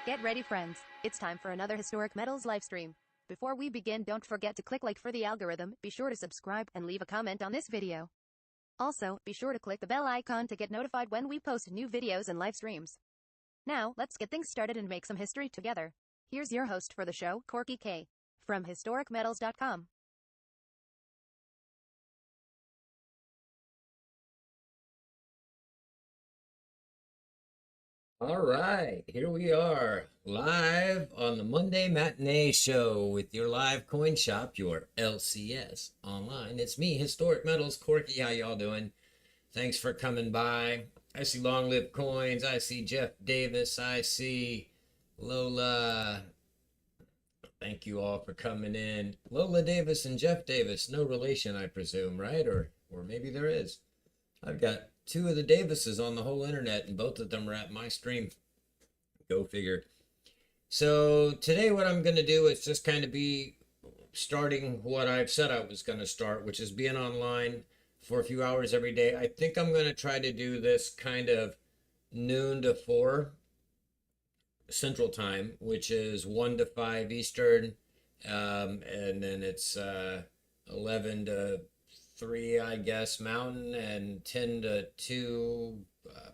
Get ready, friends. It's time for another Historic Metals live stream. Before we begin, don't forget to click like for the algorithm, be sure to subscribe and leave a comment on this video. Also, be sure to click the bell icon to get notified when we post new videos and live streams. Now, let's get things started and make some history together. Here's your host for the show, Corky K. from HistoricMetals.com. All right, here we are, live on the Monday Matinee Show with your live coin shop, your LCS online. It's me, Historic Metals, Corky. How y'all doing? Thanks for coming by. I see Long Live Coins. I see Jeff Davis. I see Lola. Thank you all for coming in. Lola Davis and Jeff Davis, no relation, I presume, right? Or maybe there is. I've got two of the Davises on the whole internet, and both of them are at my stream. Go figure. So today what I'm going to do is just kind of be starting what I've said I was going to start, which is being online for a few hours every day. I think I'm going to try to do this kind of noon to 4 Central Time, which is 1 to 5 Eastern, and then it's 11 to 3, I guess, Mountain, and 10 to 2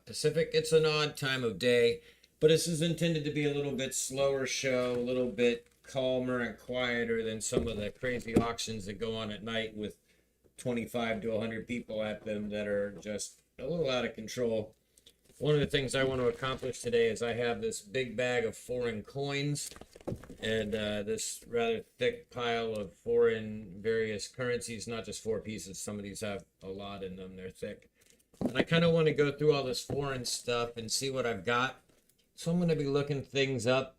Pacific. It's an odd time of day, but this is intended to be a little bit slower show, a little bit calmer and quieter than some of the crazy auctions that go on at night with 25 to 100 people at them that are just a little out of control. One of the things I want to accomplish today is I have this big bag of foreign coins and this rather thick pile of foreign various currencies, not just 4 pieces. Some of these have a lot in them. They're thick. And I kind of want to go through all this foreign stuff and see what I've got. So I'm going to be looking things up.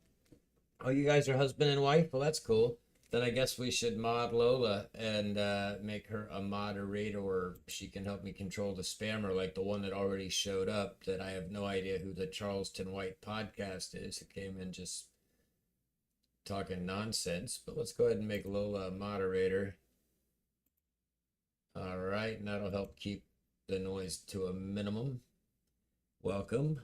Oh, you guys are husband and wife? Well, that's cool. Then I guess we should mod Lola and make her a moderator, or she can help me control the spammer like the one that already showed up that I have no idea who the Charleston White podcast is. It came in just talking nonsense, but let's go ahead and make Lola a moderator. All right, and that'll help keep the noise to a minimum. Welcome.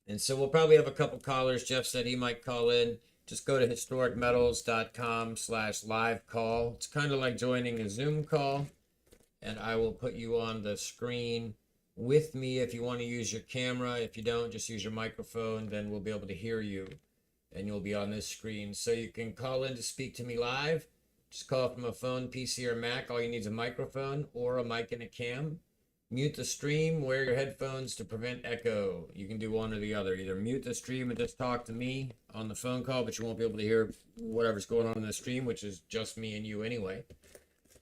And so we'll probably have a couple callers. Jeff said he might call in. Just go to historicmetals.com/live call. It's kind of like joining a Zoom call, and I will put you on the screen with me if you want to use your camera. If you don't, just use your microphone, then we'll be able to hear you, and you'll be on this screen. So you can call in to speak to me live. Just call from a phone, PC, or Mac. All you need is a microphone or a mic and a cam. Mute the stream, wear your headphones to prevent echo. You can do one or the other. Either mute the stream and just talk to me on the phone call, but you won't be able to hear whatever's going on in the stream, which is just me and you anyway.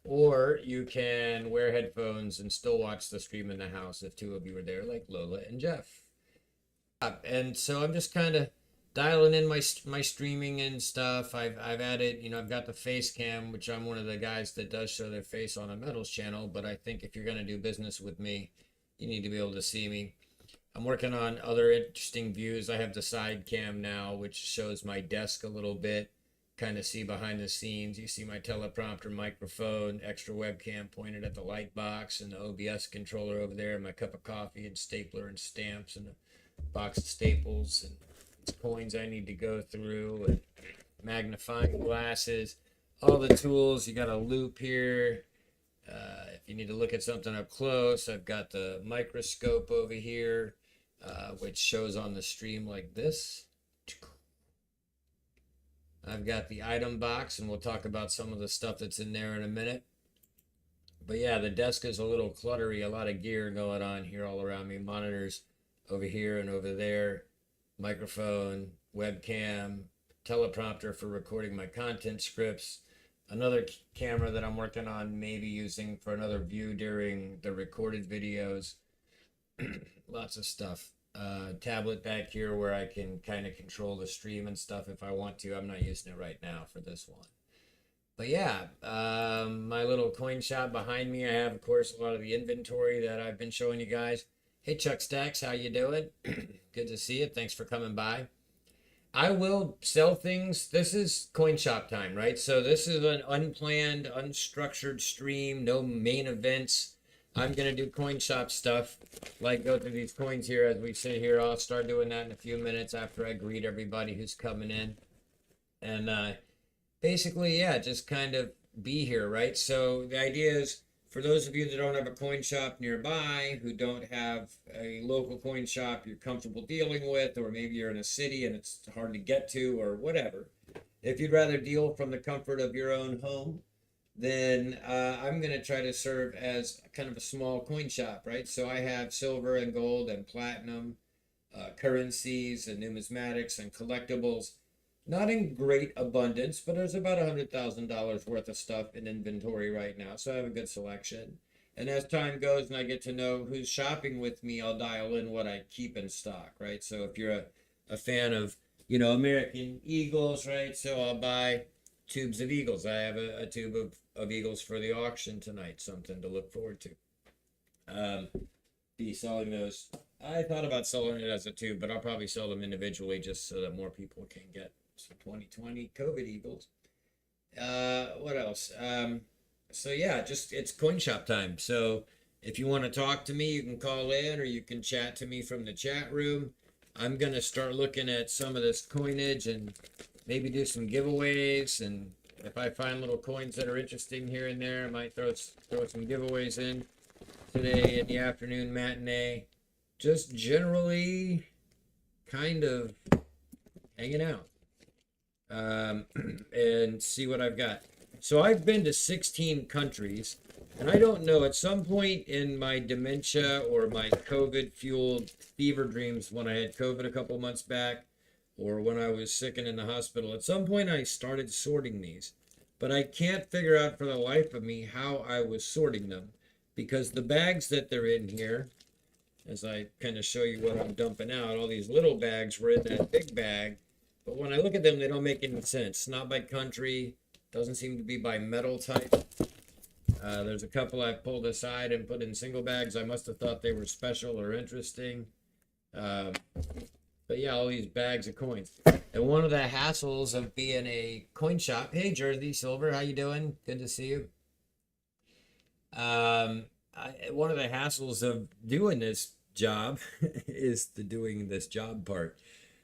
Or you can wear headphones and still watch the stream in the house if 2 of you are there, like Lola and Jeff. And so I'm just kind of dialing in my streaming and stuff. I've added, I've got the face cam, which I'm one of the guys that does show their face on a metals channel, but I think if you're going to do business with me, you need to be able to see me. I'm working on other interesting views. I have the side cam now, which shows my desk a little bit, kind of see behind the scenes. You see my teleprompter, microphone, extra webcam pointed at the light box, and the OBS controller over there, and my cup of coffee and stapler and stamps and a box of staples and coins I need to go through, and magnifying glasses, all the tools. You got a loop here. If you need to look at something up close, I've got the microscope over here, which shows on the stream like this. I've got the item box, and we'll talk about some of the stuff that's in there in a minute. But yeah, the desk is a little cluttery, a lot of gear going on here all around me. Monitors over here and over there. Microphone, webcam, teleprompter for recording my content scripts, another camera that I'm working on maybe using for another view during the recorded videos. Lots of stuff. Tablet back here where I can kind of control the stream and stuff if I want to. I'm not using it right now for this one. But yeah, my little coin shop behind me, I have, of course, a lot of the inventory that I've been showing you guys. Hey, Chuck Stacks, how you doing? Good to see you. Thanks for coming by. I will sell things. This is coin shop time, right? So this is an unplanned, unstructured stream, no main events. I'm going to do coin shop stuff, like go through these coins here as we sit here. I'll start doing that in a few minutes after I greet everybody who's coming in. And basically, yeah, just kind of be here, right? So the idea is for those of you that don't have a coin shop nearby, who don't have a local coin shop you're comfortable dealing with, or maybe you're in a city and it's hard to get to or whatever, if you'd rather deal from the comfort of your own home, then I'm going to try to serve as kind of a small coin shop, right? So I have silver and gold and platinum, currencies and numismatics and collectibles. Not in great abundance, but there's about $100,000 worth of stuff in inventory right now. So I have a good selection. And as time goes and I get to know who's shopping with me, I'll dial in what I keep in stock, right? So if you're a fan of, American Eagles, right? So I'll buy tubes of Eagles. I have a tube of Eagles for the auction tonight, something to look forward to. Be selling those. I thought about selling it as a tube, but I'll probably sell them individually just so that more people can get some 2020 COVID Eagles. What else? So yeah, just it's coin shop time. So if you want to talk to me, you can call in or you can chat to me from the chat room. I'm going to start looking at some of this coinage and maybe do some giveaways. And if I find little coins that are interesting here and there, I might throw some giveaways in today in the afternoon matinee. Just generally kind of hanging out and see what I've got. So I've been to 16 countries, and I don't know, at some point in my dementia or my COVID-fueled fever dreams when I had COVID a couple months back, or when I was sick and in the hospital, at some point I started sorting these. But I can't figure out for the life of me how I was sorting them, because the bags that they're in here, as I kind of show you what I'm dumping out, all these little bags were in that big bag. But when I look at them, they don't make any sense. Not by country, doesn't seem to be by metal type. There's a couple I've pulled aside and put in single bags. I must have thought they were special or interesting. But yeah, all these bags of coins. And one of the hassles of being a coin shop, hey Jersey Silver, how you doing? Good to see you. One of the hassles of doing this job is the doing this job part,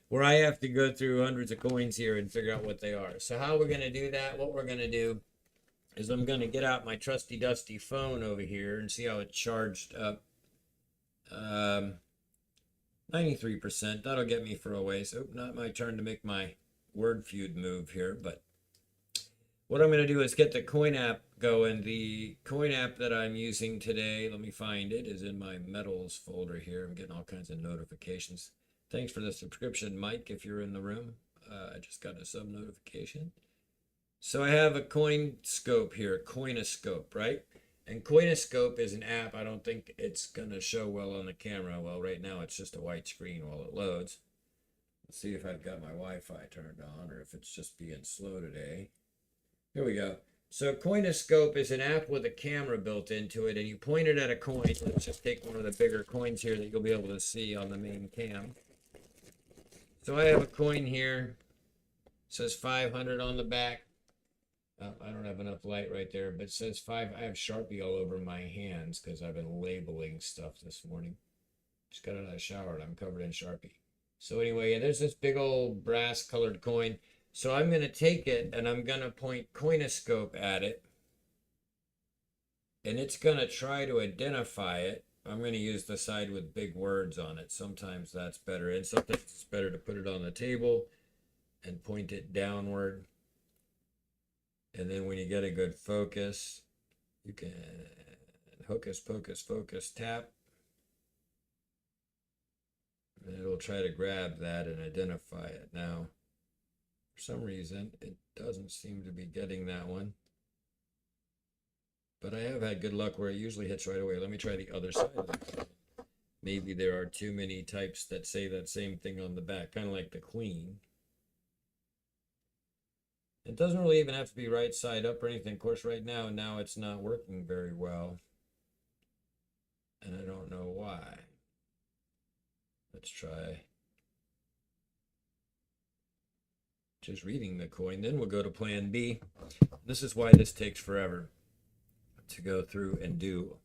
where I have to go through hundreds of coins here and figure out what they are. So how we're going to do that, what we're going to do is I'm going to get out my trusty dusty phone over here and see how it charged up. 93%, that'll get me for a ways. Oh, not my turn to make my word feud move here, but what I'm going to do is get the coin app going. The coin app that I'm using today, let me find it, is in my metals folder here. I'm getting all kinds of notifications. Thanks for the subscription, Mike, if you're in the room. I just got a sub notification. So I have a coin scope here, Coinoscope, right? And Coinoscope is an app. I don't think it's going to show well on the camera. Well, right now it's just a white screen while it loads. Let's see if I've got my Wi-Fi turned on or if it's just being slow today. Here we go. So Coinoscope is an app with a camera built into it, and you point it at a coin. Let's just take one of the bigger coins here that you'll be able to see on the main cam. So I have a coin here. It says 500 on the back. I don't have enough light right there, but it says 5. I have Sharpie all over my hands because I've been labeling stuff this morning. Just got out of the shower and I'm covered in Sharpie. So anyway, yeah, there's this big old brass colored coin. So I'm going to take it and I'm going to point Coinoscope at it. And it's going to try to identify it. I'm going to use the side with big words on it. Sometimes that's better. And sometimes it's better to put it on the table and point it downward. And then when you get a good focus, you can hocus pocus focus tap. And it'll try to grab that and identify it. Now, for some reason, it doesn't seem to be getting that one. But I have had good luck where it usually hits right away. Let me try the other side of it. Maybe there are too many types that say that same thing on the back, kind of like the Queen. It doesn't really even have to be right side up or anything. Of course, right now it's not working very well. And I don't know why. Let's try just reading the coin. Then we'll go to plan B. This is why this takes forever to go through and do.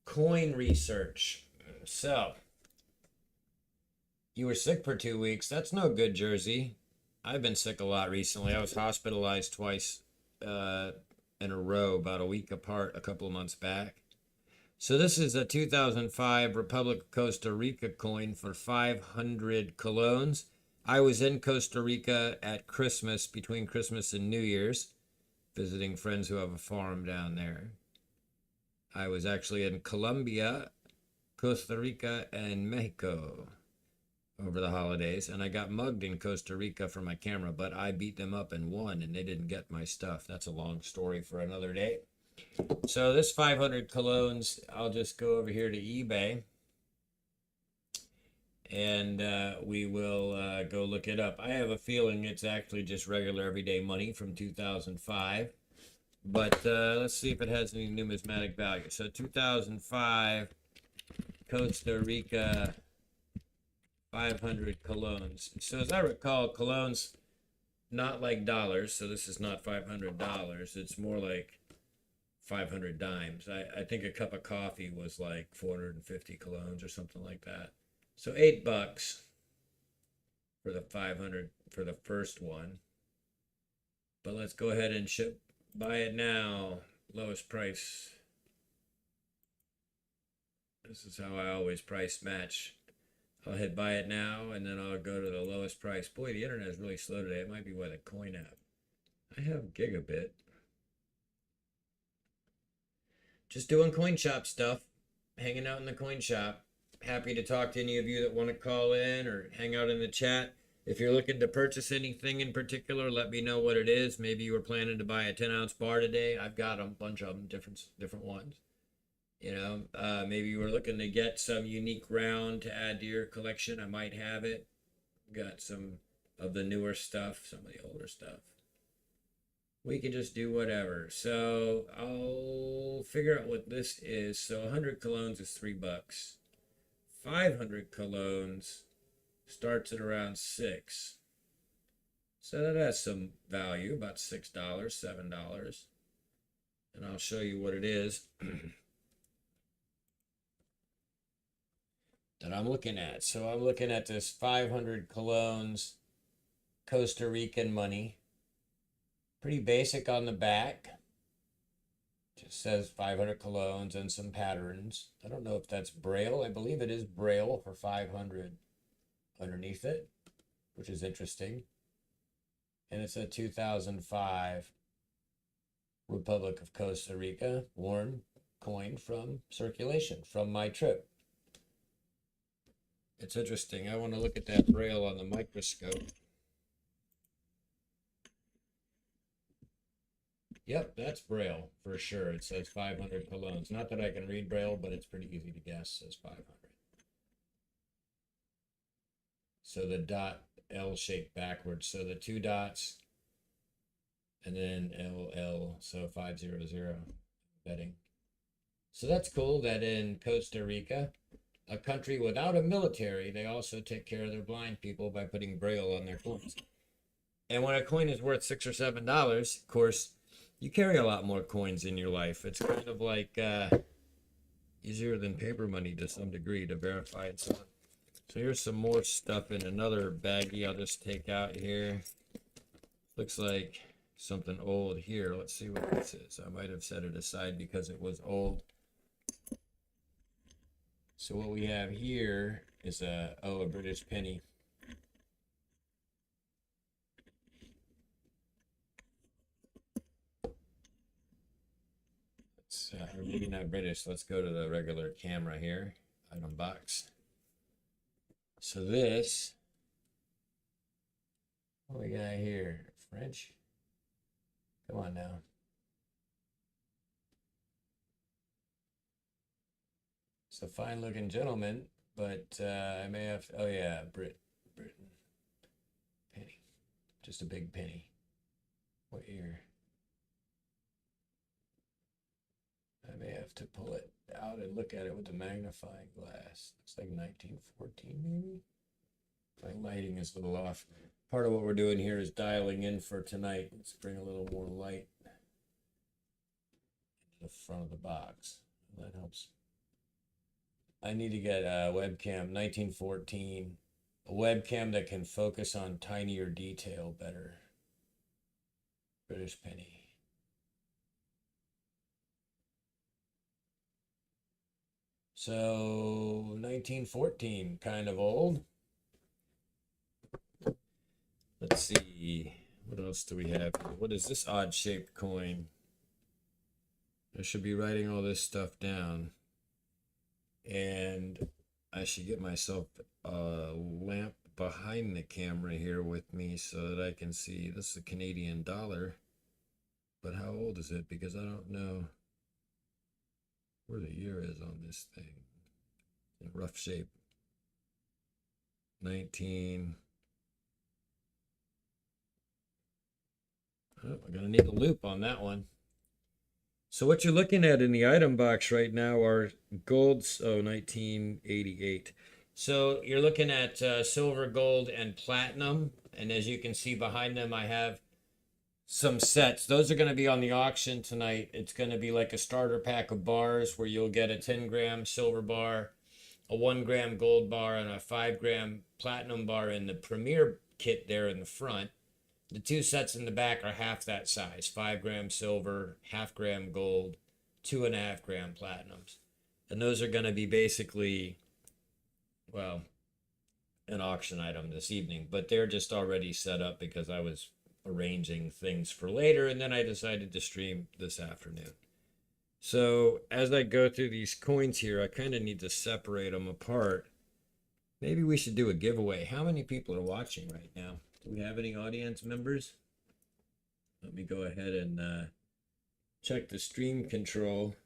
coin research. So, you were sick for 2 weeks. That's no good, Jersey. I've been sick a lot recently. I was hospitalized twice in a row, about a week apart, a couple of months back. So this is a 2005 Republic of Costa Rica coin for 500 colones. I was in Costa Rica at Christmas, between Christmas and New Year's, visiting friends who have a farm down there. I was actually in Colombia, Costa Rica, and Mexico over the holidays, and I got mugged in Costa Rica for my camera, but I beat them up and won, and they didn't get my stuff. That's a long story for another day. So this 500 colones, I'll just go over here to eBay, and we will go look it up. I have a feeling it's actually just regular everyday money from 2005, but let's see if it has any numismatic value. So 2005 Costa Rica 500 colones. So as I recall, colones not like dollars, so this is not $500. It's more like 500 dimes. I think a cup of coffee was like 450 colones or something like that. So $8 for the 500 for the first one. But let's go ahead and buy it now. Lowest price. This is how I always price match. I'll hit buy it now, and then I'll go to the lowest price. Boy, the internet is really slow today. It might be why the coin app. I have gigabit. Just doing coin shop stuff, hanging out in the coin shop. Happy to talk to any of you that want to call in or hang out in the chat. If you're looking to purchase anything in particular, let me know what it is. Maybe you were planning to buy a 10-ounce bar today. I've got a bunch of them, different ones. You know, maybe you were looking to get some unique round to add to your collection. I might have it. Got some of the newer stuff, some of the older stuff. We can just do whatever. So I'll figure out what this is. So 100 colones is $3. 500 colones starts at around $6. So that has some value, about $6, $7. And I'll show you what it is that I'm looking at. So I'm looking at this 500 colones Costa Rican money. Pretty basic on the back. Just says 500 colones and some patterns. I don't know if that's Braille. I believe it is Braille for 500 underneath it, which is interesting. And it's a 2005 Republic of Costa Rica worn coin from circulation from my trip. It's interesting. I want to look at that Braille on the microscope. Yep, that's Braille for sure. It says 500 colones. Not that I can read Braille, but it's pretty easy to guess. It says 500. So the dot L shaped backwards. So the two dots and then LL. So 500 betting. So that's cool that in Costa Rica, a country without a military, they also take care of their blind people by putting Braille on their coins. And when a coin is worth $6 or $7, of course, you carry a lot more coins in your life. It's kind of like easier than paper money to some degree to verify and so on. So here's some more stuff in another baggie I'll just take out here. Looks like something old here. Let's see what this is. I might have set it aside because it was old. So what we have here is a British penny. Maybe not British. Let's go to the regular camera here. Item box. So this, what we got here? French? Come on now. It's a fine looking gentleman, but I may have, oh yeah, Britain. Penny. Just a big penny. What year? I may have to pull it out and look at it with a magnifying glass. It's like 1914 maybe? My lighting is a little off. Part of what we're doing here is dialing in for tonight. Let's bring a little more light into the front of the box. That helps I need to get a webcam, 1914. A webcam that can focus on tinier detail better. British penny. So 1914, kind of old. Let's see. What else do we have? What is this odd shaped coin? I should be writing all this stuff down. And I should get myself a lamp behind the camera here with me so that I can see. This is a Canadian dollar. But how old is it? Because I don't know where the year is on this thing. In rough shape. 19. Oh, I'm going to need a loop on that one. So what you're looking at in the item box right now are golds. Oh, 1988. So you're looking at silver, gold, and platinum. And as you can see behind them, I have some sets. Those are going to be on the auction tonight. It's going to be like a starter pack of bars where you'll get a 10-gram silver bar, a 1-gram gold bar, and a 5-gram platinum bar in the premier kit there in the front. The two sets in the back are half that size, 5-gram silver, half-gram gold, 2.5-gram platinums. And those are going to be basically, well, an auction item this evening, but they're just already set up because I was arranging things for later, and then I decided to stream this afternoon. So as I go through these coins here, I kind of need to separate them apart. Maybe we should do a giveaway. How many people are watching right now? Do we have any audience members? Let me go ahead and check the stream control.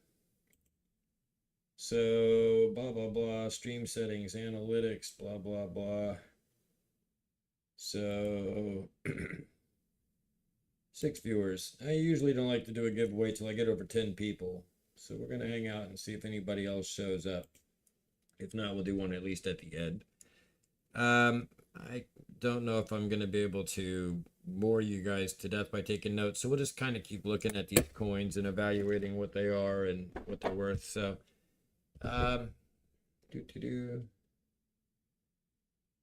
So, blah, blah, blah, stream settings, analytics, blah, blah, blah. So, 6 viewers. I usually don't like to do a giveaway till I get over 10 people. So we're going to hang out and see if anybody else shows up. If not, we'll do one at least at the end. I don't know if I'm going to be able to bore you guys to death by taking notes. So we'll just kind of keep looking at these coins and evaluating what they are and what they're worth. So, I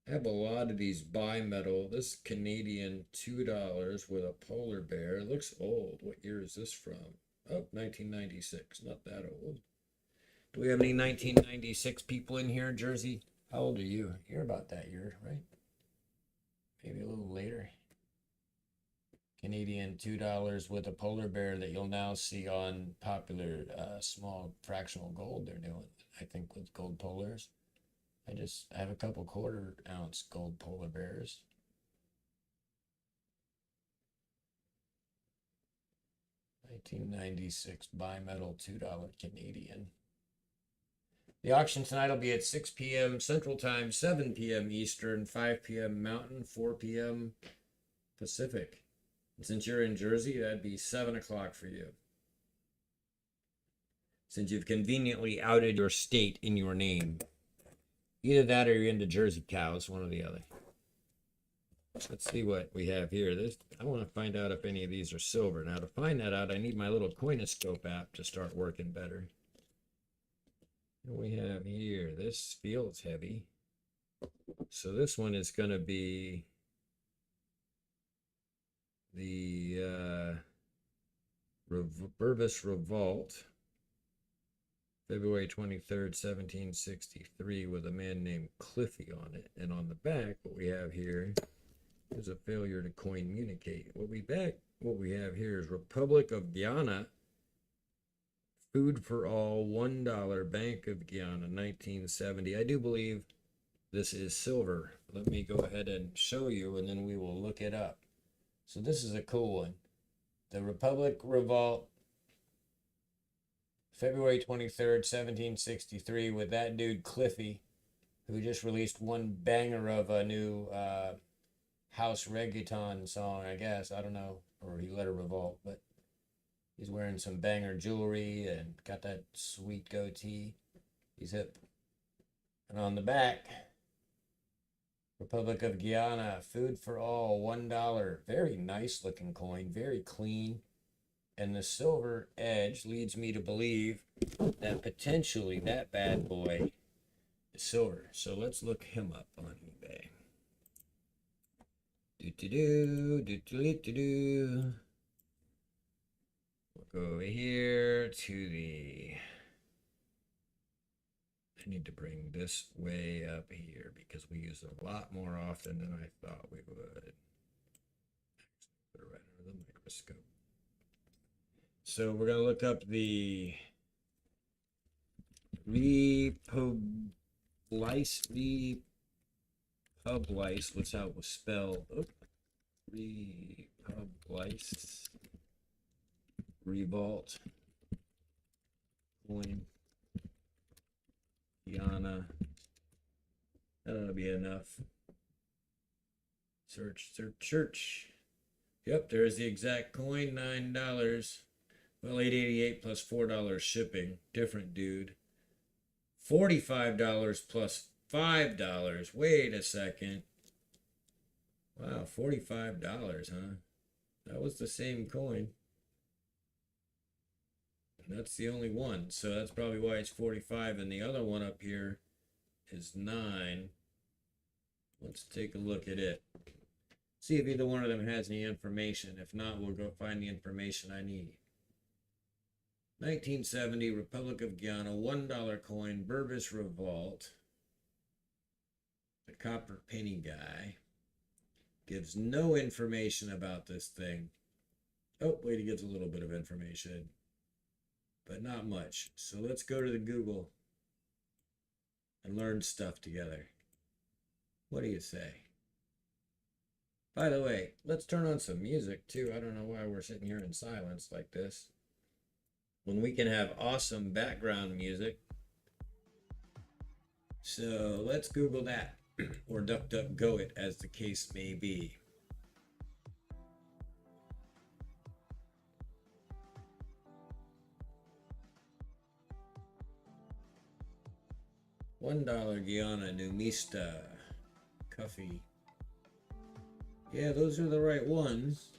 have a lot of these bimetal. This Canadian $2 with a polar bear. It looks old. What year is this from? Oh, 1996. Not that old. Do we have any 1996 people in here, Jersey? How old are you? You're about that year, right? Maybe a little later. Canadian $2 with a polar bear that you'll now see on popular small fractional gold they're doing, I think, with gold polars. I have a couple quarter-ounce gold polar bears. $1996 bimetal $2 Canadian. The auction tonight will be at 6 p.m. Central Time, 7 p.m. Eastern, 5 p.m. Mountain, 4 p.m. Pacific. And since you're in Jersey, that'd be 7 o'clock for you. Since you've conveniently outed your state in your name. Either that or you're into Jersey cows, one or the other. Let's see what we have here. I want to find out if any of these are silver. Now, to find that out, I need my little Coinoscope app to start working better. What we have here, this feels heavy. So this one is going to be the Burbus Revolt, February 23rd, 1763, with a man named Cliffy on it. And on the back, what we have here is a failure to communicate. What we have here is Republic of Guyana, Food for All, $1, Bank of Guyana, 1970. I do believe this is silver. Let me go ahead and show you, and then we will look it up. So this is a cool one. The Republic Revolt, February 23rd, 1763, with that dude Cliffy, who just released one banger of a new house reggaeton song, I guess. I don't know, or he let her revolt, but he's wearing some banger jewelry and got that sweet goatee. He's hip. And on the back, Republic of Guyana, Food for All, $1. Very nice looking coin, very clean. And the silver edge leads me to believe that potentially that bad boy silver. So let's look him up on eBay. Do-do-do. We'll go over here to the... I need to bring this way up here because we use it a lot more often than I thought we would. Put it right under the microscope. So we're going to look up the Republis, what's how it was spelled. Republis, Revolt, coin, Guyana. That ought to be enough. Search. Yep, there's the exact coin, $9. Well, $8.88 plus $4 shipping. Different dude. $45 plus $5. Wait a second. Wow, $45, huh? That was the same coin. And that's the only one. So that's probably why it's 45. And the other one up here is 9. Let's take a look at it. See if either one of them has any information. If not, we'll go find the information I need. 1970, Republic of Guyana, $1 coin, Burbis Revolt. The copper penny guy gives no information about this thing. Oh, wait, he gives a little bit of information, but not much. So let's go to the Google and learn stuff together. What do you say? By the way, let's turn on some music too. I don't know why we're sitting here in silence like this when we can have awesome background music. So let's Google that, or DuckDuckGo it, as the case may be. $1 Guyana Numista Coffee. Yeah, those are the right ones.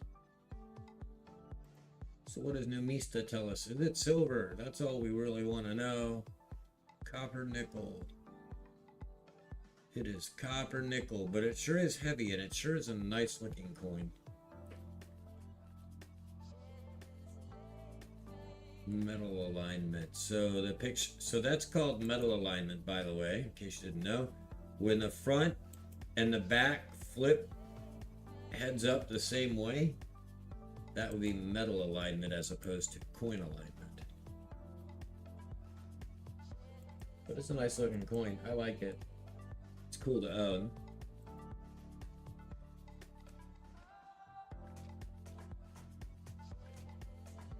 So what does Numista tell us? Is it silver? That's all we really want to know. Copper nickel. It is copper nickel, but it sure is heavy, and it sure is a nice looking coin. Metal alignment. So the picture, so that's called metal alignment, by the way, in case you didn't know. When the front and the back flip heads up the same way, that would be metal alignment as opposed to coin alignment. But it's a nice looking coin. I like it. It's cool to own.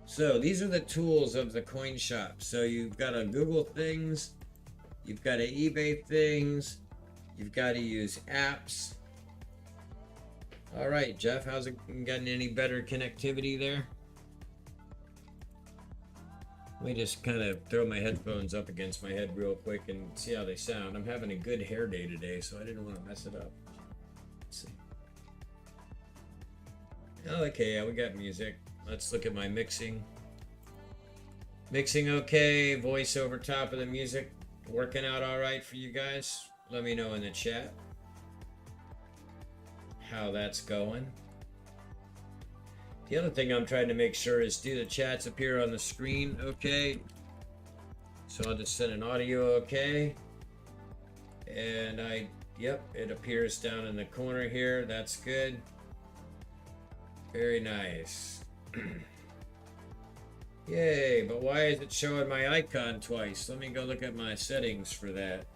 So these are the tools of the coin shop. So you've got to Google things, you've got to eBay things, you've got to use apps. All right, Jeff, how's it gotten any better connectivity there? Let me just kind of throw my headphones up against my head real quick and see how they sound. I'm having a good hair day today, so I didn't want to mess it up. Let's see. Okay, yeah, we got music. Let's look at my mixing. Mixing okay, voice over top of the music. Working out all right for you guys? Let me know in the chat how that's going. The other thing I'm trying to make sure is, do the chats appear on the screen okay? So I'll just send an audio okay. And yep, it appears down in the corner here. That's good. Very nice. Yay, but why is it showing my icon twice? Let me go look at my settings for that.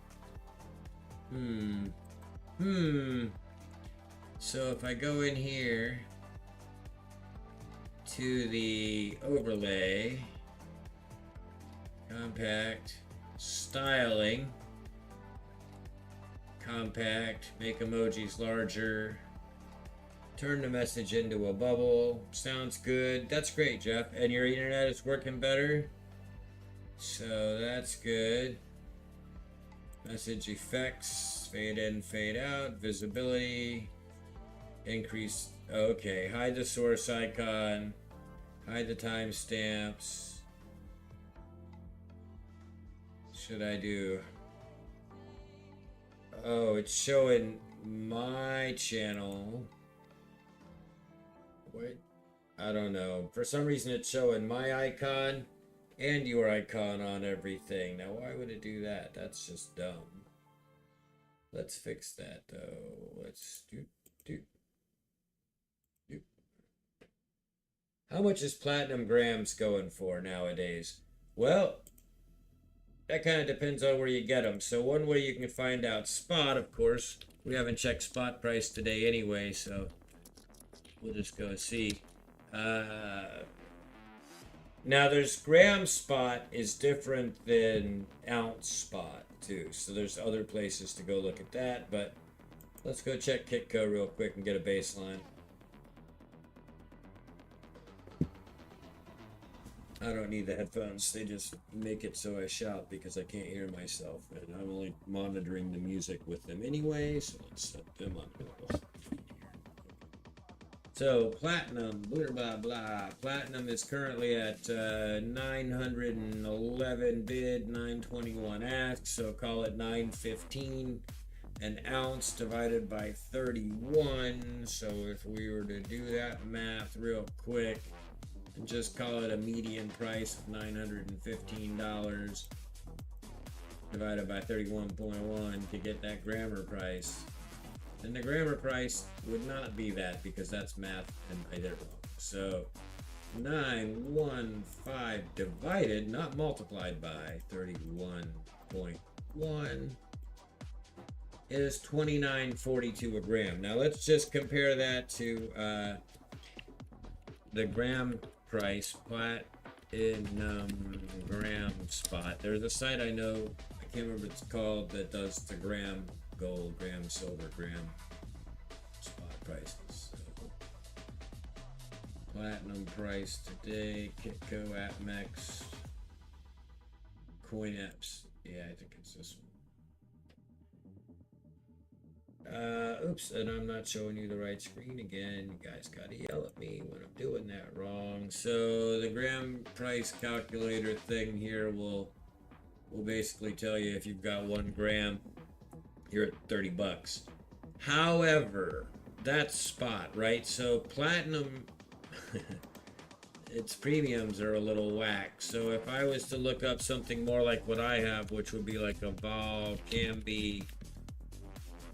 So if I go in here to the overlay, compact, styling, compact, make emojis larger, turn the message into a bubble. Sounds good. That's great, Jeff. And your internet is working better, so that's good. Message effects, fade in, fade out, visibility, increase. Okay, hide the source icon, hide the timestamps. Should I do Oh, it's showing my channel. Wait, I don't know. For some reason, it's showing my icon and your icon on everything. Now, why would it do that? That's just dumb. Let's fix that, though. Let's do. How much is platinum grams going for nowadays? Well, that kind of depends on where you get them. So one way you can find out spot, of course. We haven't checked spot price today anyway, so we'll just go see. Now there's gram spot is different than ounce spot too. So there's other places to go look at that, but let's go check Kitco real quick and get a baseline. I don't need the headphones. They just make it so I shout because I can't hear myself. And I'm only monitoring the music with them anyway, so let's set them on. So, platinum, blah, blah, blah. Platinum is currently at 911 bid, 921 ask, so call it 915 an ounce divided by 31. So if we were to do that math real quick, and just call it a median price of $915 divided by 31.1 to get that grammar price. And the grammar price would not be that because that's math and I did it wrong. So 915 divided, not multiplied by 31.1 is 29.42 a gram. Now let's just compare that to the gram price, platinum gram spot. There's a site I know, I can't remember what it's called, that does the gram gold, gram silver, gram spot prices. So, platinum price today, Kitco, APMEX, CoinEps. Yeah, I think it's this one. Oops, and I'm not showing you the right screen again. You guys gotta yell at me when I'm doing that wrong. So the gram price calculator thing here will basically tell you if you've got 1 gram, you're at 30 bucks. However, that's spot, right? So platinum, its premiums are a little whack. So if I was to look up something more like what I have, which would be like a Vol Camby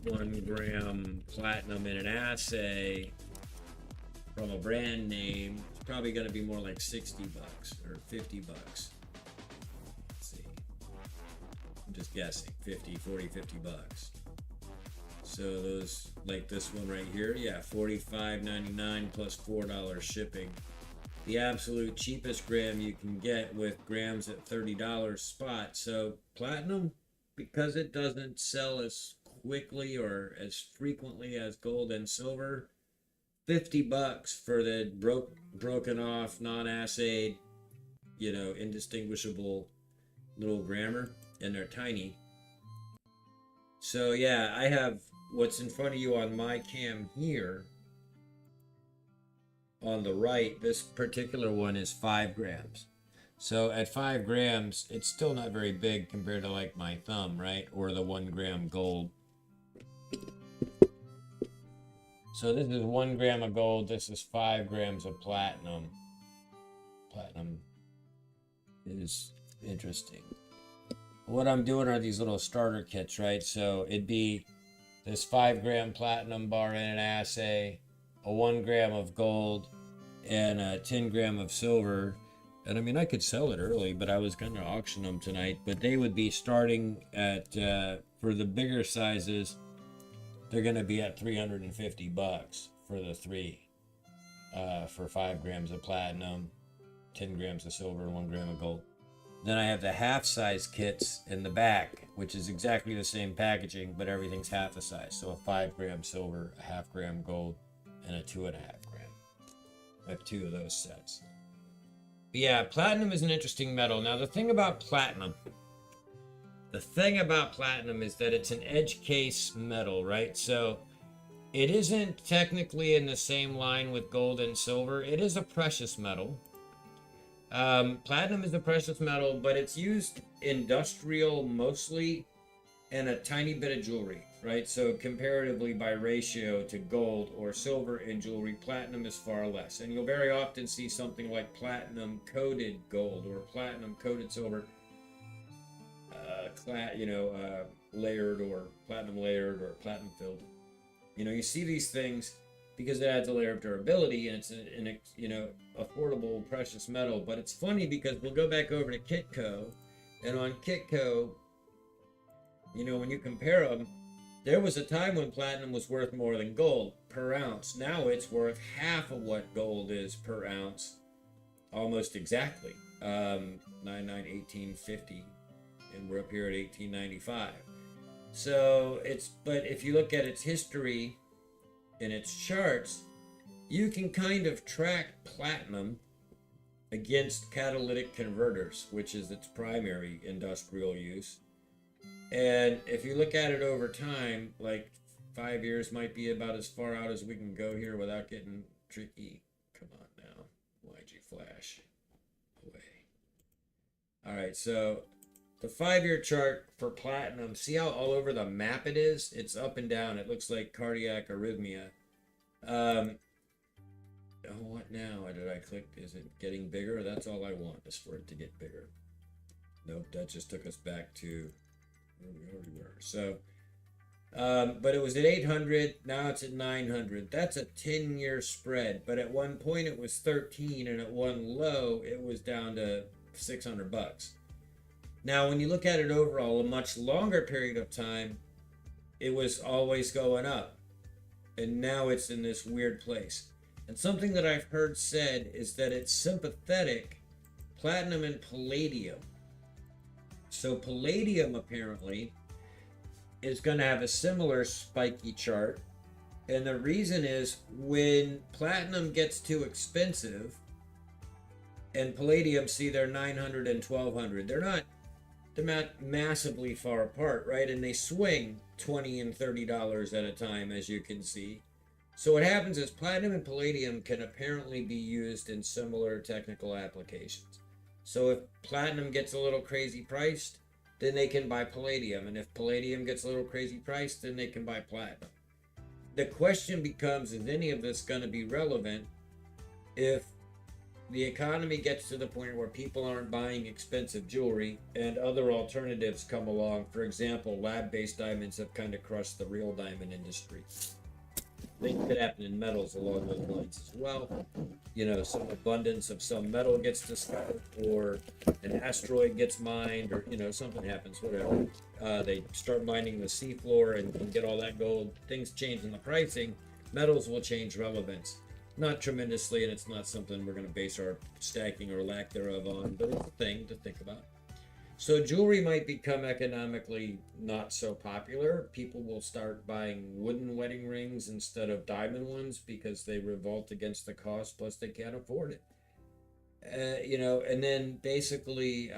1 gram platinum in an assay from a brand name, it's probably going to be more like 60 bucks or 50 bucks. Let's see. I'm just guessing. 50, 40, 50 bucks. So those, like this one right here, yeah, $45.99 plus $4 shipping. The absolute cheapest gram you can get with grams at $30 spot. So platinum, because it doesn't sell as quickly or as frequently as gold and silver, 50 bucks for the broken off, non-assayed, indistinguishable little grammer, and they're tiny. So yeah, I have what's in front of you on my cam here. On the right, this particular one is 5 grams. So at 5 grams, it's still not very big compared to like my thumb, right? Or the 1 gram gold. So this is 1 gram of gold. This is 5 grams of platinum. Platinum is interesting. What I'm doing are these little starter kits, right? So it'd be this 5 gram platinum bar in an assay, a 1 gram of gold, and a 10 gram of silver. And I mean, I could sell it early, but I was going to auction them tonight. But they would be starting at, for the bigger sizes, they're going to be at 350 bucks for the 3, for 5 grams of platinum, 10 grams of silver, and 1 gram of gold. Then I have the half size kits in the back, which is exactly the same packaging, but everything's half the size. So a 5 gram silver, a half gram gold, and a 2.5 gram. I have 2 of those sets. But yeah, platinum is an interesting metal. Now the thing about platinum is that it's an edge case metal, right? So it isn't technically in the same line with gold and silver. It is a precious metal. Platinum is a precious metal, but it's used industrial mostly, and a tiny bit of jewelry, right? So comparatively by ratio to gold or silver in jewelry, platinum is far less. And you'll very often see something like platinum coated gold or platinum coated silver, layered or platinum filled. You see these things because it adds a layer of durability and it's an affordable precious metal. But it's funny because we'll go back over to Kitco, and on Kitco, when you compare them, there was a time when platinum was worth more than gold per ounce. Now it's worth half of what gold is per ounce, almost exactly. 1850, and we're up here at 1895. So but if you look at its history and its charts, you can kind of track platinum against catalytic converters, which is its primary industrial use. And if you look at it over time, like 5 years might be about as far out as we can go here without getting tricky. Come on now, YG flash away. All right, so the 5-year chart for platinum, see how all over the map it is? It's up and down. It looks like cardiac arrhythmia. What now? Did I click? Is it getting bigger? That's all I want, is for it to get bigger. Nope, that just took us back to where we already were. So, but it was at 800. Now it's at 900. That's a 10-year spread. But at one point it was 13, and at one low it was down to $600. Now, when you look at it overall, a much longer period of time, it was always going up. And now it's in this weird place. And something that I've heard said is that it's sympathetic, platinum and palladium. So palladium apparently is going to have a similar spiky chart. And the reason is when platinum gets too expensive and palladium, see, they're 900 and 1200. They're not massively far apart, right? And they swing $20 and $30 at a time, as you can see. So what happens is platinum and palladium can apparently be used in similar technical applications. So if platinum gets a little crazy priced, then they can buy palladium. And if palladium gets a little crazy priced, then they can buy platinum. The question becomes, is any of this going to be relevant if the economy gets to the point where people aren't buying expensive jewelry and other alternatives come along? For example, lab-based diamonds have kind of crushed the real diamond industry. Things could happen in metals along those lines as well. Some abundance of some metal gets discovered, or an asteroid gets mined, or something happens, whatever. They start mining the seafloor and get all that gold. Things change in the pricing. Metals will change relevance. Not tremendously, and it's not something we're going to base our stacking or lack thereof on, but it's a thing to think about. So jewelry might become economically not so popular. People will start buying wooden wedding rings instead of diamond ones because they revolt against the cost, plus they can't afford it. And then basically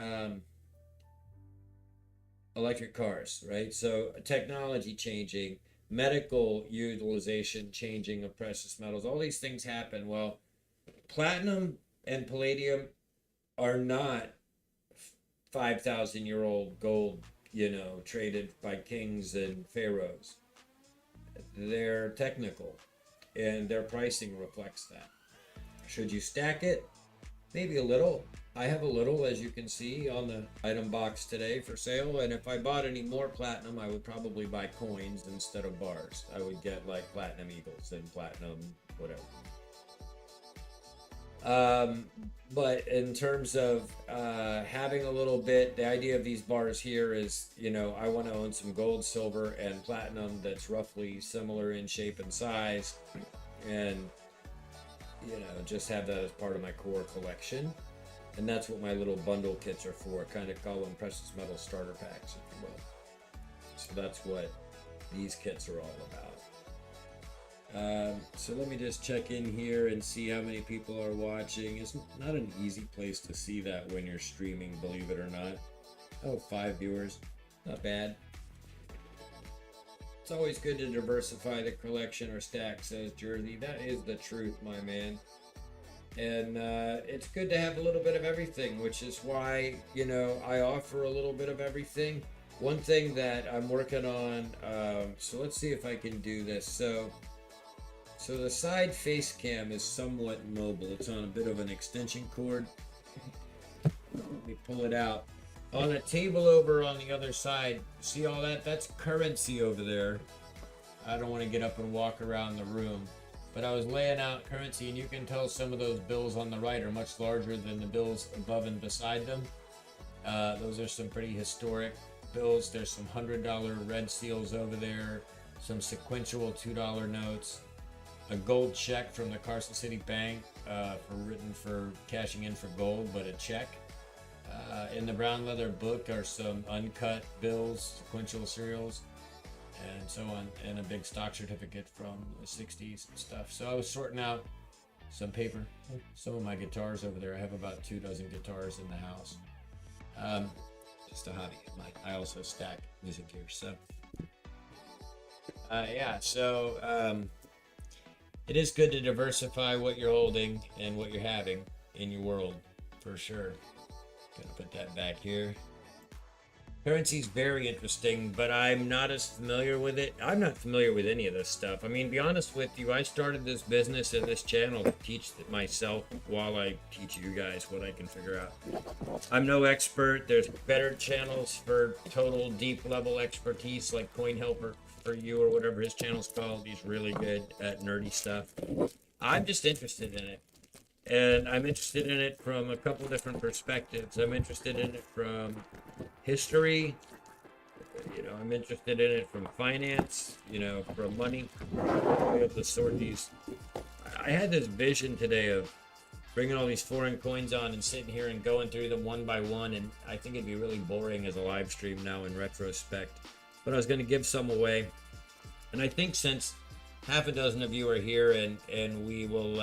electric cars, right? So technology changing, medical utilization changing of precious metals, all these things happen. Well, platinum and palladium are not 5,000-year-old gold, traded by kings and pharaohs. They're technical, and their pricing reflects that. Should you stack it? Maybe a little. I have a little, as you can see, on the item box today for sale. And if I bought any more platinum, I would probably buy coins instead of bars. I would get like platinum eagles and platinum whatever. But in terms of having a little bit, the idea of these bars here is, I want to own some gold, silver, and platinum that's roughly similar in shape and size, and just have that as part of my core collection. And that's what my little bundle kits are for. Kind of call them precious metal starter packs, if you will. So that's what these kits are all about. So let me just check in here and see how many people are watching. It's not an easy place to see that when you're streaming, believe it or not. Oh, 5 viewers. Not bad. It's always good to diversify the collection or stack, says Jersey. That is the truth, my man. And it's good to have a little bit of everything, which is why, I offer a little bit of everything. one thing that I'm working on, so let's see if I can do this. So the side face cam is somewhat mobile. It's on a bit of an extension cord. Let me pull it out. On a table over on the other side, see all that? That's currency over there. I don't want to get up and walk around the room. But I was laying out currency, and you can tell some of those bills on the right are much larger than the bills above and beside them. Those are some pretty historic bills. There's some $100 red seals over there, some sequential $2 notes, a gold check from the Carson City Bank written for cashing in for gold, but a check. In the brown leather book are some uncut bills, sequential serials, and so on, and a big stock certificate from the 60s and stuff. So I was sorting out some paper, some of my guitars over there. I have about 24 guitars in the house. Just a hobby of mine. I also stack music gear. So it is good to diversify what you're holding and what you're having in your world, for sure. Gonna put that back here. Currency's very interesting, but I'm not as familiar with it. I'm not familiar with any of this stuff. I mean, to be honest with you, I started this business and this channel to teach myself while I teach you guys what I can figure out. I'm no expert. There's better channels for total deep level expertise, like Coin Helper for You or whatever his channel's called. He's really good at nerdy stuff. I'm just interested in it. And I'm interested in it from a couple different perspectives. I'm interested in it from history. I'm interested in it from finance, from money. Be able to sort these. I had this vision today of bringing all these foreign coins on and sitting here and going through them one by one. And I think it'd be really boring as a live stream now in retrospect. But I was going to give some away. And I think since half a dozen of you are here, and we will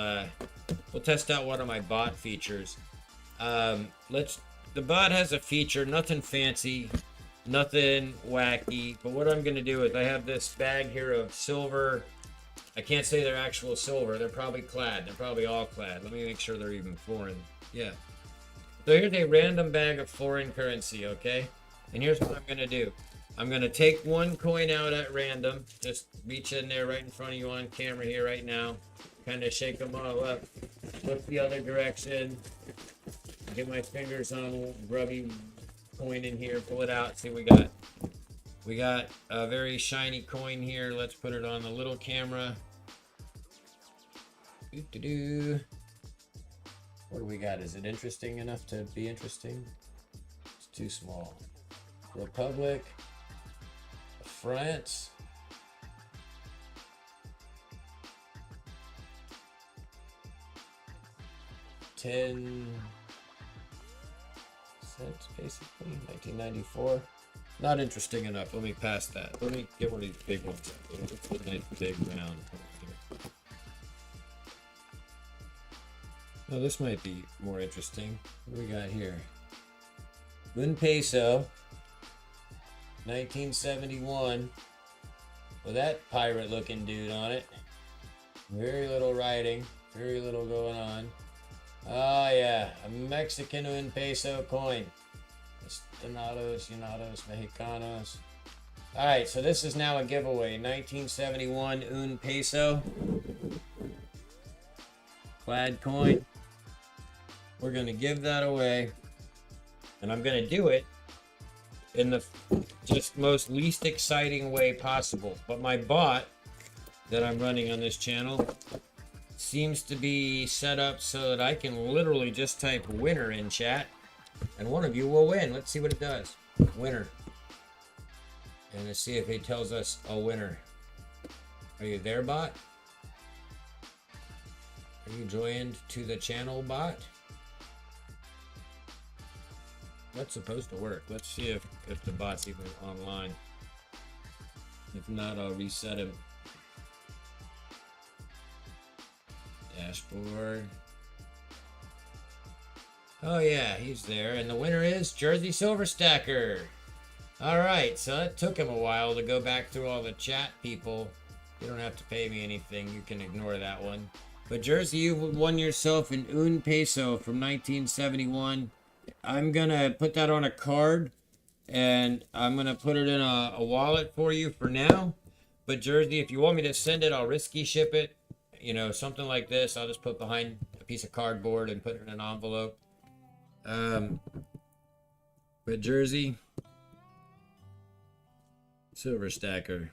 we'll test out one of my bot features. The bot has a feature, nothing fancy, nothing wacky, but what I'm going to do is I have this bag here of silver. I can't say they're actual silver. They're probably clad. They're probably all clad. Let me make sure they're even foreign. Yeah. So here's a random bag of foreign currency, okay? And here's what I'm going to do. I'm going to take one coin out at random. Just reach in there right in front of you on camera here right now. Kind of shake them all up. Look the other direction. Get my fingers on a grubby coin in here. Pull it out. See what we got. We got a very shiny coin here. Let's put it on the little camera. What do we got? Is it interesting enough to be interesting? It's too small. Republic. France. $0.10 basically. 1994. Not interesting enough. Let me pass that. Let me get one of these big ones. Let's put a nice big round. Oh, this might be more interesting. What do we got here? Un peso. 1971, with that pirate looking dude on it. Very little writing, very little going on. Oh yeah, a Mexican un peso coin. Estados Unidos Mexicanos. Alright, so this is now a giveaway. 1971 un peso. Clad coin. We're going to give that away. And I'm going to do it in the just most least exciting way possible. But my bot that I'm running on this channel seems to be set up so that I can literally just type winner in chat and one of you will win. Let's see what it does. Winner. And let's see if it tells us a winner. Are you there, bot? Are you joined to the channel, bot? That's supposed to work. Let's see if the bot's even online. If not, I'll reset him. Dashboard. Oh yeah, he's there. And the winner is Jersey Silver Stacker. Alright, so it took him a while to go back through all the chat people. You don't have to pay me anything. You can ignore that one. But Jersey, you won yourself an un peso from 1971. I'm gonna put that on a card And I'm going to put it in a wallet for you for now. But Jersey, if you want me to send it, I'll risky ship it. You know, something like this, I'll just put behind a piece of cardboard and put it in an envelope. But Jersey, Silver Stacker,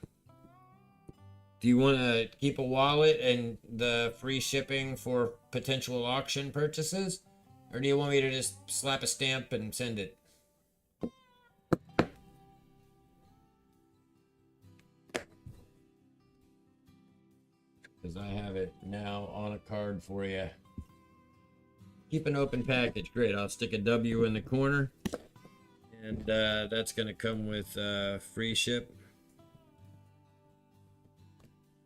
do you want to keep a wallet and the free shipping for potential auction purchases? Or do you want me to just slap a stamp and send it? Because I have it now on a card for you. Keep an open package. Great. I'll stick a W in the corner. And that's going to come with free ship.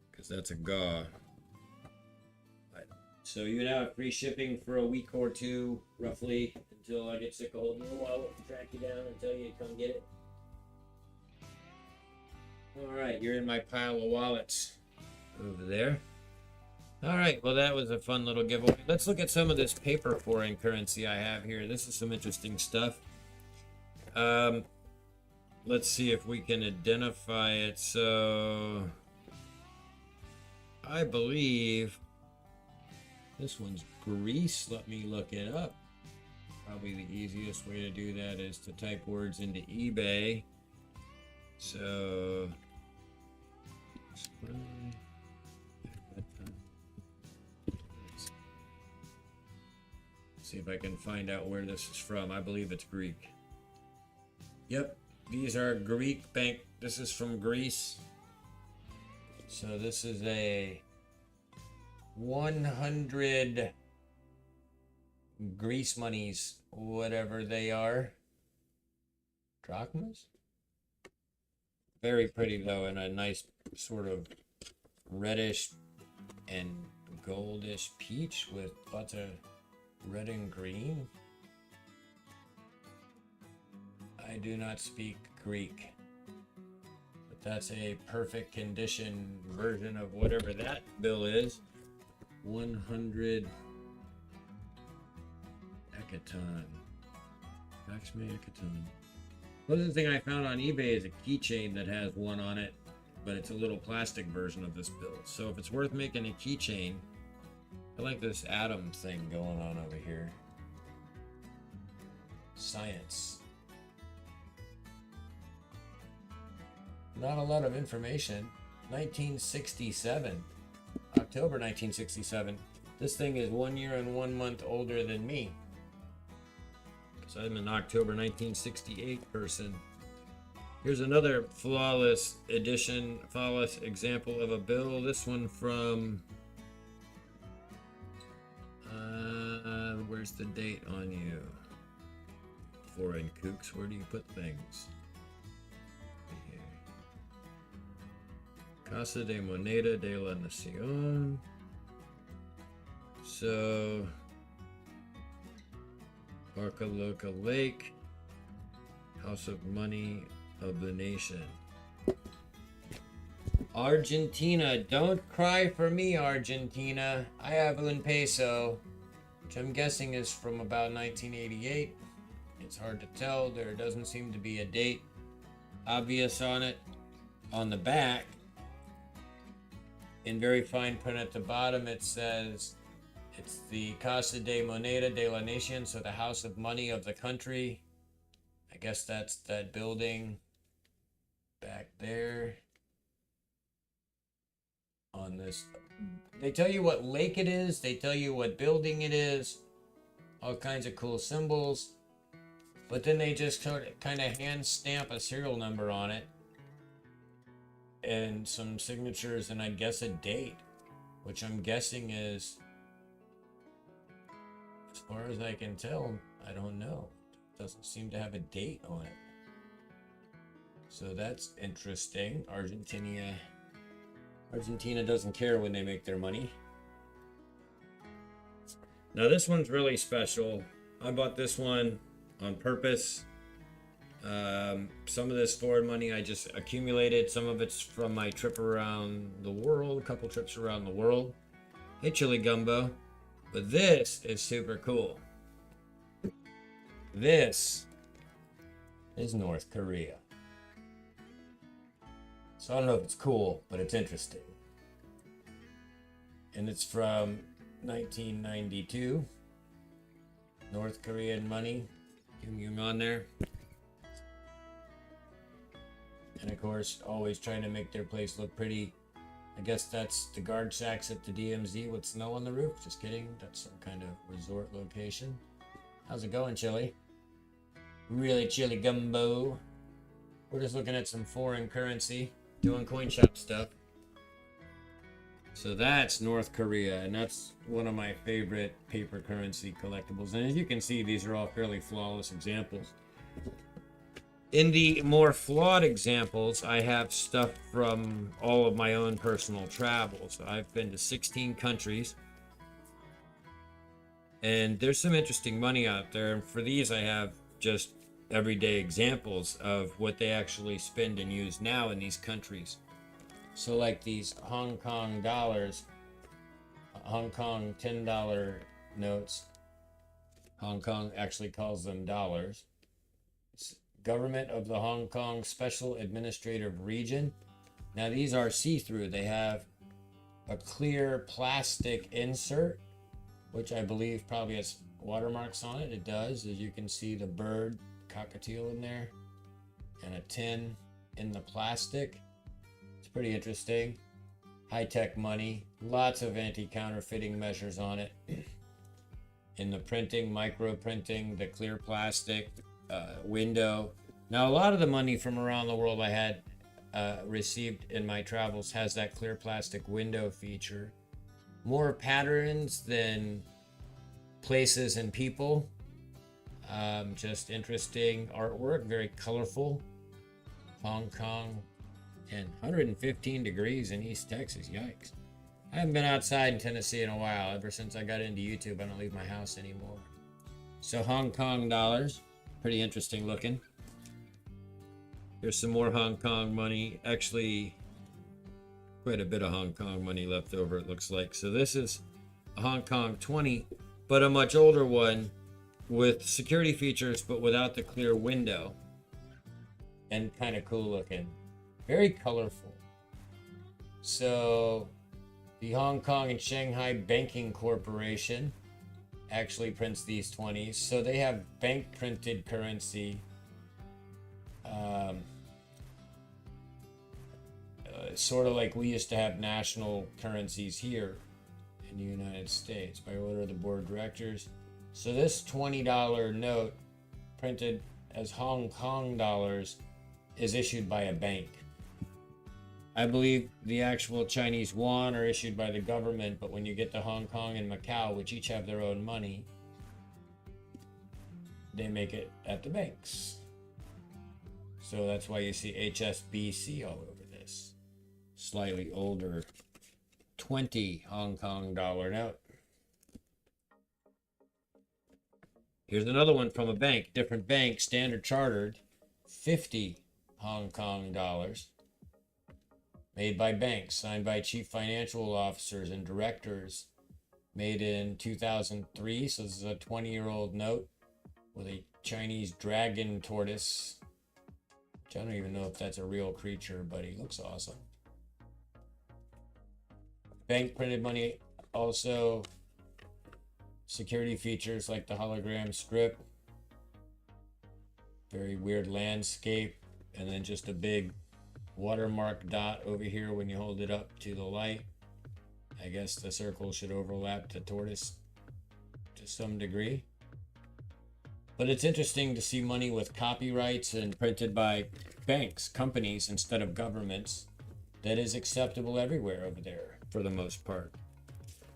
Because that's a GAW. So you would have free shipping for a week or two, roughly, until I get sick of holding your wallet and track you down and tell you to come get it. Alright, you're in my pile of wallets over there. Alright, well that was a fun little giveaway. Let's look at some of this paper foreign currency I have here. This is some interesting stuff. Let's see if we can identify it. So I believe this one's Greece. Let me look it up. Probably the easiest way to do that is to type words into eBay. So see if I can find out where this is from. I believe it's Greek. Yep, these are Greek bank. This is from Greece. So this is a 100 Greece monies, whatever they are. Drachmas? Very pretty though, and a nice sort of reddish and goldish peach with lots of red and green. I do not speak Greek, but that's a perfect condition version of whatever that bill is. 100 Ekaton. Maxime Ekaton. The other thing I found on eBay is a keychain that has one on it, but it's a little plastic version of this bill. So if it's worth making a keychain, I like this atom thing going on over here. Science. Not a lot of information. 1967. October 1967. This thing is 1 year and 1 month older than me. So I'm an October 1968 person. Here's another flawless edition, flawless example of a bill. This one from... where's the date on you? Foreign kooks, where do you put things? Here. Casa de Moneda de la Nación. So... Barcaloca Lake, House of Money of the Nation. Argentina, don't cry for me, Argentina. I have un peso, which I'm guessing is from about 1988. It's hard to tell. There doesn't seem to be a date obvious on it. On the back, in very fine print at the bottom, it says it's the Casa de Moneda de la Nación, so the House of Money of the country. I guess that's that building back there. On this, they tell you what lake it is, they tell you what building it is, all kinds of cool symbols, but then they just kind of hand stamp a serial number on it and some signatures and I guess a date, which I'm guessing is, as far as I can tell, I don't know. Doesn't seem to have a date on it. So that's interesting. Argentina doesn't care when they make their money. Now this one's really special. I bought this one on purpose. Some of this foreign money I just accumulated. Some of it's from my trip around the world, a couple trips around the world. Hey, Chili Gumbo. But this is super cool. This is North Korea. So I don't know if it's cool, but it's interesting. And it's from 1992. North Korean money. Kim Jong on there. And of course, always trying to make their place look pretty. I guess that's the guard shacks at the DMZ with snow on the roof. Just kidding. That's some kind of resort location. How's it going, Chili? Really chilly gumbo. We're just looking at some foreign currency, doing coin shop stuff. So that's North Korea, and that's one of my favorite paper currency collectibles. And as you can see, these are all fairly flawless examples. In the more flawed examples, I have stuff from all of my own personal travels. I've been to 16 countries, and there's some interesting money out there. And for these, I have just everyday examples of what they actually spend and use now in these countries. So like these Hong Kong dollars, Hong Kong $10 notes, Hong Kong actually calls them dollars. It's Government of the Hong Kong Special Administrative Region. Now these are see-through. They have a clear plastic insert, which I believe probably has watermarks on it. It does, as you can see the bird cockatiel in there, and a tin in the plastic. It's pretty interesting. High-tech money, lots of anti-counterfeiting measures on it. In the printing, micro printing, the clear plastic window. Now a lot of the money from around the world I had received in my travels has that clear plastic window feature. More patterns than places and people. Just interesting artwork, very colorful. Hong Kong and 115 degrees in East Texas. Yikes. I haven't been outside in Tennessee in a while. Ever since I got into YouTube, I don't leave my house anymore. So Hong Kong dollars, pretty interesting looking. Here's some more Hong Kong money. Actually, quite a bit of Hong Kong money left over, it looks like. So this is a Hong Kong 20, but a much older one with security features, but without the clear window. And kind of cool looking. Very colorful. So the Hong Kong and Shanghai Banking Corporation actually prints these 20s. So they have bank printed currency. Sort of like we used to have national currencies here in the United States by order of the board of directors. So this $20 note printed as Hong Kong dollars is issued by a bank. I believe the actual Chinese yuan are issued by the government, but when you get to Hong Kong and Macau, which each have their own money, they make it at the banks. So that's why you see HSBC all over this. Slightly older 20 Hong Kong dollar note. Here's another one from a bank, different bank, Standard Chartered, 50 Hong Kong dollars. Made by banks, signed by chief financial officers and directors. Made in 2003, so this is a 20-year-old note with a Chinese dragon tortoise. Which I don't even know if that's a real creature, but he looks awesome. Bank printed money, also security features like the hologram strip. Very weird landscape, and then just a big watermark dot over here when you hold it up to the light. I guess the circle should overlap the tortoise to some degree. But it's interesting to see money with copyrights and printed by banks, companies, instead of governments. That is acceptable everywhere over there, for the most part.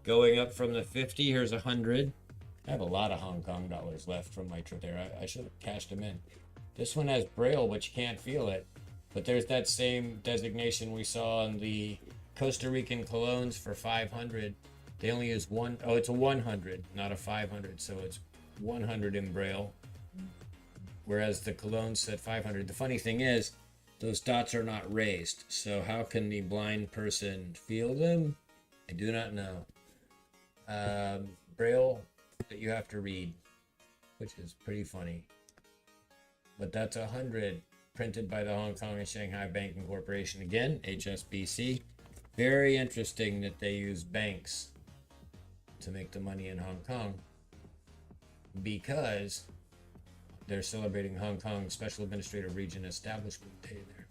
Going up from the 50, here's 100. I have a lot of Hong Kong dollars left from my trip there. I should have cashed them in. This one has Braille, but you can't feel it. But there's that same designation we saw on the Costa Rican colognes for 500. They only use one. Oh, it's a 100, not a 500. So it's 100 in Braille. Whereas the cologne said 500. The funny thing is, those dots are not raised. So how can the blind person feel them? I do not know. Braille that you have to read, which is pretty funny. but that's 100, printed by the Hong Kong and Shanghai Banking Corporation. Again, HSBC. Very interesting that they use banks to make the money in Hong Kong, because they're celebrating Hong Kong Special Administrative Region Establishment Day there.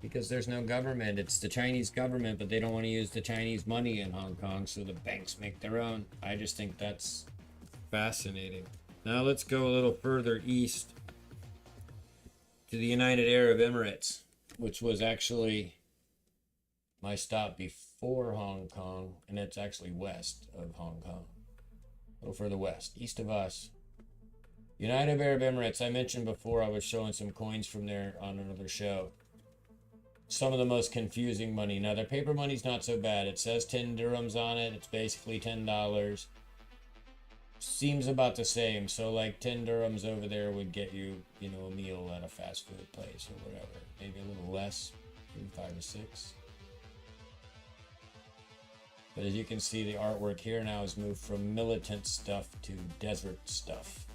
Because there's no government. It's the Chinese government, but they don't want to use the Chinese money in Hong Kong, so the banks make their own. I just think that's fascinating. Now let's go a little further east to the United Arab Emirates, which was actually my stop before Hong Kong, and it's actually west of Hong Kong. A little further west, east of us. United Arab Emirates, I mentioned before, I was showing some coins from there on another show. Some of the most confusing money. Now, their paper money's not so bad. It says 10 dirhams on it. It's basically $10. Seems about the same. So, like, 10 dirhams over there would get you, you know, a meal at a fast food place or whatever. Maybe a little less, maybe 5 or 6. But as you can see, the artwork here now has moved from militant stuff to desert stuff.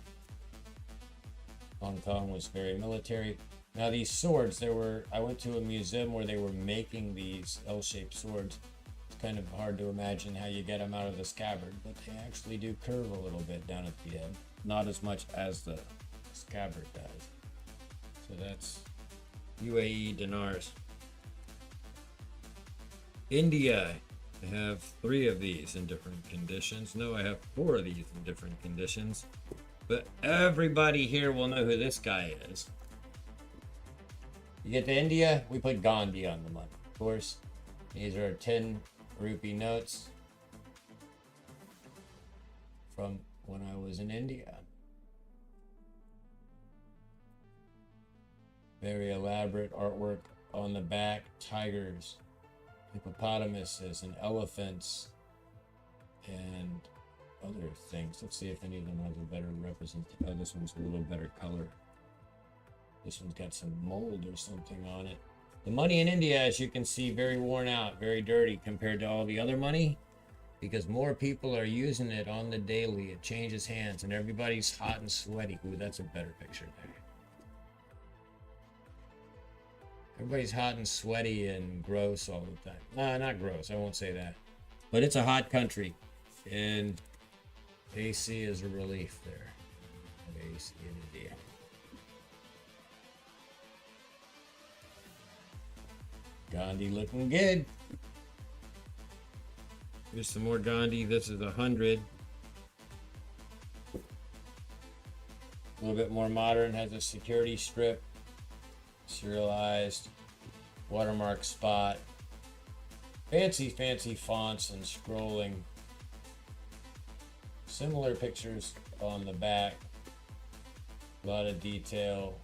Hong Kong was very military. Now these swords, I went to a museum where they were making these L-shaped swords. It's kind of hard to imagine how you get them out of the scabbard, but they actually do curve a little bit down at the end. Not as much as the scabbard does. So that's UAE dinars. India, I have 3 of these in different conditions. No, I have 4 of these in different conditions. But everybody here will know who this guy is. You get to India, we put Gandhi on the money, of course. These are 10 rupee notes from when I was in India. Very elaborate artwork on the back. Tigers, hippopotamuses, and elephants, and other things. Let's see if any of them has a better representation. Oh, this one's a little better color. This one's got some mold or something on it. The money in India, as you can see, very worn out, very dirty compared to all the other money, because more people are using it on the daily. It changes hands and everybody's hot and sweaty. Ooh, that's a better picture there. Everybody's hot and sweaty and gross all the time. No, not gross, I won't say that. But it's a hot country, and AC is a relief there. AC in India. Gandhi looking good. Here's some more Gandhi. This is 100. A little bit more modern. Has a security strip. Serialized. Watermark spot. Fancy fonts and scrolling. Similar pictures on the back. A lot of detail.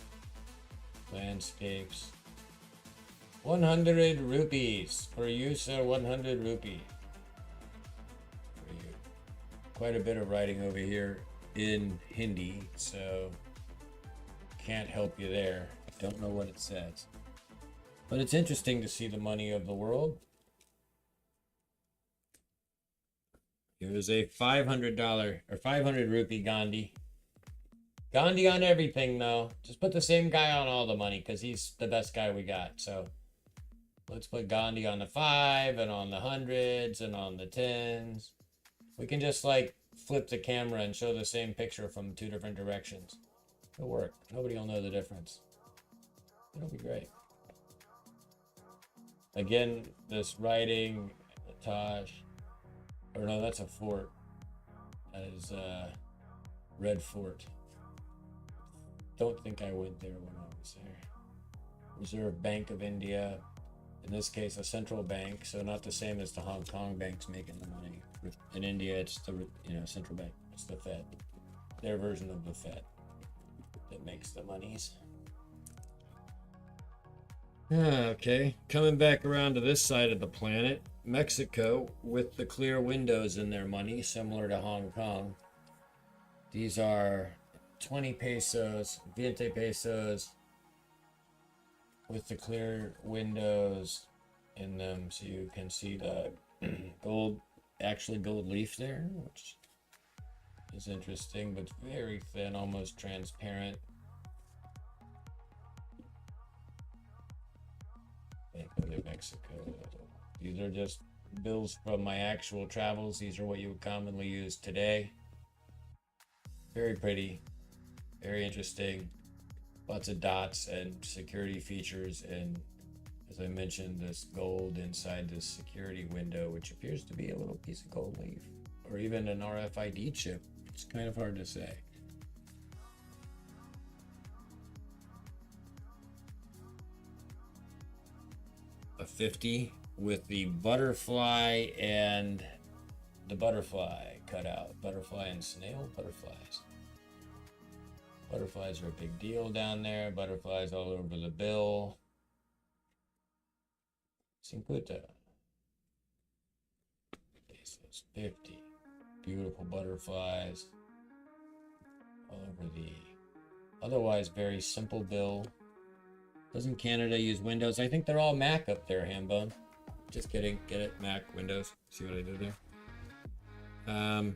Landscapes. 100 rupees for you, sir. 100 rupee for you. Quite a bit of writing over here in Hindi, so can't help you there. Don't know what it says, but it's interesting to see the money of the world. Here's a $500 or 500 rupee Gandhi. Gandhi on everything, though. Just put the same guy on all the money because he's the best guy we got. So let's put Gandhi on the 5 and on the 100s and on the 10s. We can just like flip the camera and show the same picture from 2 different directions. It'll work. Nobody will know the difference. It'll be great. Again, this writing, Taj, or no, that's a fort. That is Red Fort. Don't think I went there when I was there. Reserve Bank of India. In this case, a central bank, so not the same as the Hong Kong banks making the money. In India, it's the central bank. It's the Fed. Their version of the Fed that makes the monies. Okay, coming back around to this side of the planet, Mexico with the clear windows in their money, similar to Hong Kong. These are 20 pesos, 20 pesos, with the clear windows in them, so you can see the gold leaf there, which is interesting, but very thin, almost transparent. Mexico. These are just bills from my actual travels. These are what you would commonly use today. Very pretty, very interesting. Lots of dots and security features, and as I mentioned, this gold inside this security window, which appears to be a little piece of gold leaf or even an RFID chip. It's kind of hard to say. A 50 with the butterfly and the butterfly cut out. Butterfly and snail? Butterflies. Butterflies are a big deal down there. Butterflies all over the bill. Cinquenta. Pesos. 50. Beautiful butterflies all over the otherwise very simple bill. Doesn't Canada use Windows? I think they're all Mac up there, Hambone. Just kidding. Get it? Mac, Windows. See what I did there?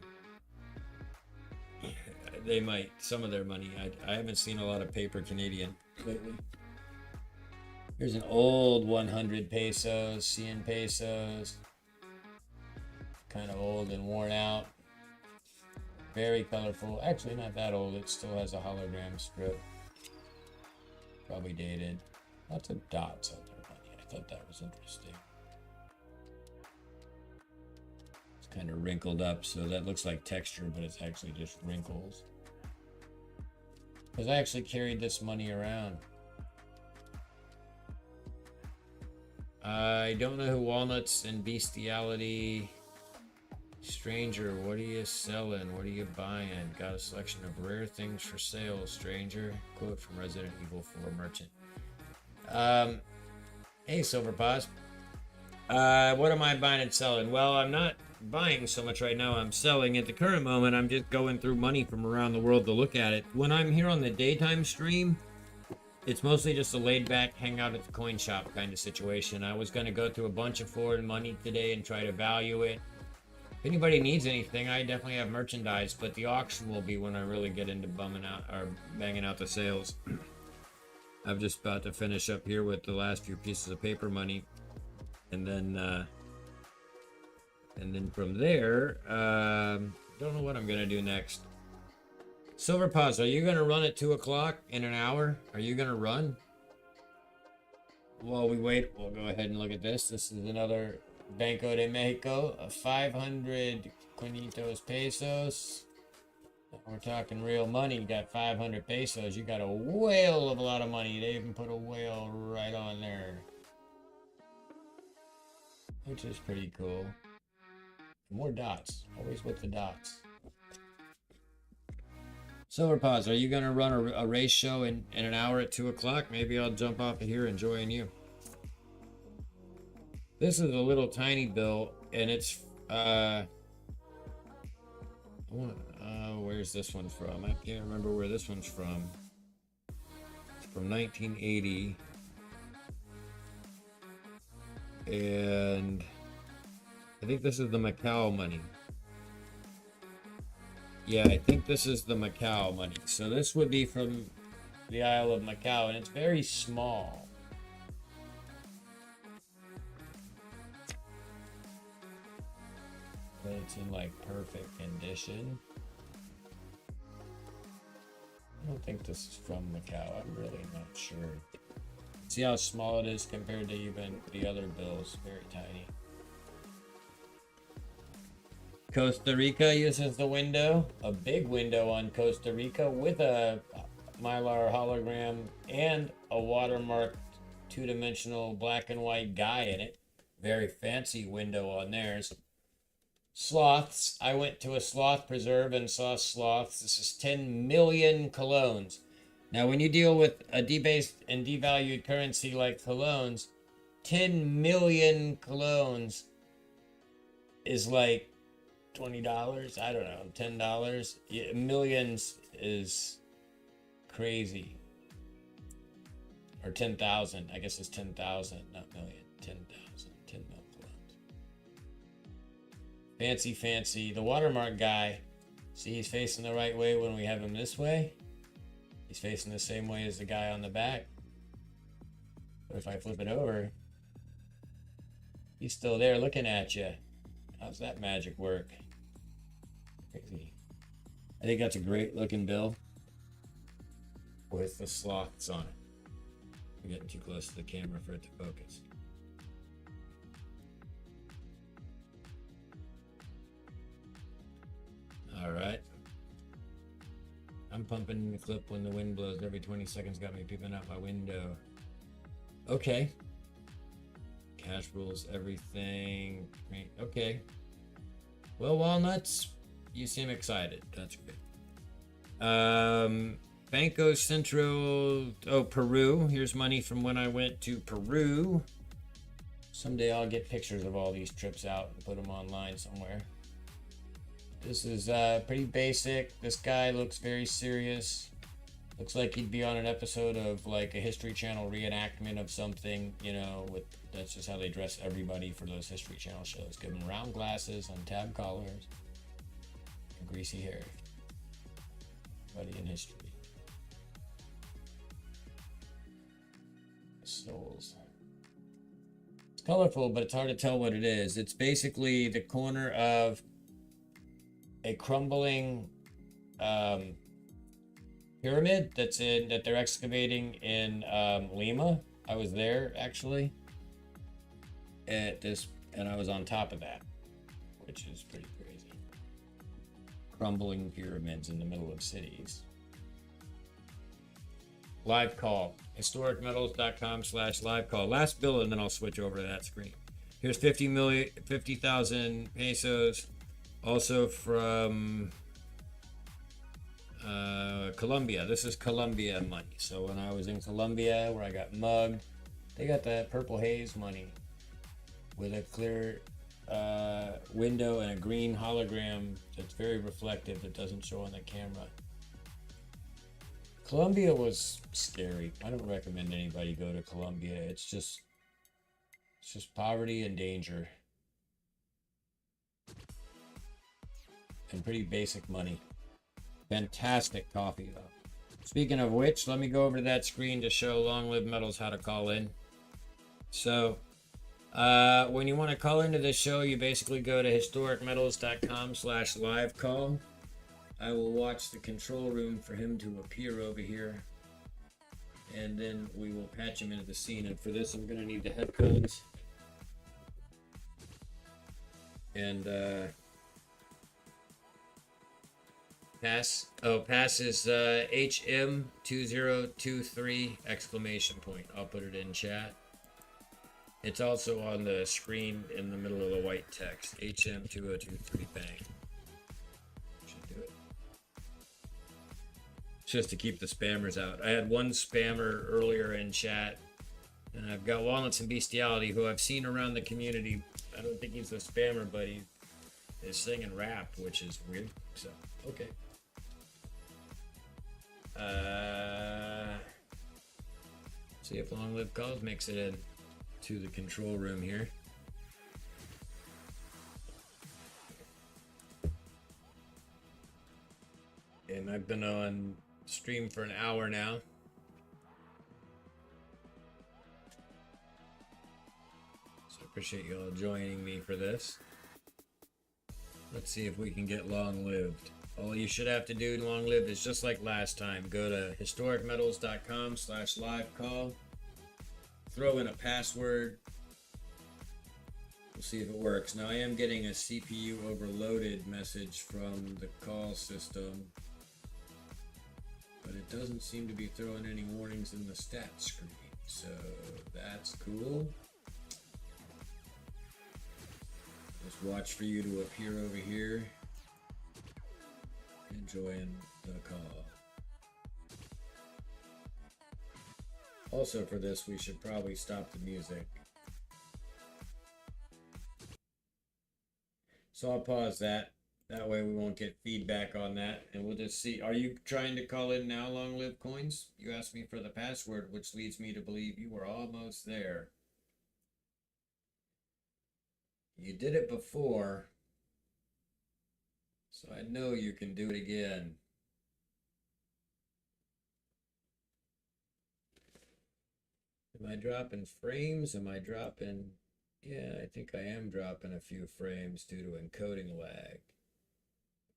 They might. Some of their money. I haven't seen a lot of paper Canadian lately. Here's an old 100 pesos, 100 pesos. Kind of old and worn out. Very colorful. Actually, not that old. It still has a hologram strip. Probably dated. Lots of dots on their money. I thought that was interesting. It's kind of wrinkled up, so that looks like texture, but it's actually just wrinkles. Because I actually carried this money around. I don't know who Walnuts and Bestiality. Stranger, what are you selling? What are you buying? Got a selection of rare things for sale, stranger. Quote from Resident Evil 4 merchant. Hey, Silverpaws. What am I buying and selling? Well, I'm not buying so much right now. I'm selling. At the current moment, I'm just going through money from around the world to look at it. When I'm here on the daytime stream, it's mostly just a laid-back, hang-out at the coin shop kind of situation. I was going to go through a bunch of foreign money today and try to value it. If anybody needs anything, I definitely have merchandise, but the auction will be when I really get into bumming out or banging out the sales. I'm just about to finish up here with the last few pieces of paper money, and then from there, don't know what I'm gonna do next. Silverpaws, are you gonna run at 2 o'clock in an hour? Are you gonna run? While we wait, we'll go ahead and look at this. This is another Banco de Mexico, 500 quinitos pesos. We're talking real money. You got 500 pesos. You got a whale of a lot of money. They even put a whale right on there, which is pretty cool. More dots. Always with the dots. Silverpaws, are you going to run a race show in an hour at 2 o'clock? Maybe I'll jump off of here and join you. This is a little tiny bill, and it's, where's this one from? I can't remember where this one's from. It's from 1980. And I think this is the Macau money. Yeah, I think this is the Macau money. So this would be from the Isle of Macau, and it's very small. But it's in like perfect condition. I don't think this is from Macau. I'm really not sure. See how small it is compared to even the other bills. Very tiny. Costa Rica uses the window. A big window on Costa Rica with a Mylar hologram and a watermarked two-dimensional black and white guy in it. Very fancy window on theirs. Sloths. I went to a sloth preserve and saw sloths. This is 10 million colones. Now, when you deal with a debased and devalued currency like colones, 10 million colones is like $20. I don't know, $10. Yeah, millions is crazy. Or 10,000. I guess it's 10,000, not million. 10,000. 10 million. Fancy, fancy. The watermark guy, see, he's facing the right way when we have him this way. He's facing the same way as the guy on the back. But if I flip it over, He's still there looking at you. How's that magic work? Crazy. I think that's a great looking bill with the sloths on it. I'm getting too close to the camera for it to focus. All right. I'm pumping the clip when the wind blows every 20 seconds. Got me peeping out my window. Okay. Cash rules everything. Okay. Well, Walnuts, you seem excited. That's good. Banco Centro. Oh, Peru. Here's money from when I went to Peru. Someday I'll get pictures of all these trips out and put them online somewhere. This is pretty basic. This guy looks very serious. Looks like he'd be on an episode of like a History Channel reenactment of something, you know, that's just how they dress everybody for those History Channel shows. Give them round glasses, untabbed collars, and greasy hair. Everybody in history. Souls. It's colorful, but it's hard to tell what it is. It's basically the corner of a crumbling pyramid that they're excavating in Lima. I was there actually at this, and I was on top of that, which is pretty crazy. Crumbling pyramids in the middle of cities. Live call. HistoricMetals.com/live call. Last bill, and then I'll switch over to that screen. Here's 50,000 pesos. Also from Colombia. This is Colombia money. So when I was in Colombia, where I got mugged, they got that purple haze money with a clear window and a green hologram that's very reflective that doesn't show on the camera. Colombia was scary. I don't recommend anybody go to Colombia. It's just poverty and danger. And pretty basic money. Fantastic coffee though. Speaking of which, let me go over to that screen to show Long Live Metals how to call in. So when you want to call into this show, you basically go to HistoricMetals.com/live call. I will watch the control room for him to appear over here, and then we will patch him into the scene. And for this, I'm going to need the headphones. And pass. Oh, pass is HM2023 exclamation point. I'll put it in chat. It's also on the screen in the middle of the white text. HM2023 bang. Should do it. Just to keep the spammers out. I had one spammer earlier in chat, and I've got Walnuts and Bestiality, who I've seen around the community. I don't think he's a spammer, but he is singing rap, which is weird. So, okay. See if Long Live Calls makes it in to the control room here. And I've been on stream for an hour now. So I appreciate you all joining me for this. Let's see if we can get Long Lived. All you should have to do to Long Lived is just like last time. Go to HistoricMetals.com/live call. Throw in a password. We'll see if it works. Now I am getting a CPU overloaded message from the call system, but it doesn't seem to be throwing any warnings in the stats screen. So that's cool. Just watch for you to appear over here. Enjoying the call. Also for this, we should probably stop the music. So I'll pause that. That way we won't get feedback on that. And we'll just see. Are you trying to call in now, Long Live Coins? You asked me for the password, which leads me to believe you were almost there. You did it before, so I know you can do it again. Am I dropping frames? Am I dropping Yeah, I think I am dropping a few frames due to encoding lag.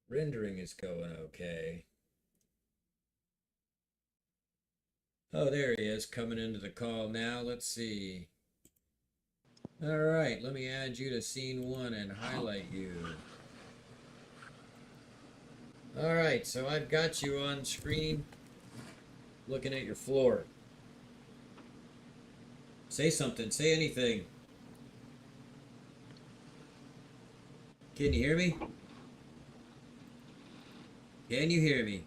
Rendering is going okay. Oh, there he is, coming into the call now. Let's see. All right, let me add you to scene 1 and highlight you. All right, so I've got you on screen looking at your floor. Say something, say anything. Can you hear me? Can you hear me?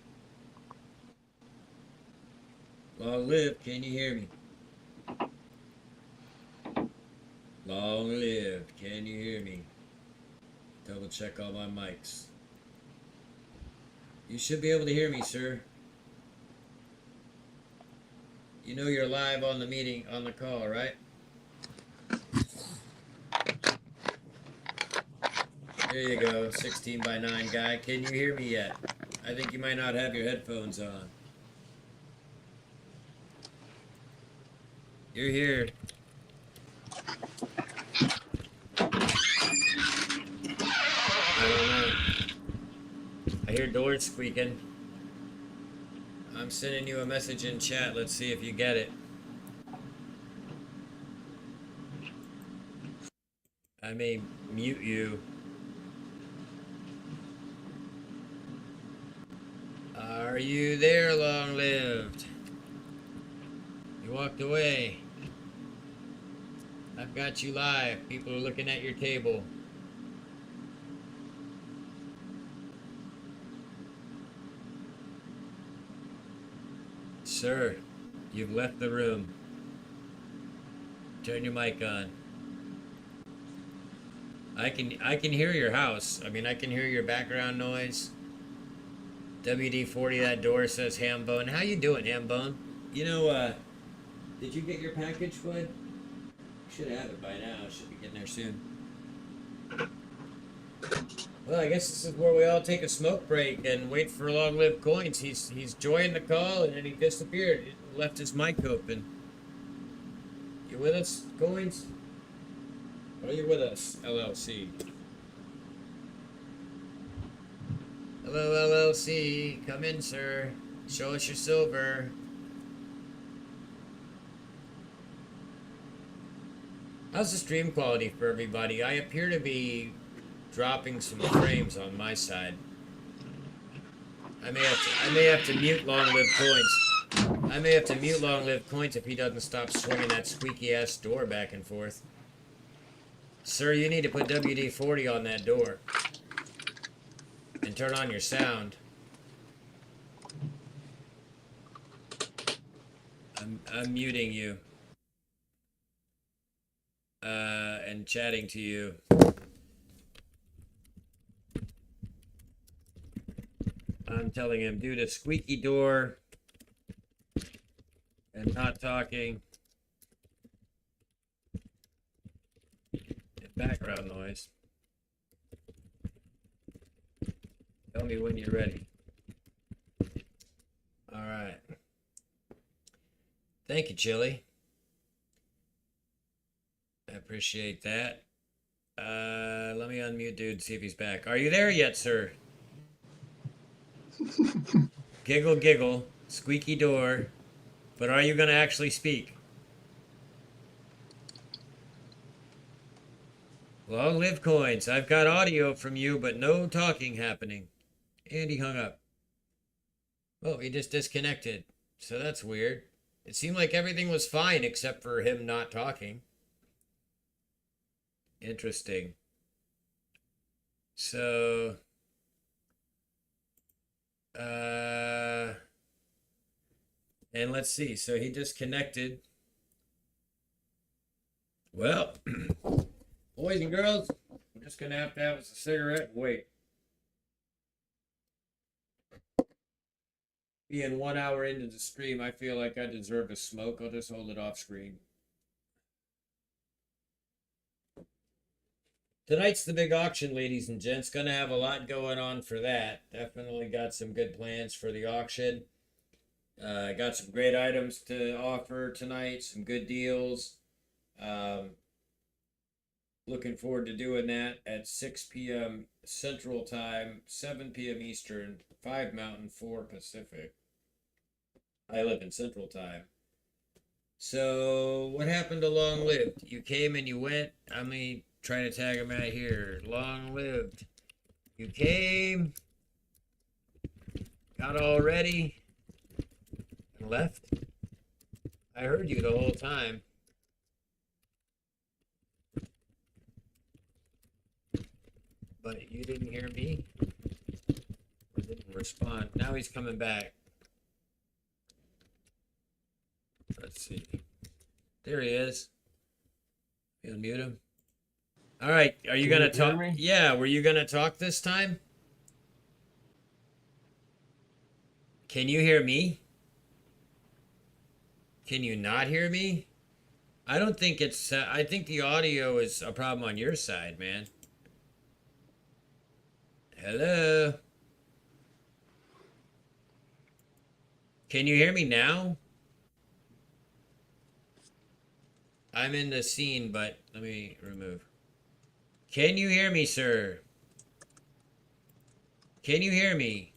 Long live, can you hear me? Long live, can you hear me? Double check all my mics. You should be able to hear me, sir. You know you're live on the meeting, on the call, right? There you go, 16 by 9 guy. Can you hear me yet? I think you might not have your headphones on. You're here. I don't know. I hear doors squeaking. I'm sending you a message in chat. Let's see if you get it. I may mute you. Are you there, long lived? You walked away. I've got you live. People are looking at your table. Sir, you've left the room. Turn your mic on. I can hear your house. I mean, I can hear your background noise. WD-40, that door says Hambone. How you doing, Hambone? You know, did you get your package, Bud? You should have it by now. It should be getting there soon. Well, I guess this is where we all take a smoke break and wait for Long Live Coins. He's joined the call and then he disappeared. He left his mic open. You with us, Coins? Are you with us, LLC? Hello, LLC. Come in, sir. Show us your silver. How's the stream quality for everybody? I appear to be dropping some frames on my side. I may have to mute Long Live Coins. I may have to mute Long Live Coins if he doesn't stop swinging that squeaky ass door back and forth. Sir, you need to put WD-40 on that door. And turn on your sound. I'm muting you. And chatting to you. I'm telling him, do the squeaky door and not talking. And background noise. Tell me when you're ready. All right. Thank you, Chili. I appreciate that. Let me unmute dude and see if he's back. Are you there yet, sir? Giggle, giggle, squeaky door. But are you going to actually speak? Long live Coins. I've got audio from you, but no talking happening. And he hung up. Oh, he just disconnected. So that's weird. It seemed like everything was fine except for him not talking. Interesting. So, and let's see. So he disconnected. Well, boys and girls, we're just going to have us a cigarette and wait. Being 1 hour into the stream, I feel like I deserve a smoke. I'll just hold it off screen. Tonight's the big auction, ladies and gents. Gonna have a lot going on for that. Definitely got some good plans for the auction. Got some great items to offer tonight, some good deals. Looking forward to doing that at 6 p.m. Central Time, 7 p.m. Eastern, 5 Mountain, 4 Pacific. I live in Central Time. So, what happened to Long Lived? You came and you went. I'm me trying to tag him out here. Long Lived. You came, got all ready, and left. I heard you the whole time. But you didn't hear me or didn't respond. Now he's coming back. Let's see. There he is. You unmute him. All right. Are you going to talk? Yeah. Were you going to talk this time? Can you hear me? Can you not hear me? I don't think it's, I think the audio is a problem on your side, man. Hello? Can you hear me now? I'm in the scene, but let me remove. Can you hear me, sir? Can you hear me?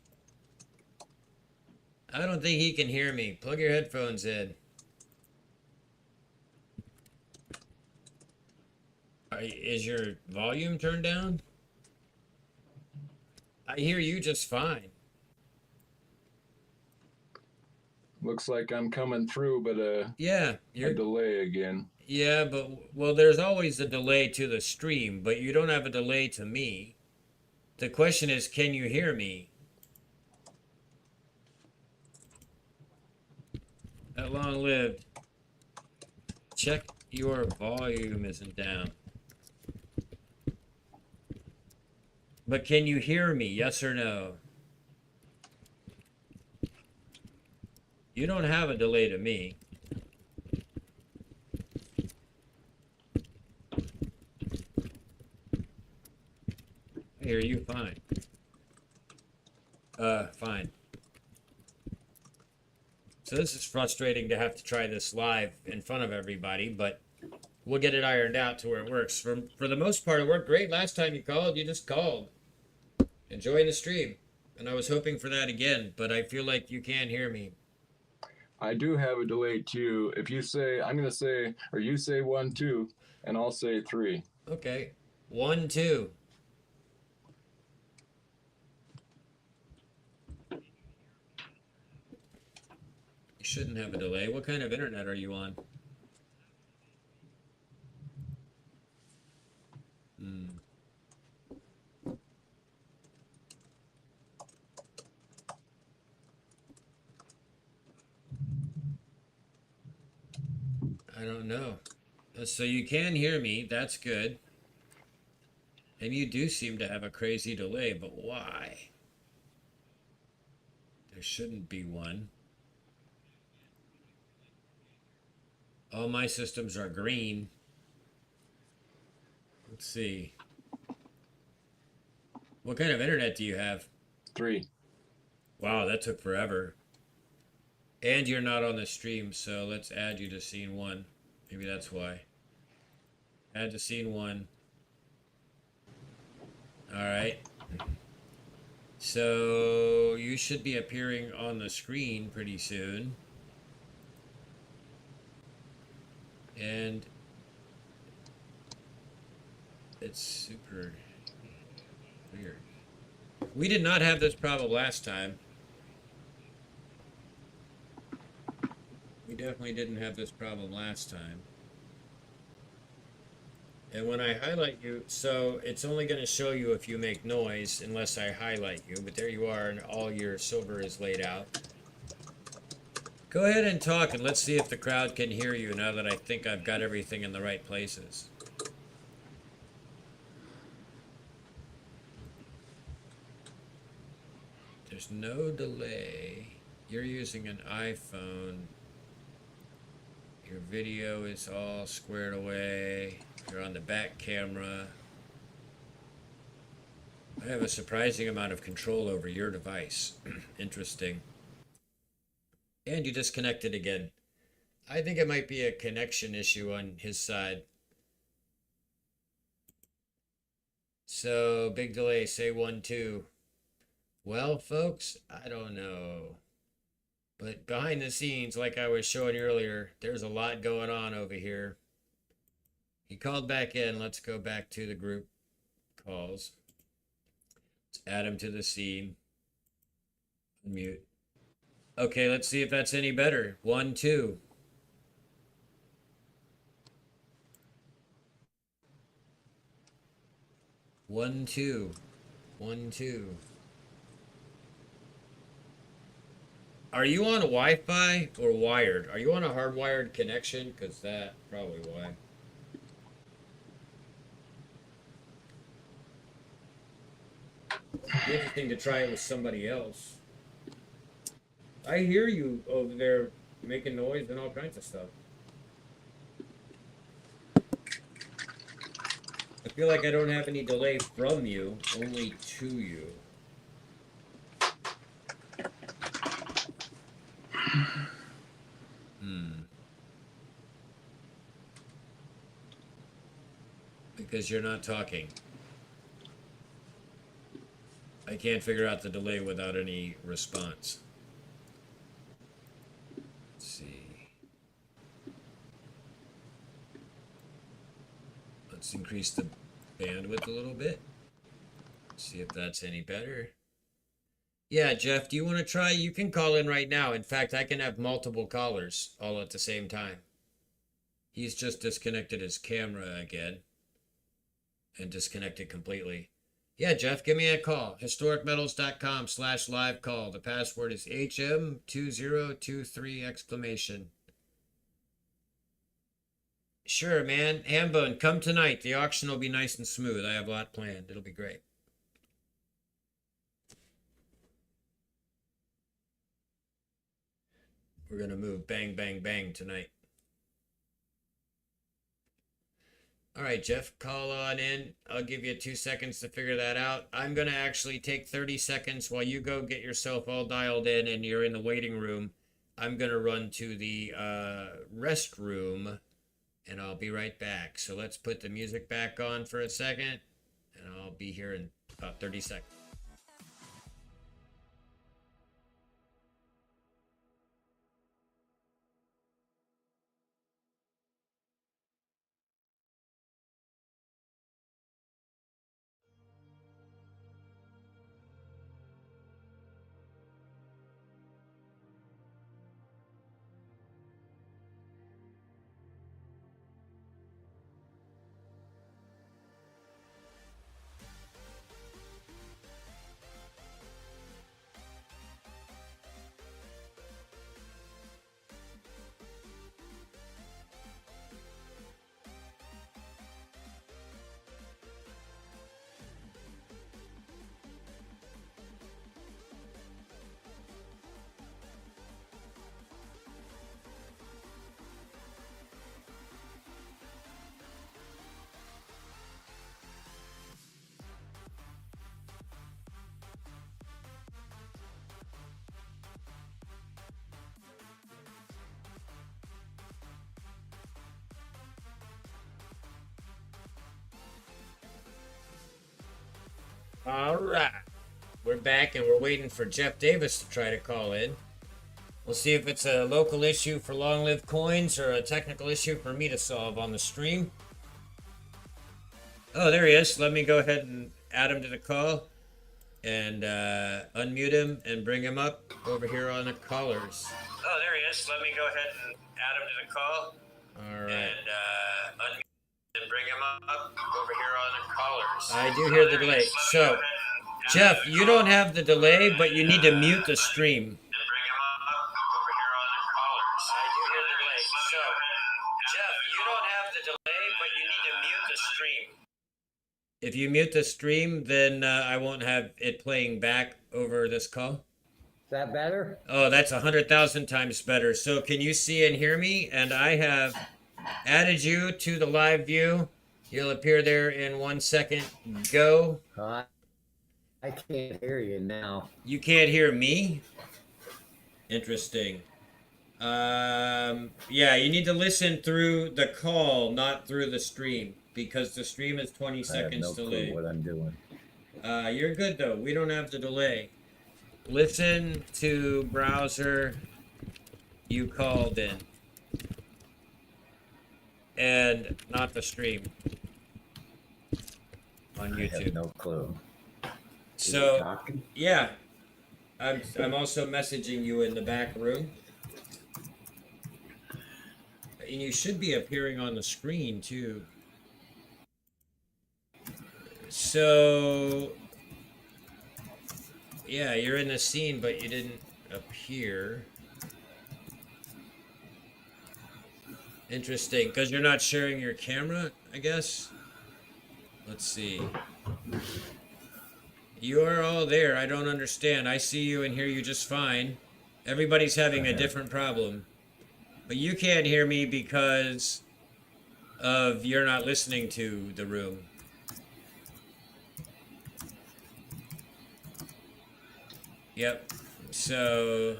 I don't think he can hear me. Plug your headphones in. Is your volume turned down? I hear you just fine. Looks like I'm coming through, but yeah, a delay again. Yeah, but well, there's always a delay to the stream, but you don't have a delay to me. The question is, can you hear me? That Long Lived. Check your volume isn't down. But can you hear me? Yes or no? You don't have a delay to me. I hear you fine. Fine. So this is frustrating to have to try this live in front of everybody, but we'll get it ironed out to where it works. For the most part, it worked great last time you called. You just called. Enjoying the stream. And I was hoping for that again, but I feel like you can't hear me. I do have a delay too. If you say, I'm going to say, or you say 1, 2, and I'll say 3. Okay. 1, 2. You shouldn't have a delay. What kind of internet are you on? I don't know. So you can hear me. That's good. And you do seem to have a crazy delay, but why? There shouldn't be one. All my systems are green. Let's see. What kind of internet do you have? 3. Wow, that took forever. And you're not on the stream, so let's add you to scene 1. Maybe that's why. Add to scene 1. Alright. So you should be appearing on the screen pretty soon. And it's super weird. We did not have this problem last time. We definitely didn't have this problem last time. And when I highlight you, so it's only going to show you if you make noise unless I highlight you. But there you are, and all your silver is laid out. Go ahead and talk, and let's see if the crowd can hear you now that I think I've got everything in the right places. There's no delay. You're using an iPhone. Your video is all squared away. You're on the back camera. I have a surprising amount of control over your device. Interesting. And you disconnected again. I think it might be a connection issue on his side. So, big delay, say 1, 2. Well, folks, I don't know. But behind the scenes, like I was showing you earlier, there's a lot going on over here. He called back in. Let's go back to the group calls. Let's add him to the scene. Mute. Okay, let's see if that's any better. 1, 2. 1, 2. 1, 2. Are you on Wi-Fi or wired? Are you on a hardwired connection? Because that probably why. It'd be interesting to try it with somebody else. I hear you over there making noise and all kinds of stuff. I feel like I don't have any delay from you, only to you. Because you're not talking. I can't figure out the delay without any response. Let's see. Let's increase the bandwidth a little bit. See if that's any better. Yeah, Jeff, do you want to try? You can call in right now. In fact, I can have multiple callers all at the same time. He's just disconnected his camera again and disconnected completely. Yeah, Jeff, give me a call. HistoricMetals.com/live call. The password is HM2023 exclamation. Sure, man. Hambone, come tonight. The auction will be nice and smooth. I have a lot planned. It'll be great. We're going to move bang, bang, bang tonight. All right, Jeff, call on in. I'll give you 2 seconds to figure that out. I'm going to actually take 30 seconds while you go get yourself all dialed in and you're in the waiting room. I'm going to run to the restroom and I'll be right back. So let's put the music back on for a second and I'll be here in about 30 seconds. All right, we're back and we're waiting for Jeff Davis to try to call in. We'll see if it's a local issue for Long Live Coins or a technical issue for me to solve on the stream. Oh, there he is. Let me go ahead and add him to the call and unmute him and bring him up over here on the callers. Oh, there he is. Let me go ahead and add him to the call. All right. And unmute and bring him up over here on the callers. I do hear the delay. So, Jeff, you don't have the delay, but you need to mute the stream. If you mute the stream, then I won't have it playing back over this call. Is that better? Oh, that's 100,000 times better. So can you see and hear me? And I have added you to the live view. You'll appear there in 1 second. Go. I can't hear you now. You can't hear me? Interesting. Yeah, you need to listen through the call, not through the stream. because the stream is 20 I have seconds no clue delayed. what I'm doing. You're good though. We don't have the delay. Listen to browser you called in. And not the stream on I YouTube. have no clue. So, yeah. I'm also messaging you in the back room. And you should be appearing on the screen too. So, yeah, you're in the scene, but you didn't appear. Interesting, because you're not sharing your camera, I guess. Let's see. You are all there. I don't understand. I see you and hear you just fine. Everybody's having a different problem. But you can't hear me because of you're not listening to the room. Yep. So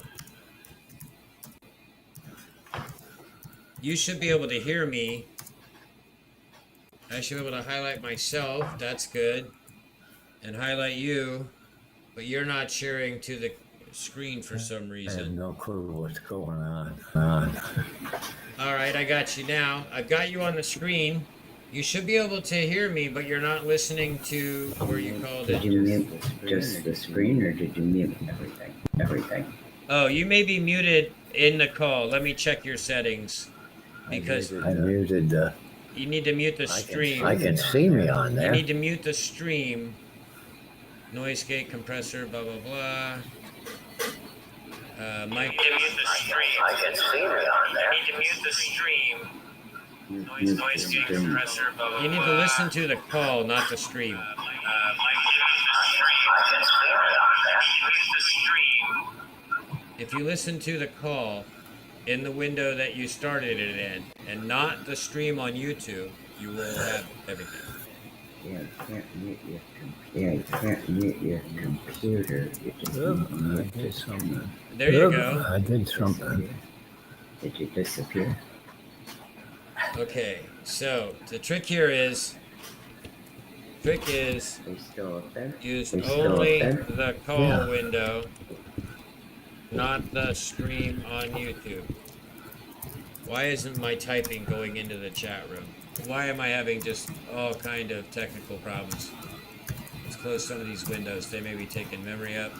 you should be able to hear me. I should be able to highlight myself. That's good. And highlight you. But you're not sharing to the screen for some reason. I have no clue what's going on. All right, I got you now. I've got you on the screen. You should be able to hear me, but you're not listening to where you called it. Did you mute just the screen, or did you mute everything? Everything. Oh, you may be muted in the call. Let me check your settings. Because I muted the. you need to mute the stream. I can see me on You there. need to mute the stream. Noise gate, compressor, blah, blah, blah. Mic. You need to mute the stream. I can see me on there. You need to mute the stream. Noise gate, Stream. compressor, blah, blah, blah. You need to listen to the call, not the stream. If you listen to the call in the window that you started it in, and not the stream on YouTube, you will have everything. Yeah, you can't mute your you can't mute your computer. You just mute I did something. There you go. I did something. Did you disappear? Okay, so the trick here is, Are you still up there? use Are you still only up there? the call window, not the stream on YouTube. Why isn't my typing going into the chat room? Why am I having just all kind of technical problems? Let's close some of these windows. They may be taking memory up.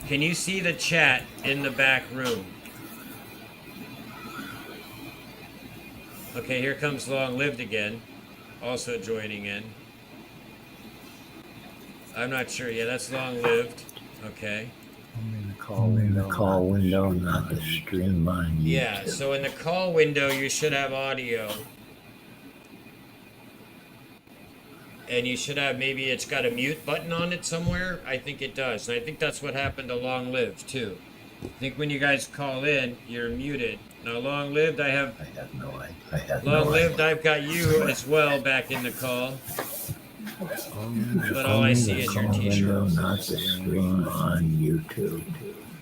Can you see the chat in the back room? Okay, here comes Long Lived again, also joining in. I'm not sure. Yeah, that's Long Lived. Okay. I'm in the call window, not the stream on YouTube. Yeah, so in the call window, you should have audio. And you should have, maybe it's got a mute button on it somewhere. I think it does. And I think that's what happened to Long Lived, too. I think when you guys call in, you're muted. Now, Long Lived, I have no idea. Long Lived, I've got you as well back in the call. But all I see is your t-shirt. Not the stream on YouTube.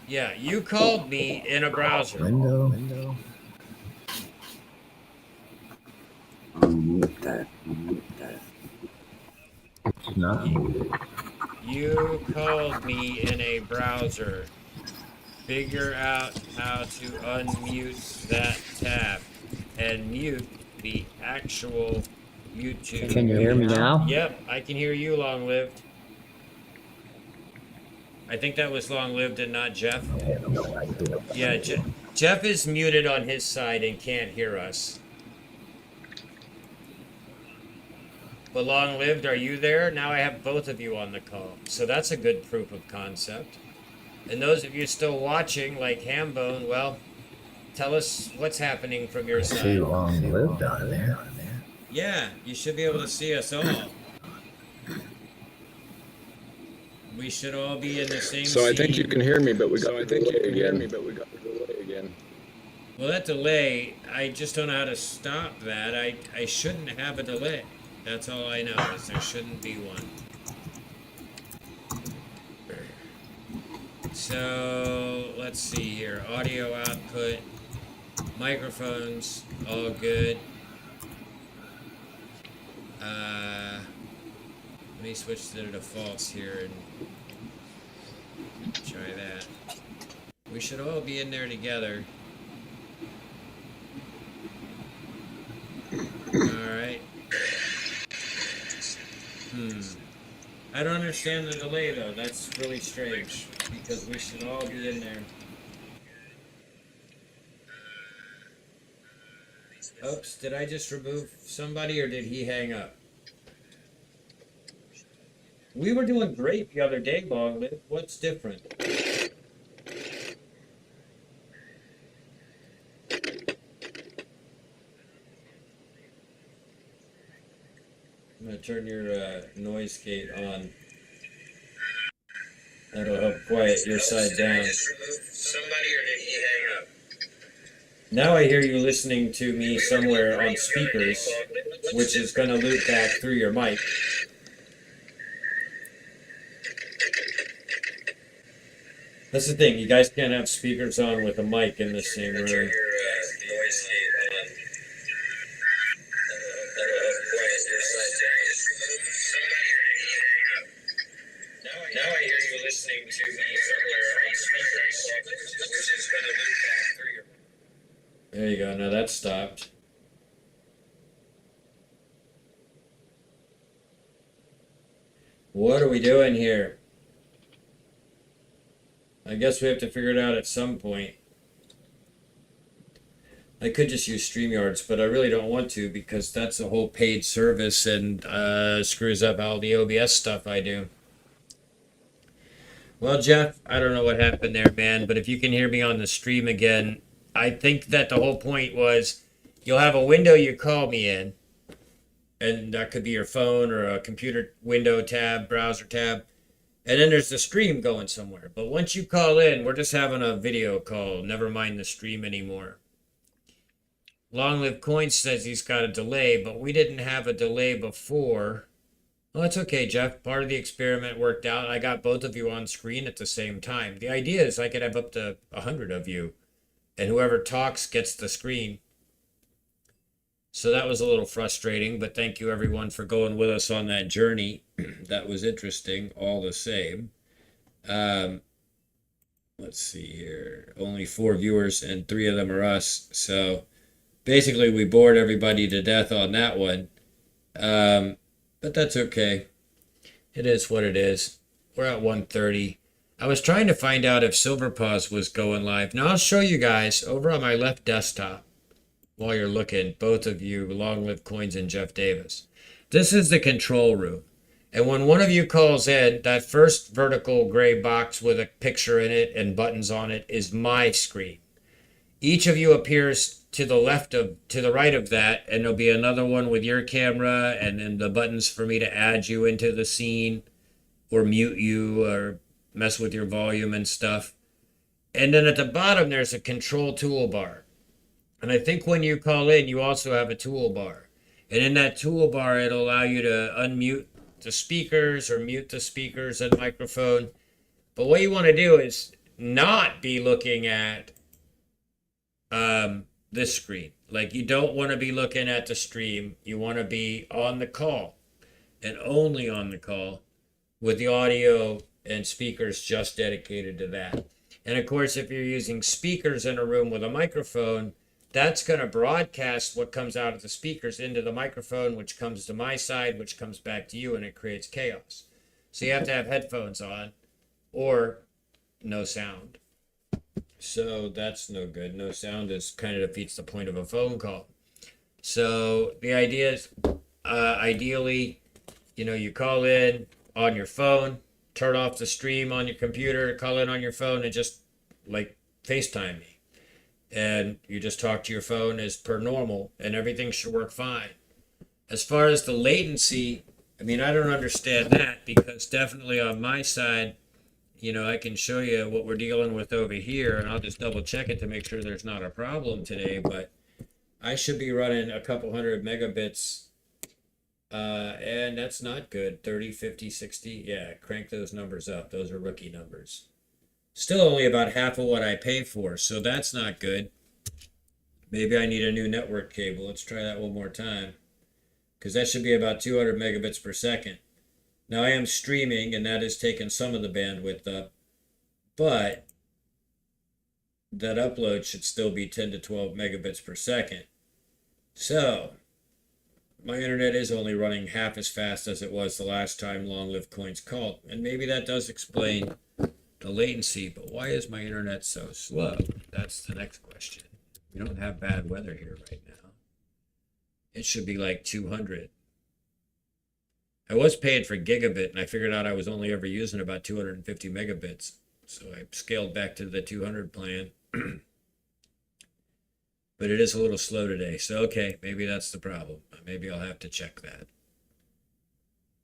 Yeah, you called me in a browser. Window. Mute that. Mute that. It's not muted. You called me in a browser. Figure out how to unmute that tab and mute the actual YouTube. Can you hear me now? Yep, I can hear you, Long Lived. I think that was Long Lived and not Jeff. I have no idea. Yeah, Jeff is muted on his side and can't hear us. But Long Lived, are you there? Now I have both of you on the call. So that's a good proof of concept. And those of you still watching, like Hambone, well, tell us what's happening from your I side. see Long Lived on there. Yeah, you should be able to see us all. We should all be in the same So I think scene. you can hear me, but we got a delay again. Well, that delay, I just don't know how to stop that. I shouldn't have a delay. That's all I know, is there shouldn't be one. So, let's see here. Audio output, microphones all good. Let me switch to the false here and try that. We should all be in there together. Alright. I don't understand the delay though. That's really strange because we should all be in there. Oops, did I just remove somebody or did he hang up? We were doing great the other day, Long Live. What's different? I'm gonna turn your noise gate on. That'll help quiet your side down. Somebody or did he hang up? Now I hear you listening to me somewhere on speakers, which is gonna loop back through your mic. That's the thing, you guys can't have speakers on with a mic in the same room. Now I hear you listening to me somewhere on speakers, which is going to loop back through your... There you go, now that stopped. What are we doing here? I guess we have to figure it out at some point. I could just use StreamYards, but I really don't want to because that's a whole paid service and screws up all the OBS stuff I do. Well, Jeff, I don't know what happened there, man, but if you can hear me on the stream again, I think that the whole point was you'll have a window you call me in, and that could be your phone or a computer window tab, browser tab. And then there's the stream going somewhere. But once you call in, we're just having a video call. Never mind the stream anymore. Long Live Coin says he's got a delay, but we didn't have a delay before. Well, that's okay, Jeff. Part of the experiment worked out. I got both of you on screen at the same time. The idea is I could have up to 100 of you, and whoever talks gets the screen. So that was a little frustrating, but thank you everyone for going with us on that journey. That was interesting, all the same. Let's see here. Only 4 viewers, and 3 of them are us. So basically, we bored everybody to death on that one. But that's okay. It is what it is. We're at 1:30. I was trying to find out if SilverPaws was going live. Now I'll show you guys over on my left desktop. While you're looking, both of you, Long Live Coins and Jeff Davis. This is the control room. And when one of you calls in, that first vertical gray box with a picture in it and buttons on it is my screen. Each of you appears to the right of that, and there'll be another one with your camera and then the buttons for me to add you into the scene or mute you or mess with your volume and stuff. And then at the bottom, there's a control toolbar. And I think when you call in, you also have a toolbar. And in that toolbar, it'll allow you to unmute the speakers or mute the speakers and microphone. But what you want to do is not be looking at this screen. Like, you don't want to be looking at the stream. You want to be on the call and only on the call with the audio and speakers just dedicated to that. And of course, if you're using speakers in a room with a microphone, that's going to broadcast what comes out of the speakers into the microphone, which comes to my side, which comes back to you, and it creates chaos. So you have to have headphones on or no sound. So that's no good. No sound is kind of defeats the point of a phone call. So the idea is, ideally, you call in on your phone, turn off the stream on your computer, call in on your phone, and just like FaceTime me. And you just talk to your phone as per normal, and everything should work fine. As far as the latency, I don't understand that, because definitely on my side, I can show you what we're dealing with over here, and I'll just double check it to make sure there's not a problem today, but I should be running a couple hundred megabits, and that's not good. 30, 50, 60, yeah, crank those numbers up. Those are rookie numbers. Still only about half of what I pay for, so that's not good. Maybe I need a new network cable. Let's try that one more time. Because that should be about 200 megabits per second. Now I am streaming, and that is taking some of the bandwidth up. But that upload should still be 10 to 12 megabits per second. So my internet is only running half as fast as it was the last time Long Live Coins called. And maybe that does explain the latency, but why is my internet so slow? That's the next question. We don't have bad weather here right now. It should be like 200. I was paying for gigabit, and I figured out I was only ever using about 250 megabits. So I scaled back to the 200 plan. But it is a little slow today. So, okay, maybe that's the problem. Maybe I'll have to check that.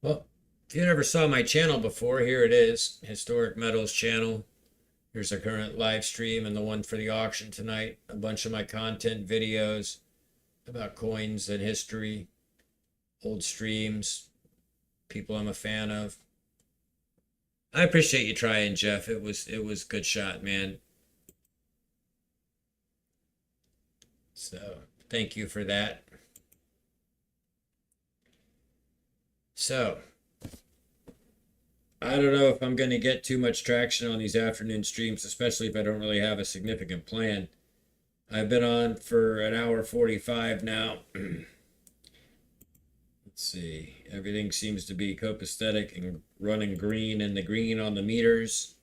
Well, if you never saw my channel before, here it is. Historic Metals channel. Here's the current live stream and the one for the auction tonight. A bunch of my content videos about coins and history. Old streams. People I'm a fan of. I appreciate you trying, Jeff. It was a good shot, man. So, thank you for that. So, I don't know if I'm going to get too much traction on these afternoon streams, especially if I don't really have a significant plan. I've been on for an hour 45 now. Let's see. Everything seems to be copacetic and running green, and the green on the meters.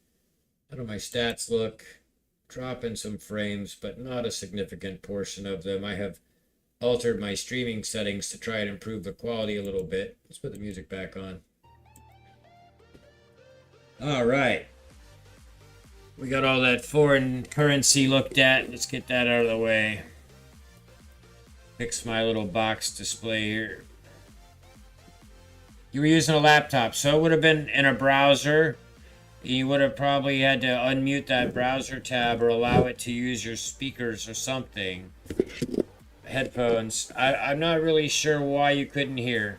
How do my stats look? Dropping some frames, but not a significant portion of them. I have altered my streaming settings to try and improve the quality a little bit. Let's put the music back on. All right. We got all that foreign currency looked at. Let's get that out of the way. Fix my little box display here. You were using a laptop, so it would have been in a browser. You would have probably had to unmute that browser tab or allow it to use your speakers or something. Headphones. I'm not really sure why you couldn't hear.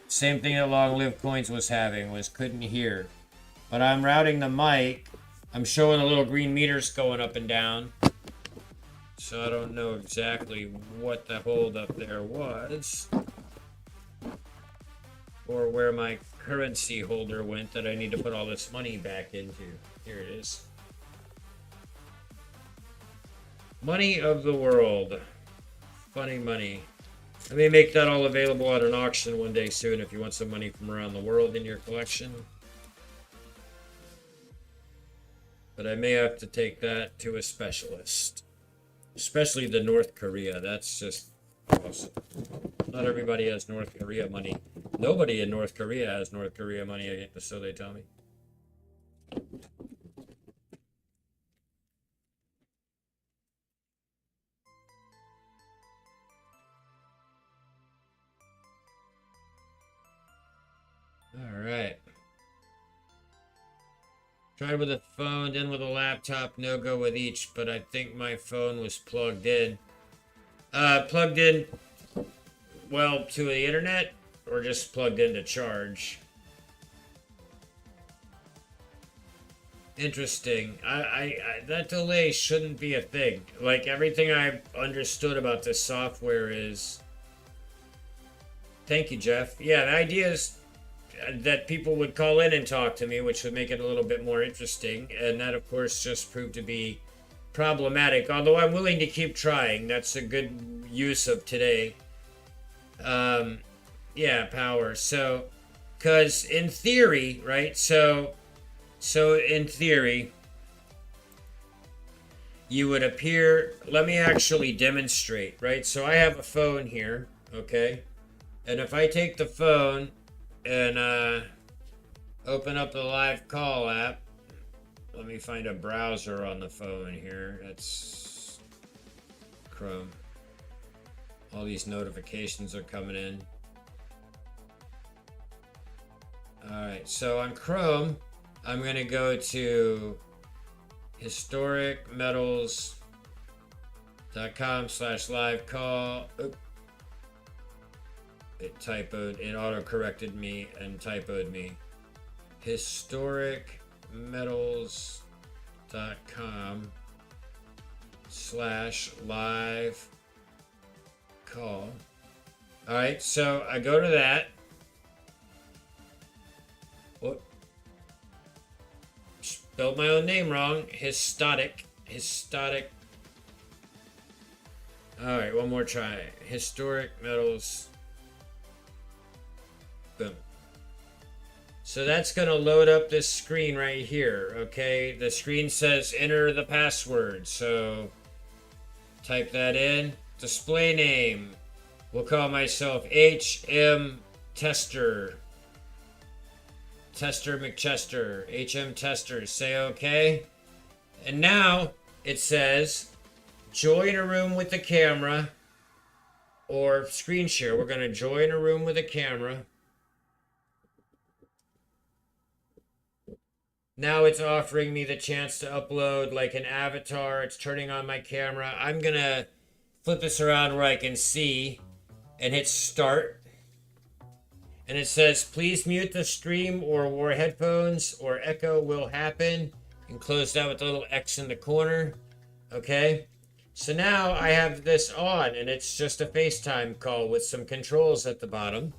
Same thing that Long Live Coins was having, was couldn't hear. But I'm routing the mic. I'm showing the little green meters going up and down. So I don't know exactly what the holdup there was. Or where my currency holder went that I need to put all this money back into. Here it is. Money of the world. Funny money. I may make that all available at an auction one day soon if you want some money from around the world in your collection. But I may have to take that to a specialist. Especially the North Korea. That's just awesome. Not everybody has North Korea money. Nobody in North Korea has North Korea money, so they tell me. All right. Tried with a phone, then with a laptop, no go with each, but I think my phone was plugged in. Plugged in, well, to the internet, or just plugged in to charge. Interesting. That delay shouldn't be a thing. Like, everything I've understood about this software is... Thank you, Jeff. Yeah, the idea is that people would call in and talk to me, which would make it a little bit more interesting. And that, of course, just proved to be problematic. Although I'm willing to keep trying. That's a good use of today. Yeah, power. So, because in theory, right? So in theory, you would appear... Let me actually demonstrate, right? So I have a phone here, okay? And if I take the phone and open up the live call app, let me find a browser on the phone here. That's Chrome. All these notifications are coming in. Alright, so on Chrome, I'm going to go to HistoricMetals.com/live call. It typoed, it auto-corrected me and typoed me. HistoricMetals.com /live call. All right, so I go to that. Whoop. Spelled my own name wrong. Historic. All right, one more try. HistoricMetals. Boom. So that's going to load up this screen right here, okay? The screen says enter the password. So type that in. Display name. We'll call myself HM Tester. Tester McChester. HM Tester. Say okay. And now it says join a room with the camera or screen share. We're going to join a room with a camera. Now it's offering me the chance to upload like an avatar. It's turning on my camera. I'm going to flip this around where I can see and hit start. And it says, please mute the stream or wear headphones or echo will happen. And close that with the little X in the corner. Okay. So now I have this on and it's just a FaceTime call with some controls at the bottom,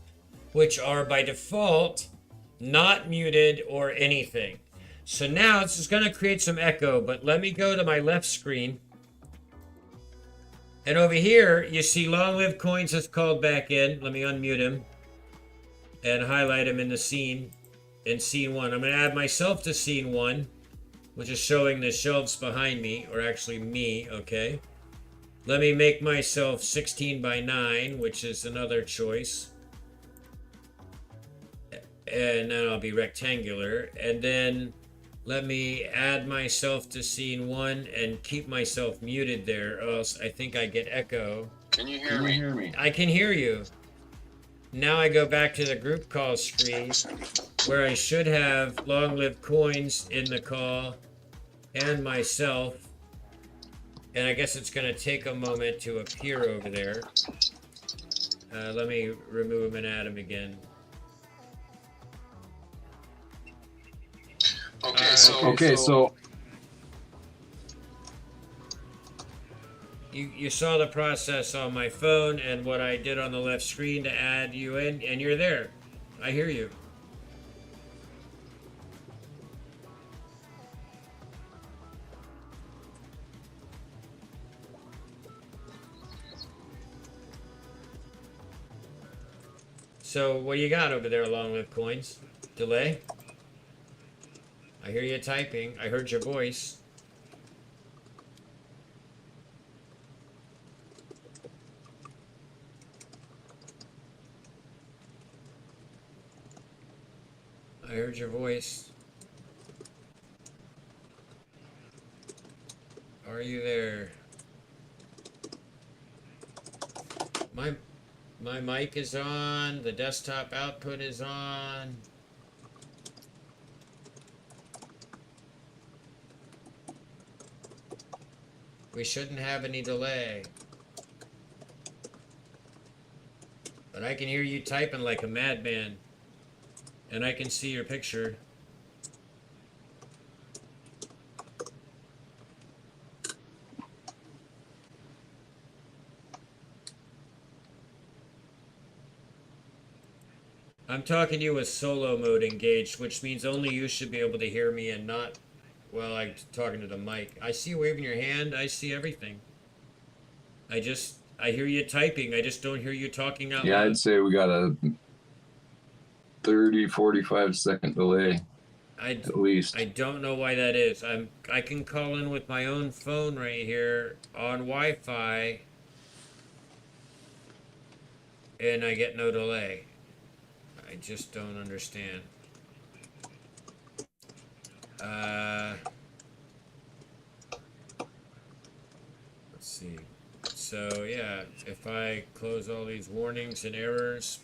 which are by default not muted or anything. So now this is going to create some echo, but let me go to my left screen. And over here, you see Long Live Coins is called back in. Let me unmute him and highlight him in the scene, in scene 1. I'm going to add myself to scene 1, which is showing the shelves behind me, or actually me, okay? Let me make myself 16 by 9, which is another choice. And then I'll be rectangular. And then let me add myself to scene 1 and keep myself muted there, or else I think I get echo. Can you hear me? I can hear you. Now I go back to the group call screen where I should have Long Live Coins in the call and myself. And I guess it's going to take a moment to appear over there. Let me remove him and add him again. Okay, so you saw the process on my phone and what I did on the left screen to add you in, and you're there. I hear you. So what you got over there, Long Live Coins? Delay? I hear you typing. I heard your voice. I heard your voice. Are you there? My mic is on. The desktop output is on. We shouldn't have any delay. But I can hear you typing like a madman. And I can see your picture. I'm talking to you with solo mode engaged, which means only you should be able to hear me and not, well, I'm talking to the mic. I see you waving your hand. I see everything. I hear you typing. I just don't hear you talking out loud. yeah, I'd say we got a 30, 45 second delay at least. I don't know why that is. I can call in with my own phone right here on Wi-Fi and I get no delay. I just don't understand. Let's see. So yeah, if I close all these warnings and errors,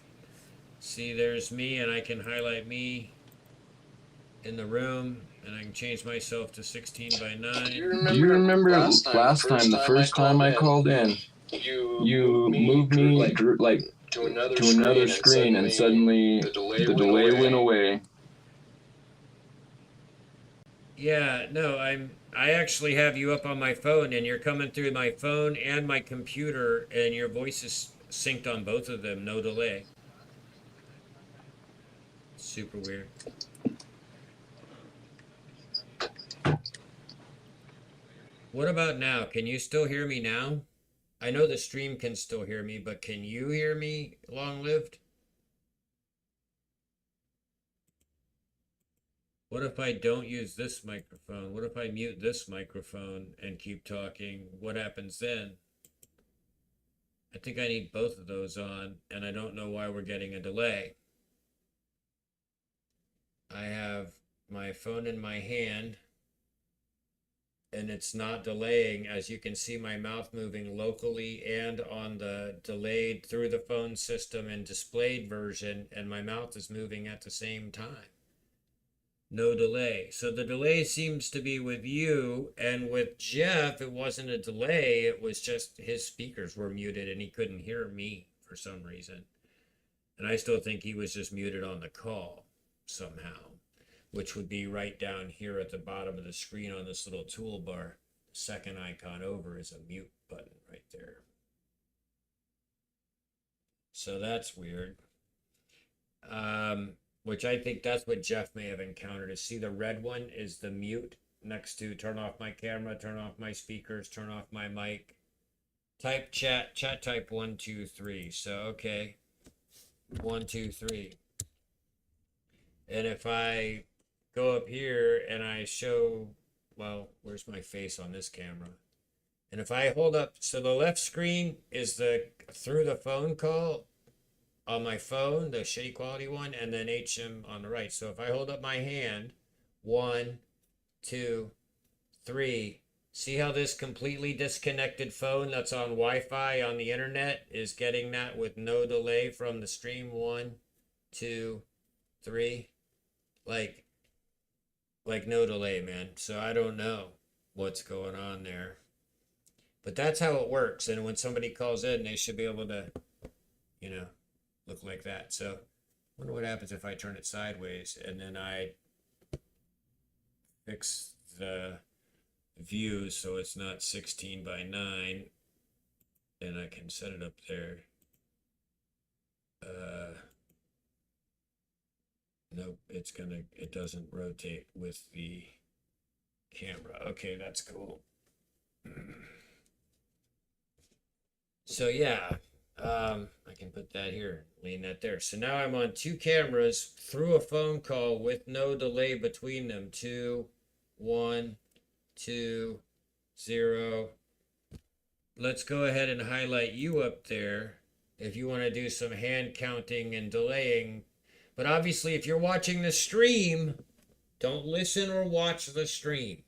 see there's me and I can highlight me in the room and I can change myself to 16 by 9. Do you remember the first time I called in? You moved me like to another screen and suddenly the delay went away. Yeah, no, I actually have you up on my phone, and you're coming through my phone and my computer, and your voice is synced on both of them, no delay. Super weird. What about now? Can you still hear me now? I know the stream can still hear me, but can you hear me, long lived? What if I don't use this microphone? What if I mute this microphone and keep talking? What happens then? I think I need both of those on, and I don't know why we're getting a delay. I have my phone in my hand, and it's not delaying. As you can see, my mouth moving locally and on the delayed through the phone system and displayed version, and my mouth is moving at the same time. No delay. So the delay seems to be with you, and with Jeff, it wasn't a delay. It was just his speakers were muted and he couldn't hear me for some reason. And I still think he was just muted on the call somehow, which would be right down here at the bottom of the screen on this little toolbar. The second icon over is a mute button right there. So that's weird. Which I think that's what Jeff may have encountered. Is see the red one is the mute next to turn off my camera, turn off my speakers, turn off my mic. Type chat type 1, 2, 3. So okay, 1, 2, 3. And if I go up here and I show, well, where's my face on this camera? And if I hold up, so the left screen is the through the phone call on my phone, the shitty quality one, and then HM on the right. So if I hold up my hand, 1, 2, 3, see how this completely disconnected phone that's on Wi-Fi on the internet is getting that with no delay from the stream? 1, 2, 3, like no delay, man. So I don't know what's going on there, but that's how it works. And when somebody calls in, they should be able to, you know, look like that. So I wonder what happens if I turn it sideways and then I fix the view so it's not 16 by 9 and I can set it up there. Nope, it doesn't rotate with the camera. Okay, that's cool. So yeah, I can put that here, lean that there. So now I'm on 2 cameras through a phone call with no delay between them. 2, 1, 2, 0. Let's go ahead and highlight you up there if you want to do some hand counting and delaying. But obviously, if you're watching the stream, don't listen or watch the stream.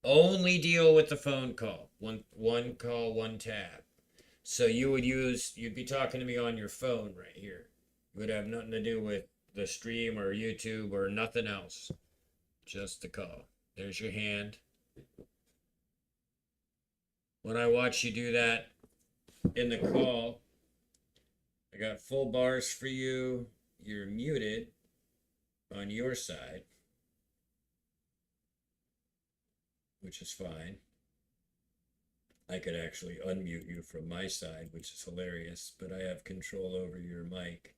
Only deal with the phone call. One call, one tab. So you'd be talking to me on your phone right here. It would have nothing to do with the stream or YouTube or nothing else. Just the call. There's your hand. When I watch you do that in the call, I got full bars for you. You're muted on your side, which is fine. I could actually unmute you from my side, which is hilarious, but I have control over your mic.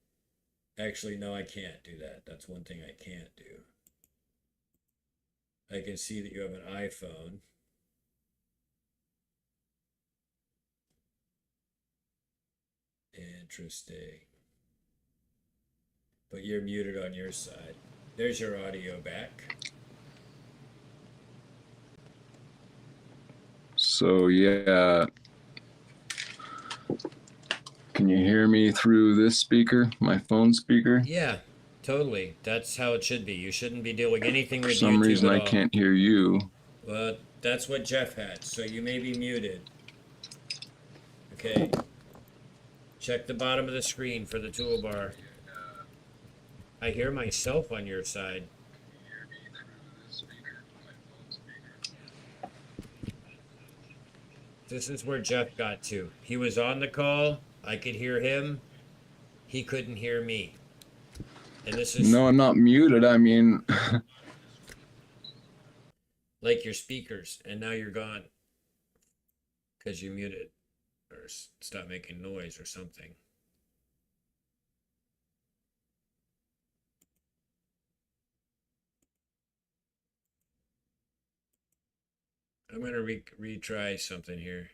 Actually, no, I can't do that. That's one thing I can't do. I can see that you have an iPhone. Interesting. But you're muted on your side. There's your audio back. So yeah, can you hear me through this speaker, my phone speaker? Yeah, totally. That's how it should be. You shouldn't be doing anything with YouTube. For some reason I can't hear you. Well, that's what Jeff had, so you may be muted. Okay. Check the bottom of the screen for the toolbar. I hear myself on your side. This is where Jeff got to. He was on the call. I could hear him. He couldn't hear me. And this is... No, I'm not muted. I mean... like your speakers, and now you're gone because you muted or stop making noise or something. I'm gonna retry something here.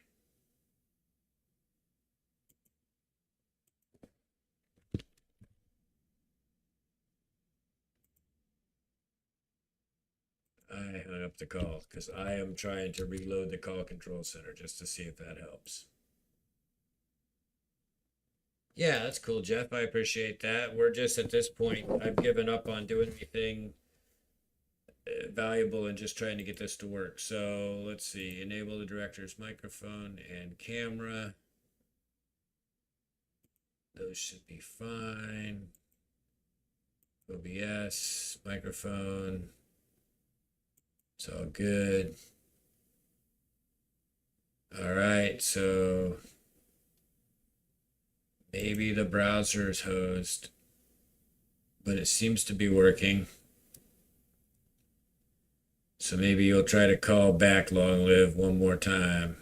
I hung up the call because I am trying to reload the call control center just to see if that helps. Yeah, that's cool, Jeff. I appreciate that. We're just at this point, I've given up on doing anything valuable and just trying to get this to work. So let's see, enable the director's microphone and camera. Those should be fine. OBS, microphone. It's all good. All right, so maybe the browser is hosed, but it seems to be working. So maybe you'll try to call back Long Live one more time.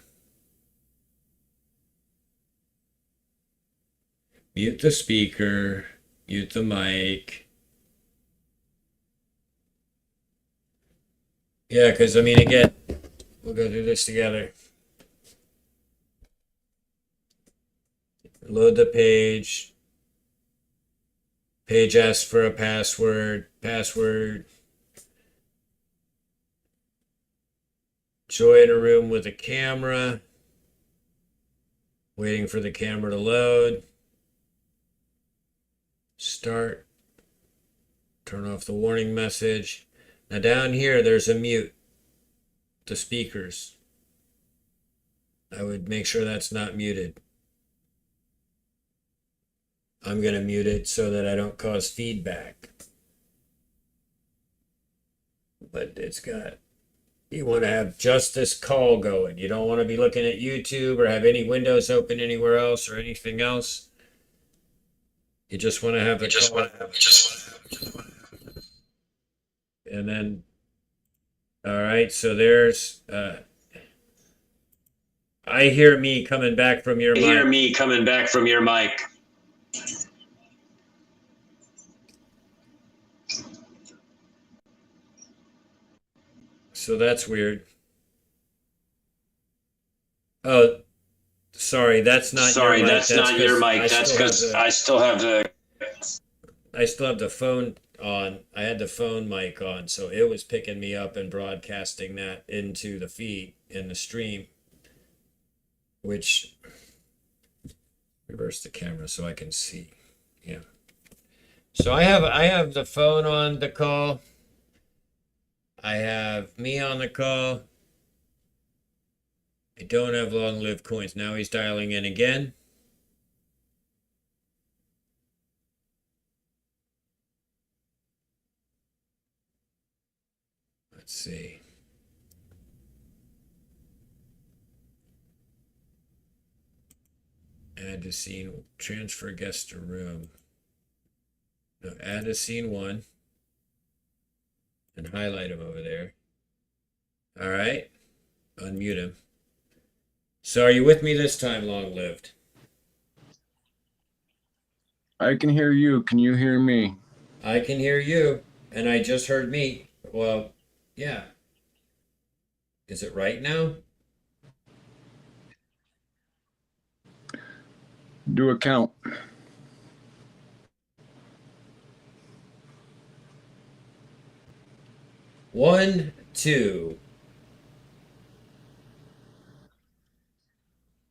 Mute the speaker, mute the mic. Yeah, because I mean, again, we'll go through this together. Load the page. Page asks for a password. Password. Join a room with a camera. Waiting for the camera to load. Start. Turn off the warning message. Now down here, there's a mute. The speakers. I would make sure that's not muted. I'm going to mute it so that I don't cause feedback. But it's got, you want to have just this call going. You don't want to be looking at YouTube or have any windows open anywhere else or anything else. You just want to have the call. And then, all right, so there's, I hear me coming back from your mic. So that's weird. Oh, sorry, that's not your mic. That's not your mic. That's because I still have the phone on. I had the phone mic on, so it was picking me up and broadcasting that into the feed in the stream, which reverse the camera so I can see. Yeah. So I have the phone on the call. I have me on the call. I don't have Long Live Coins. Now he's dialing in again. Let's see. Add to scene, transfer guest to room. No, add to scene 1 and highlight him over there. All right, unmute him. So are you with me this time, Long Lived? I can hear you. Can you hear me? I can hear you, and I just heard me. Well, yeah. Is it right now? Do a count. 1, 2.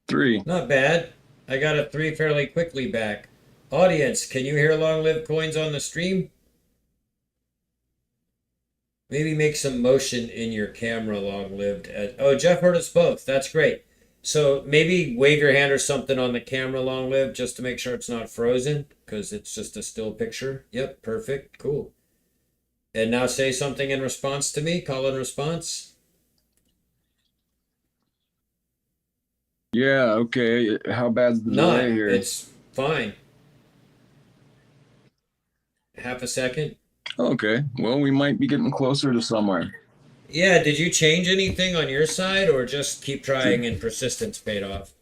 3. Not bad. I got a 3 fairly quickly back. Audience, can you hear Long Live Coins on the stream? Maybe make some motion in your camera, Long Lived. Oh, Jeff heard us both. That's great. So maybe wave your hand or something on the camera, Long Lived, just to make sure it's not frozen, because it's just a still picture. Yep, perfect. Cool. And now say something in response to me. Call in response. Yeah, okay. How bad's the delay here? It's fine. Half a second. Okay. Well, we might be getting closer to somewhere. Yeah, did you change anything on your side or just keep trying and persistence paid off?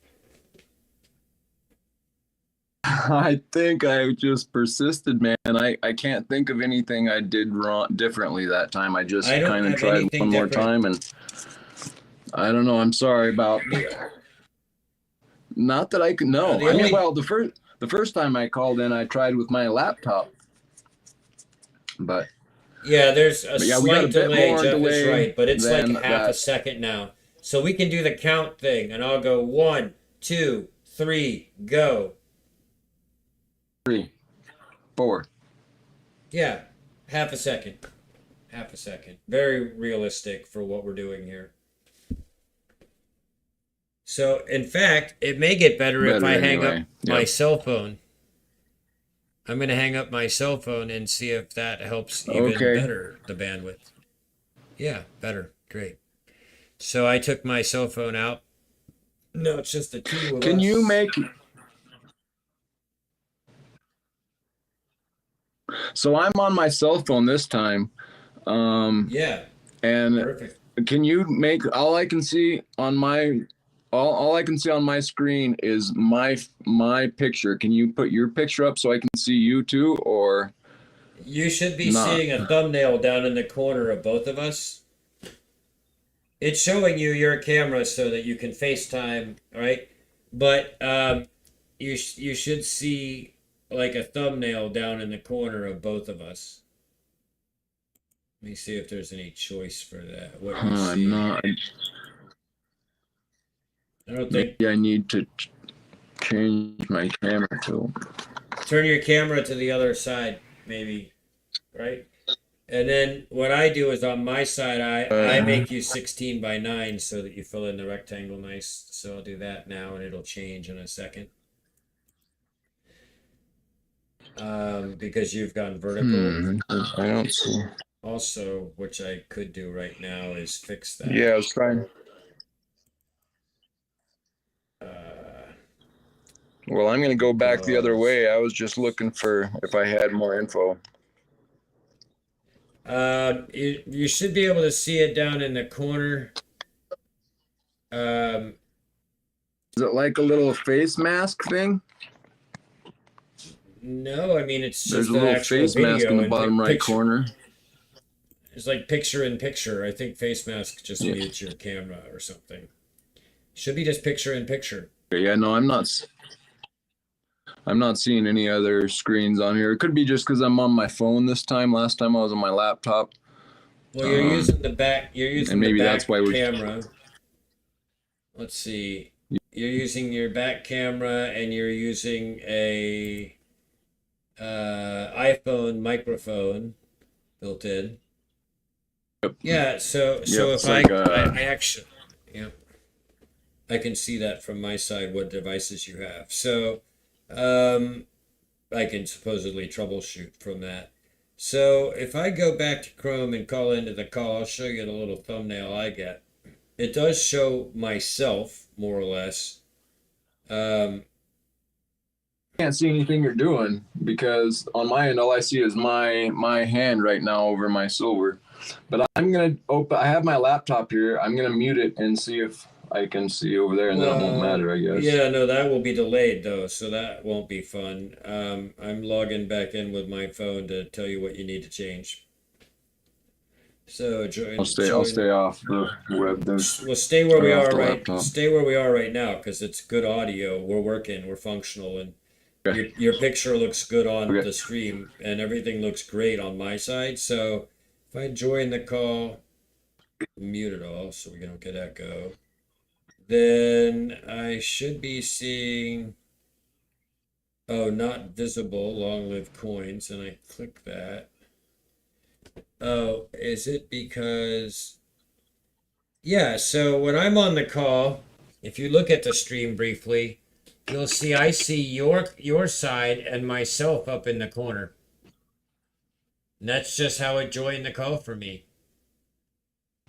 I think I just persisted, man. I can't think of anything I did wrong differently that time. I I just don't kind of have tried anything one more different. time, and I don't know. I'm sorry about. Not that I could know. The I mean, only well, the first time I called in, I tried with my laptop, but Yeah, there's a yeah, we got a slight bit delay. more Jeff is delay right, but it's like than half a that. second now. So we can do the count thing, and I'll go 1, 2, 3, go. 3, 4. Yeah, half a second. Half a second. Very realistic for what we're doing here. So, in fact, it may get better if I hang up Anyway. my Yep. cell phone. I'm going to hang up my cell phone and see if that helps even Okay. better the bandwidth. Yeah, better. Great. So I took my cell phone out. No, it's just the two of Can us. you make? So I'm on my cell phone this time. Yeah, And perfect. can you make all I can see on my all I can see on my screen is my picture. Can you put your picture up so I can see you too, or You should be not? seeing a thumbnail down in the corner of both of us. It's showing you your camera so that you can FaceTime, right? But you should see like a thumbnail down in the corner of both of us. Let me see if there's any choice for that. What you see. I'm not. I don't think. Maybe I need to change my camera tool. Turn your camera to the other side, maybe, right? And then what I do is on my side, I make you 16 by 9 so that you fill in the rectangle nice. So I'll do that now, and it'll change in a second. Because you've gone vertical. I don't see. Also, which I could do right now is fix that. Yeah, I was trying. Well, I'm going to go back the other way. I was just looking for if I had more info. You should be able to see it down in the corner. Is it like a little face mask thing? No, I mean it's There's just a an little actual face video mask in the and bottom right corner. It's like picture in picture. I think face mask just Yeah. mutes your camera or something. Should be just picture in picture. Yeah, no, I'm not seeing any other screens on here. It could be just because I'm on my phone this time. Last time I was on my laptop. Well, you're using the back. You're using and maybe the back that's why we're camera. Let's see. You're using your back camera, and you're using a iPhone microphone built in. Yep. Yeah. So Yep, if like I actually, yeah, I can see that from my side what devices you have. So, I can supposedly troubleshoot from that. So if I go back to Chrome and call into the call, I'll show you the little thumbnail I get. It does show myself, more or less. I can't see anything you're doing because on my end all I see is my hand right now over my silver. But I'm gonna open. I have my laptop here. I'm gonna mute it and see if I can see over there, and then it won't matter, I guess. Yeah, no, that will be delayed though, so that won't be fun. I'm logging back in with my phone to tell you what you need to change. So I'll stay off the web then. Well, stay where we are laptop. Stay where we are right now because it's good audio. We're working. We're functional, and Okay. your picture looks good on Okay. the stream, and everything looks great on my side. So if I join the call, mute it all so we don't get echo. Then I should be seeing. Oh, not visible. Long live coins, and I click that. Oh, is it because? Yeah, so when I'm on the call, if you look at the stream briefly, you'll see I see your side and myself up in the corner. And that's just how it joined the call for me.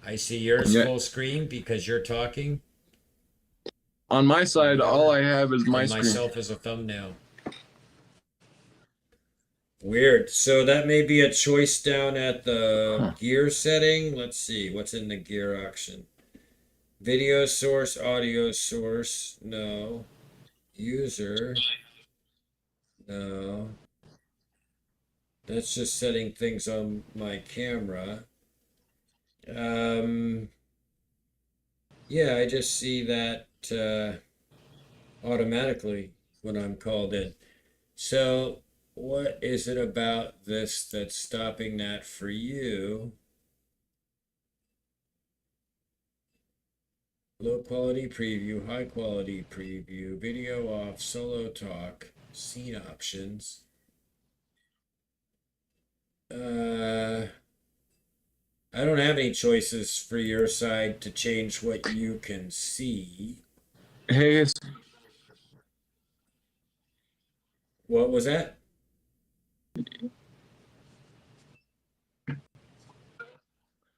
I see yours full screen because you're talking. On my side, all I have is my and screen. myself as a thumbnail. Weird. So that may be a choice down at the Huh. gear setting. Let's see what's in the gear option. Video source, audio source, no. User, no. That's just setting things on my camera. Yeah, I just see that automatically when I'm called in. So, what is it about this that's stopping that for you? Low quality preview, high quality preview, video off, solo talk, scene options. I don't have any choices for your side to change what you can see. Hey, What was that?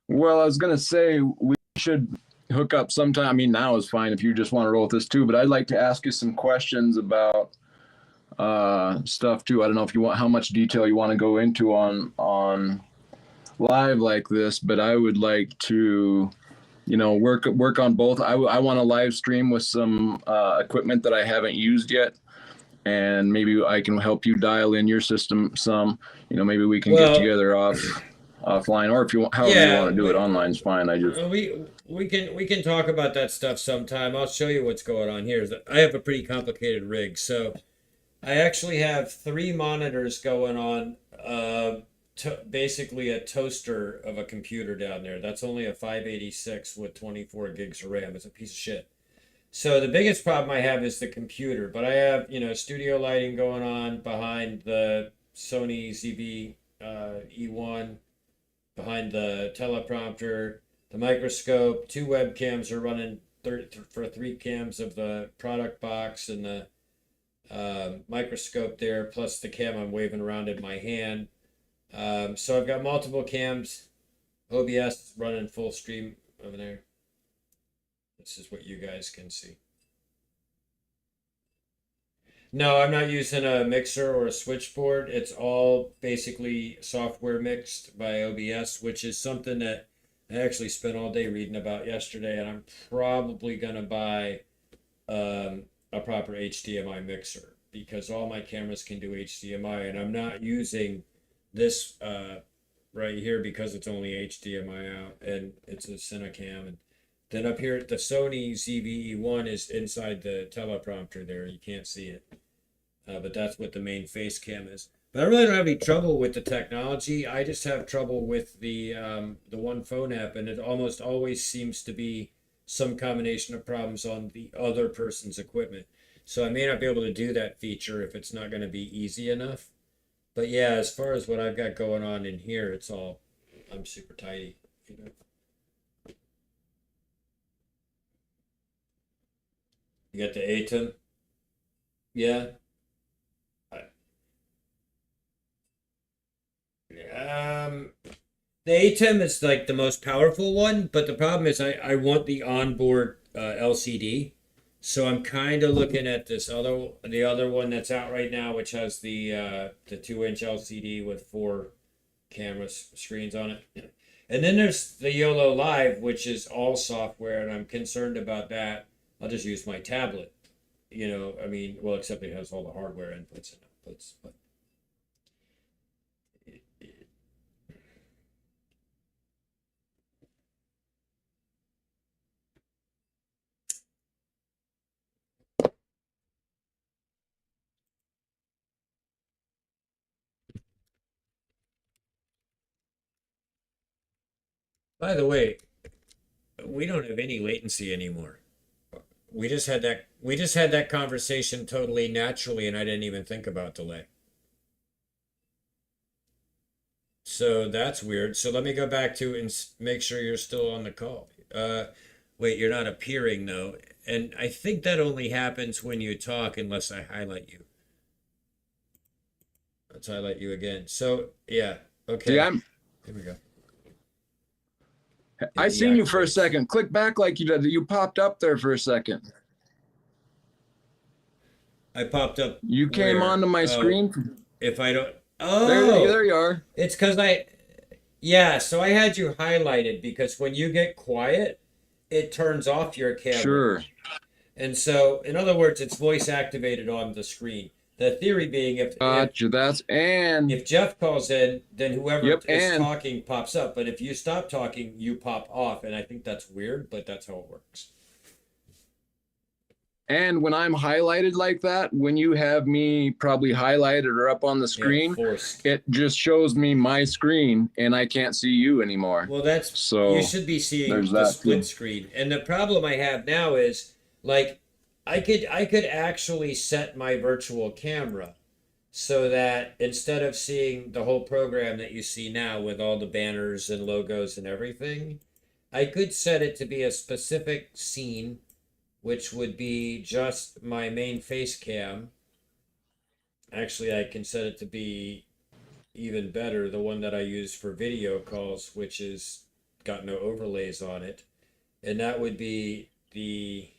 well, I was gonna say we should hook up sometime. I mean, now is fine if you just want to roll with this too, but I'd like to ask you some questions about stuff too. I don't know if you want how much detail you want to go into on live like this, but I would like to, you know, work on both. I want to live stream with some equipment that I haven't used yet, and maybe I can help you dial in your system some. You know, maybe we can get Well, together offline, or if you want, however you want yeah, to do it, online's fine. I just we can talk about that stuff sometime. I'll show you what's going on here. I have a pretty complicated rig, so I actually have 3 monitors going on. Basically a toaster of a computer down there. That's only a 586 with 24 gigs of RAM. It's a piece of shit. So the biggest problem I have is the computer, but I have, studio lighting going on behind the Sony ZV E1, behind the teleprompter, the microscope, 2 webcams are running for 3 cams of the product box and the microscope there, plus the cam I'm waving around in my hand. So I've got multiple cams, OBS running full stream over there. This is what you guys can see. No, I'm not using a mixer or a switchboard. It's all basically software mixed by OBS, which is something that I actually spent all day reading about yesterday, and I'm probably going to buy a proper HDMI mixer because all my cameras can do HDMI, and I'm not using this right here because it's only HDMI out, and it's a Cinecam. And then up here, the Sony ZV-E1 is inside the teleprompter there. You can't see it. But that's what the main face cam is. But I really don't have any trouble with the technology. I just have trouble with the One Phone app, and it almost always seems to be some combination of problems on the other person's equipment. So I may not be able to do that feature if it's not going to be easy enough. But yeah, as far as what I've got going on in here, I'm super tidy. You got the ATEM? Yeah. The ATEM is like the most powerful one, but the problem is I want the onboard LCD. So I'm kind of looking at the other one that's out right now, which has the 2-inch LCD with 4 camera screens on it. And then there's the YOLO Live, which is all software, and I'm concerned about that. I'll just use my tablet. Well, except it has all the hardware inputs and outputs. But by the way, we don't have any latency anymore. We just had that conversation totally naturally, and I didn't even think about delay. So that's weird. So let me go back to and make sure you're still on the call. Wait, you're not appearing though, and I think that only happens when you talk, unless I highlight you. Let's highlight you again. So yeah, okay. yeah. Here we go. I seen you for a second. Click back like you did. You popped up there for a second. I popped up. You came where? onto my screen. If I don't, Oh, there you are. it's because yeah, so I had you highlighted because when you get quiet, it turns off your camera. Sure. And so, in other words, it's voice activated on the screen. The theory being Gotcha. if Jeff calls in, then whoever Yep, is and talking pops up. But if you stop talking, you pop off. And I think that's weird, but that's how it works. and when I'm highlighted like that, when you have me probably highlighted or up on the screen, it just shows me my screen and I can't see you anymore. Well, you should be seeing the split screen. And the problem I have now is like I could actually set my virtual camera so that instead of seeing the whole program that you see now with all the banners and logos and everything, I could set it to be a specific scene, which would be just my main face cam. Actually, I can set it to be even better, the one that I use for video calls, which is got no overlays on it. And that would be the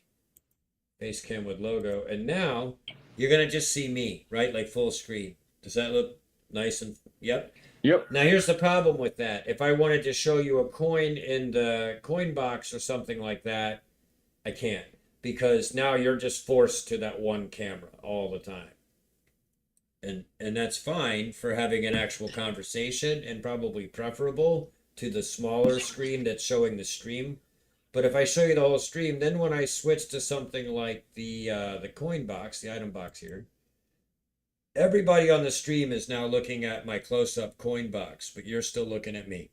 face cam with logo. And now you're going to just see me, right? Like full screen. Does that look nice? And yep. Now here's the problem with that. If I wanted to show you a coin in the coin box or something like that, I can't, because now you're just forced to that one camera all the time. And that's fine for having an actual conversation and probably preferable to the smaller screen that's showing the stream. But if I show you the whole stream, then when I switch to something like the coin box, the item box here, everybody on the stream is now looking at my close-up coin box, but you're still looking at me.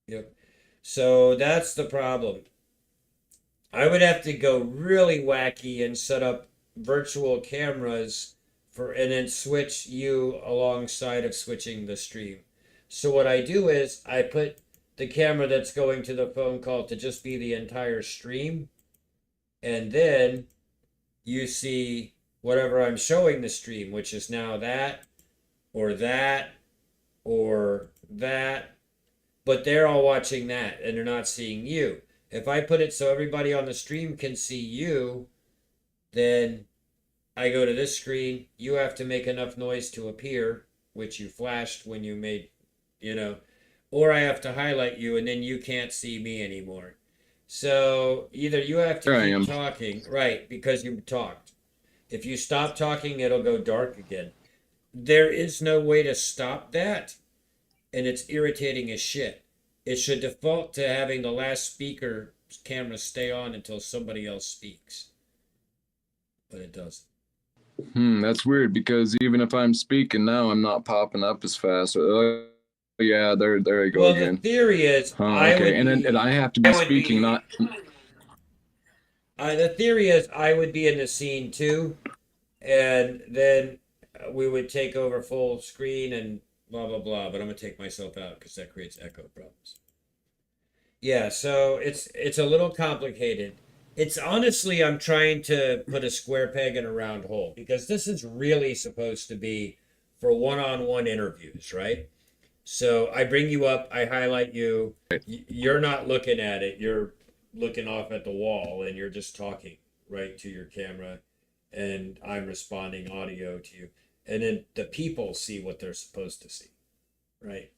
Yep. So that's the problem. I would have to go really wacky and set up virtual cameras and then switch you alongside of switching the stream. So what I do is I put the camera that's going to the phone call to just be the entire stream, and then you see whatever I'm showing the stream, which is now that or that or that, but they're all watching that and they're not seeing you. If I put it so everybody on the stream can see you, then I go to this screen, you have to make enough noise to appear, which you flashed when you made, or I have to highlight you and then you can't see me anymore. So either you have to keep talking, right, because you talked. If you stop talking, it'll go dark again. There is no way to stop that, and it's irritating as shit. It should default to having the last speaker camera stay on until somebody else speaks. But it doesn't. That's weird, because even if I'm speaking now, I'm not popping up as fast. Yeah, there I go again. Well, the theory is and I have to be speaking, not. The theory is I would be in the scene too, and then we would take over full screen and blah blah blah. But I'm gonna take myself out because that creates echo problems. Yeah, so it's a little complicated. It's honestly, I'm trying to put a square peg in a round hole, because this is really supposed to be for one-on-one interviews, right? So I bring you up, I highlight you. You're not looking at it. You're looking off at the wall and you're just talking right to your camera, and I'm responding audio to you. And then the people see what they're supposed to see, right?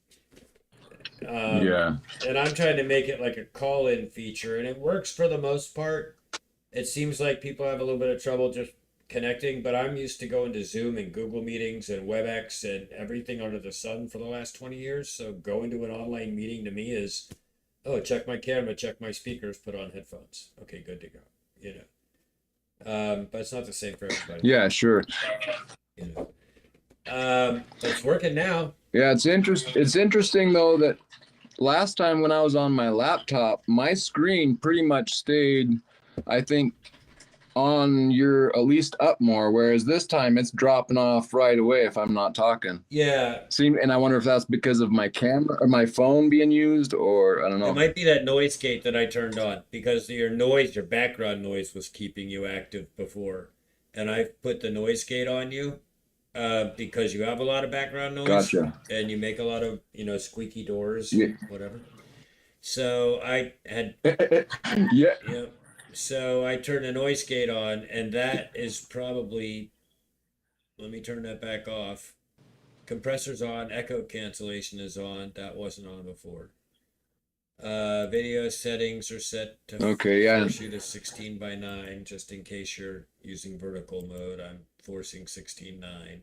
Yeah. And I'm trying to make it like a call-in feature, and it works for the most part. It seems like people have a little bit of trouble just connecting, but I'm used to going to Zoom and Google Meetings and WebEx and everything under the sun for the last 20 years. So going to an online meeting to me is, oh, check my camera, check my speakers, put on headphones. Okay, good to go. But it's not the same for everybody. Yeah, sure. But it's working now. Yeah, it's interesting though that last time when I was on my laptop, my screen pretty much stayed, I think, on your at least up more, whereas this time it's dropping off right away if I'm not talking. Yeah. And I wonder if that's because of my camera or my phone being used, or I don't know. It might be that noise gate that I turned on, because your background noise was keeping you active before. And I put the noise gate on you because you have a lot of background noise. Gotcha. And you make a lot of, squeaky doors, whatever. So I had... Yeah. So I turned the noise gate on, and that is probably Let me turn that back off. Compressor's on, echo cancellation is on. That wasn't on before. Video settings are set to force you to 16:9, just in case you're using vertical mode. I'm forcing 16:9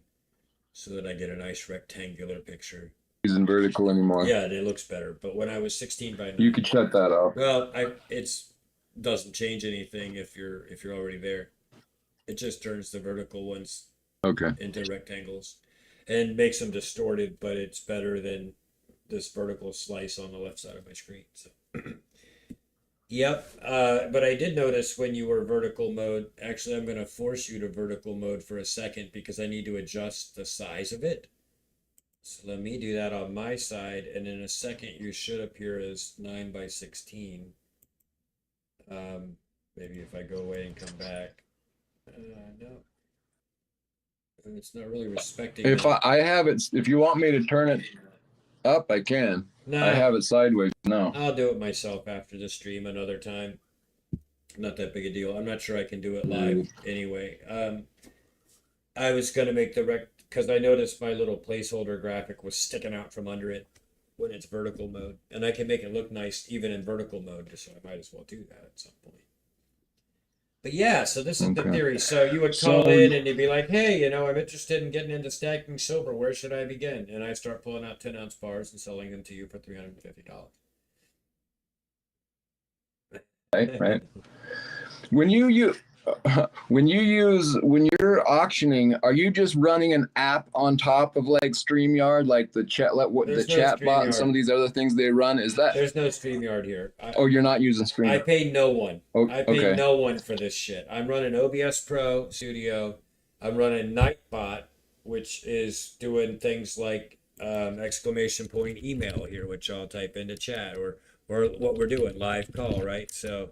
so that I get a nice rectangular picture. Isn't vertical anymore. Yeah, it looks better. But when I was 16:9, you could shut that off. Well, it's doesn't change anything if you're already there. It just turns the vertical ones into rectangles and makes them distorted, but it's better than this vertical slice on the left side of my screen. So yep. But I did notice when you were vertical mode, actually I'm going to force you to vertical mode for a second because I need to adjust the size of it. So let me do that on my side, and in a second you should appear as 9:16. Maybe if I go away and come back. No. It's not really respecting If I have it, if you want me to turn it up, I can. No, I have it sideways now. I'll do it myself after the stream another time. Not that big a deal. I'm not sure I can do it live anyway. I was going to make the because I noticed my little placeholder graphic was sticking out from under it when it's vertical mode. And I can make it look nice even in vertical mode, so I might as well do that at some point. But yeah, so this is the theory. So you would call in and you'd be like, hey, I'm interested in getting into stacking silver. Where should I begin? And I start pulling out 10-ounce bars and selling them to you for $350. Right. When you're auctioning, are you just running an app on top of like StreamYard, like the chat bot and some of these other things they run? Is that there's no StreamYard here? You're not using StreamYard. I pay no one. I pay okay. no one for this shit. I'm running OBS Pro Studio. I'm running Nightbot, which is doing things like exclamation point email here, which I'll type into chat, or what we're doing, live call, right? So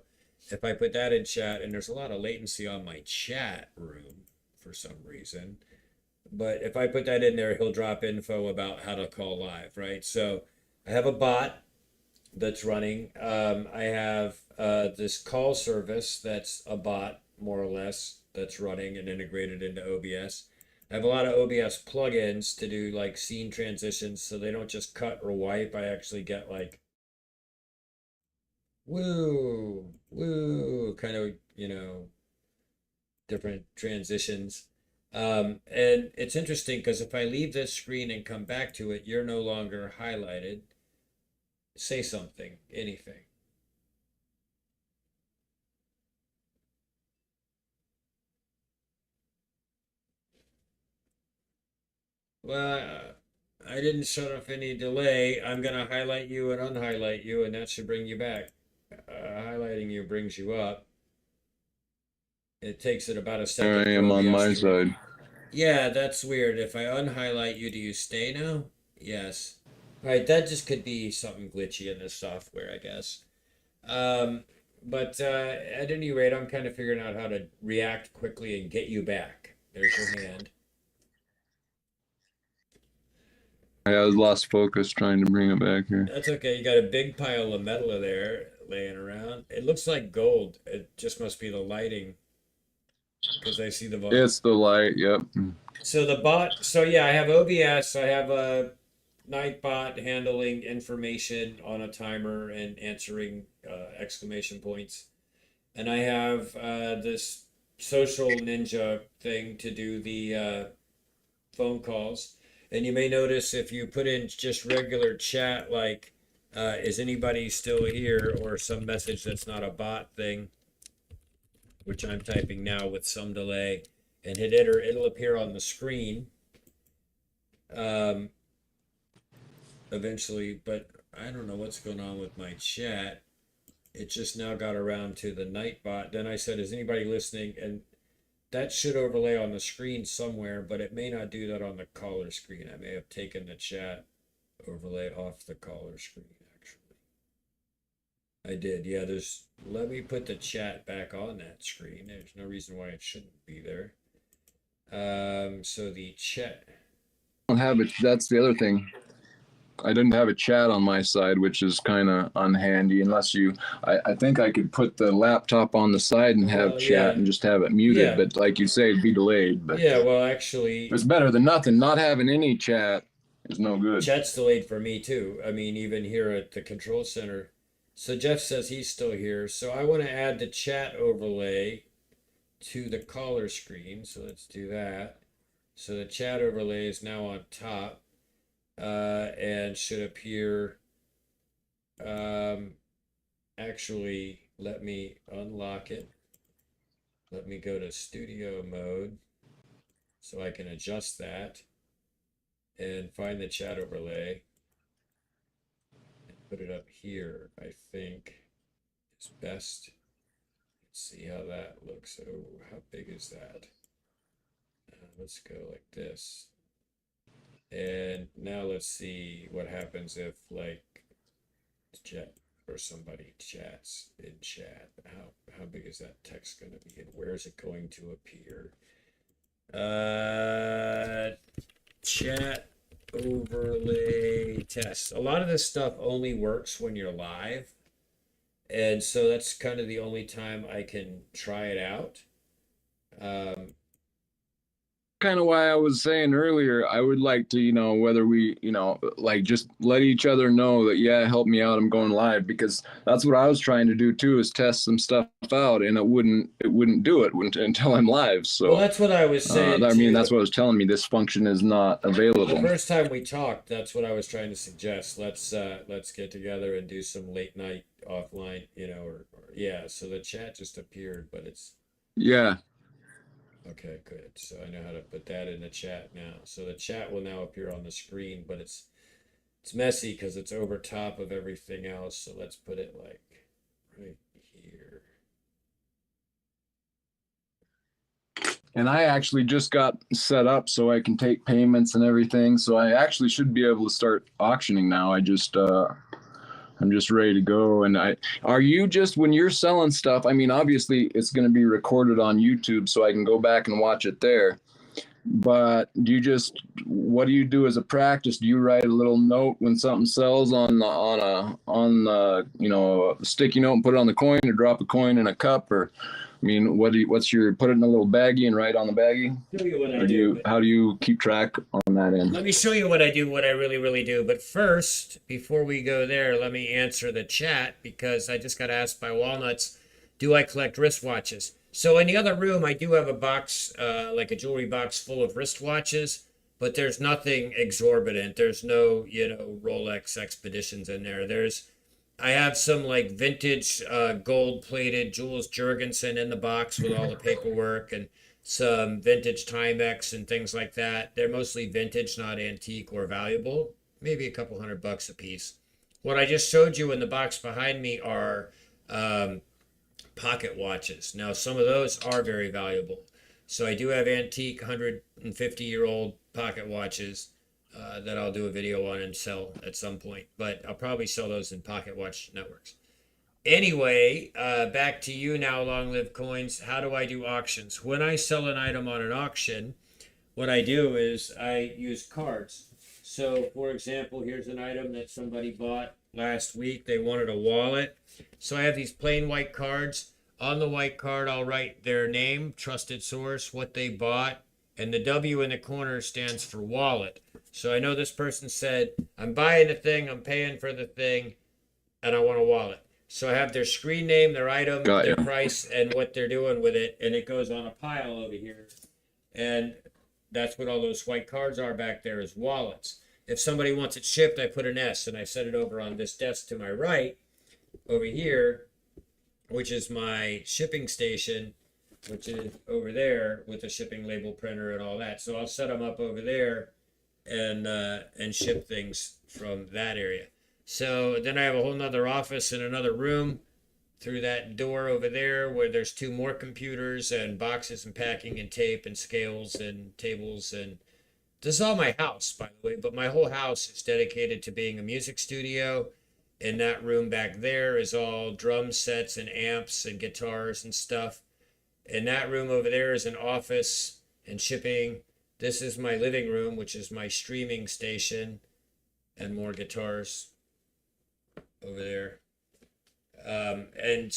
if I put that in chat, and there's a lot of latency on my chat room for some reason, but if I put that in there, he'll drop info about how to call live, right? So I have a bot that's running. I have this call service that's a bot, more or less, that's running and integrated into OBS. I have a lot of OBS plugins to do like scene transitions, so they don't just cut or wipe. I actually get like woo, kind of, different transitions. And it's interesting because if I leave this screen and come back to it, you're no longer highlighted. Say something, anything. Well, I didn't shut off any delay. I'm going to highlight you and unhighlight you, and that should bring you back. Highlighting you brings you up. It takes it about a second. I am on my side. Yeah, that's weird. If I unhighlight you, do you stay now? Yes. All right, that just could be something glitchy in this software, I guess. But at any rate, I'm kind of figuring out how to react quickly and get you back. There's your hand. I was lost focus trying to bring it back here. That's okay. You got a big pile of metal there laying around. It looks like gold. It just must be the lighting, because I see the volume. It's the light, yep. So the bot, so yeah, I have OBS. I have a Nightbot handling information on a timer and answering exclamation points. And I have this social ninja thing to do the phone calls. And you may notice if you put in just regular chat, like, is anybody still here, or some message that's not a bot thing, which I'm typing now with some delay, and hit enter, it'll appear on the screen eventually. But I don't know what's going on with my chat. It just now got around to the Nightbot. Then I said, is anybody listening? And that should overlay on the screen somewhere, but it may not do that on the caller screen. I may have taken the chat overlay off the caller screen, actually. I did, yeah. Let me put the chat back on that screen. There's no reason why it shouldn't be there. So the chat. I don't have it. That's the other thing. I didn't have a chat on my side, which is kind of unhandy unless you, I think I could put the laptop on the side and have chat and just have it muted. Yeah. But like you say, it'd be delayed. But Yeah, well, actually, it's better than nothing. Not having any chat is no good. chat's delayed for me too. I mean, even here at the control center. So Jeff says he's still here. So I want to add the chat overlay to the caller screen. So let's do that. So the chat overlay is now on top and should appear. Actually, let me unlock it. Let me go to studio mode so I can adjust that and find the chat overlay and put it up here. I think is best. Let's see how that looks. Oh, how big is that? Let's go like this. And now let's see what happens if like Jet or somebody chats in chat. How big is that text going to be and where is it going to appear? Chat overlay test. A lot of this stuff only works when you're live. And so that's kind of the only time I can try it out. Kind of why I was saying earlier, I would like to, whether we, like just let each other know that, yeah, help me out, I'm going live, because that's what I was trying to do too, is test some stuff out, and it wouldn't do it until I'm live. So well, that's what I was saying. I mean, that's what I was telling me. This function is not available. The first time we talked, that's what I was trying to suggest. Let's get together and do some late night offline, or yeah. So the chat just appeared, but it's yeah. Okay, good. So I know how to put that in the chat now. So the chat will now appear on the screen, but it's messy because it's over top of everything else. So let's put it like right here. And I actually just got set up so I can take payments and everything. So I actually should be able to start auctioning now. I'm just ready to go. And are you just, when you're selling stuff, I mean, obviously it's going to be recorded on YouTube so I can go back and watch it there. But what do you do as a practice? Do you write a little note when something sells on a sticky note and put it on the coin, or drop a coin in a cup? Or, I mean, put it in a little baggie and write on the baggie? Show you what I do. How do you keep track on that end? Let me show you what I do, what I really, really do. But first, before we go there, let me answer the chat, because I just got asked by Walnuts, do I collect wristwatches? So in the other room, I do have a box, like a jewelry box full of wristwatches, but there's nothing exorbitant. There's no, Rolex Expeditions in there. I have some like vintage gold-plated Jules Jurgensen in the box with all the paperwork, and some vintage Timex and things like that. They're mostly vintage, not antique or valuable. Maybe a couple $100 a piece. What I just showed you in the box behind me are pocket watches. Now, some of those are very valuable. So I do have antique 150-year-old pocket watches that I'll do a video on and sell at some point. But I'll probably sell those in Pocket Watch Networks. Anyway, back to you now, Long Live Coins. How do I do auctions? When I sell an item on an auction, what I do is I use cards. So, for example, here's an item that somebody bought last week. They wanted a wallet. So I have these plain white cards. On the white card, I'll write their name, trusted source, what they bought, and the W in the corner stands for wallet. So I know this person said, I'm buying the thing, I'm paying for the thing, and I want a wallet. So I have their screen name, their item, their price, and what they're doing with it, and it goes on a pile over here. And that's what all those white cards are back there, is wallets. If somebody wants it shipped, I put an S, and I set it over on this desk to my right, over here, which is my shipping station, which is over there with the shipping label printer and all that. So I'll set them up over there and ship things from that area. So then I have a whole nother office in another room through that door over there, where there's 2 more computers and boxes and packing and tape and scales and tables. And this is all my house, by the way, but my whole house is dedicated to being a music studio. In that room back there is all drum sets and amps and guitars and stuff. In that room over there is an office and shipping. This is my living room, which is my streaming station. and more guitars over there. And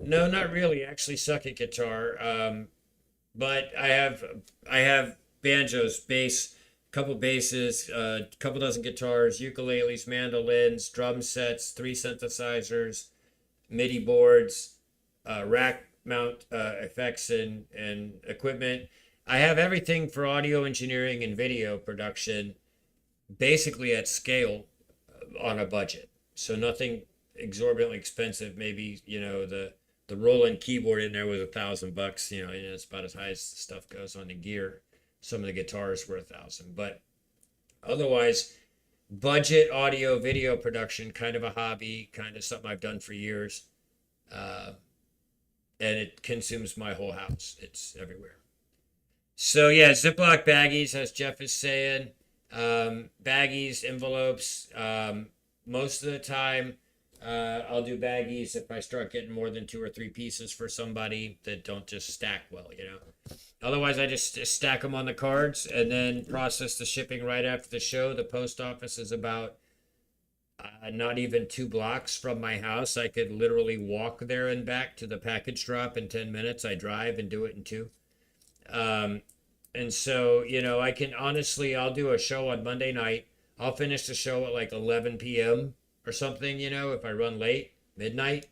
no, not really. I actually suck at guitar. But I have banjos, bass, couple basses, a couple dozen guitars, ukuleles, mandolins, drum sets, 3 synthesizers, MIDI boards, rack mount effects and equipment. I have everything for audio engineering and video production, basically at scale on a budget. So nothing exorbitantly expensive. Maybe the Roland keyboard in there was $1,000. It's about as high as the stuff goes on the gear. Some of the guitars were $1,000, but otherwise, budget audio video production, kind of a hobby, kind of something I've done for years, and it consumes my whole house. It's everywhere. So yeah, Ziploc baggies, as Jeff is saying, baggies, envelopes. Most of the time, I'll do baggies if I start getting more than 2 or 3 pieces for somebody that don't just stack well, Otherwise, I just stack them on the cards and then process the shipping right after the show. The post office is about not even 2 blocks from my house. I could literally walk there and back to the package drop in 10 minutes. I drive and do it in 2. And so, I can honestly, I'll do a show on Monday night. I'll finish the show at like 11 p.m. or something, if I run late, midnight.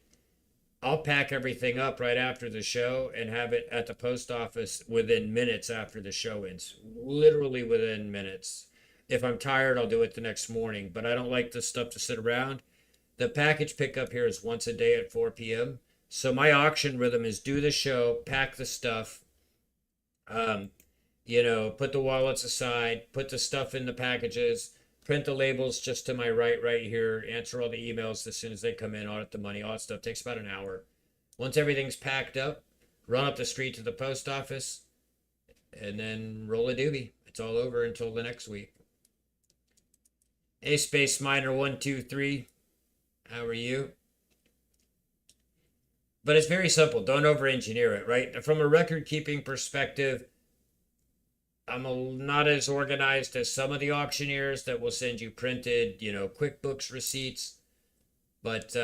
I'll pack everything up right after the show and have it at the post office within minutes after the show ends. Literally within minutes. If I'm tired, I'll do it the next morning, but I don't like this stuff to sit around. The package pickup here is once a day at 4 p.m. So my auction rhythm is do the show, pack the stuff, put the wallets aside, put the stuff in the packages, print the labels just to my right here, answer all the emails as soon as they come in, audit the money, all that stuff. Takes about an hour. Once everything's packed up, run up the street to the post office, and then roll a doobie. It's all over until the next week. Hey, Space Miner 123, how are you? But it's very simple. Don't over-engineer it, right? From a record-keeping perspective, I'm not as organized as some of the auctioneers that will send you printed, QuickBooks receipts. But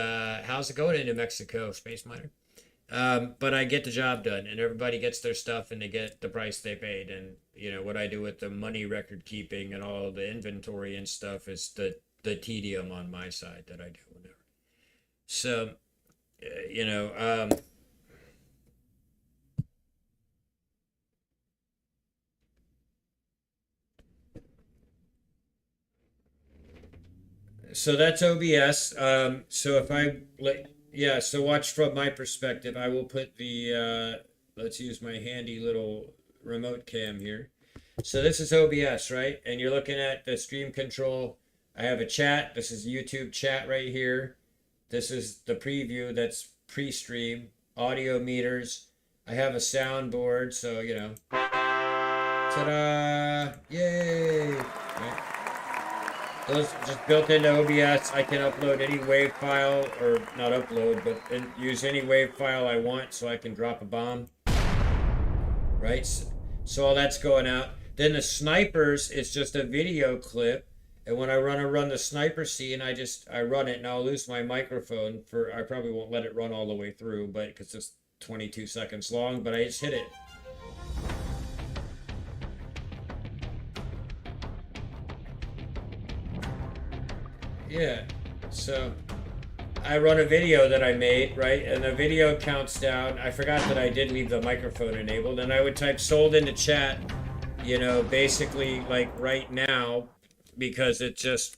how's it going in New Mexico, Space Miner? But I get the job done, and everybody gets their stuff, and they get the price they paid. And what I do with the money record keeping and all the inventory and stuff is the tedium on my side that I do whenever. So, so that's OBS. So if so watch from my perspective. I will put the, let's use my handy little remote cam here. So this is OBS, right? And you're looking at the stream control. I have a chat. This is YouTube chat right here. This is the preview that's pre-stream. Audio meters. I have a soundboard, so, ta-da! Yay! Right. Those just built into OBS. I can upload any WAV file, or not upload, but use any WAV file I want, so I can drop a bomb. Right? So all that's going out. Then the snipers is just a video clip, and when I run the sniper scene, I run it, and I'll lose my microphone I probably won't let it run all the way through, but because it's 22 seconds long, but I just hit it. Yeah, so I run a video that I made, right? And the video counts down. I forgot that I did leave the microphone enabled, and I would type sold into chat, basically like right now, because it just,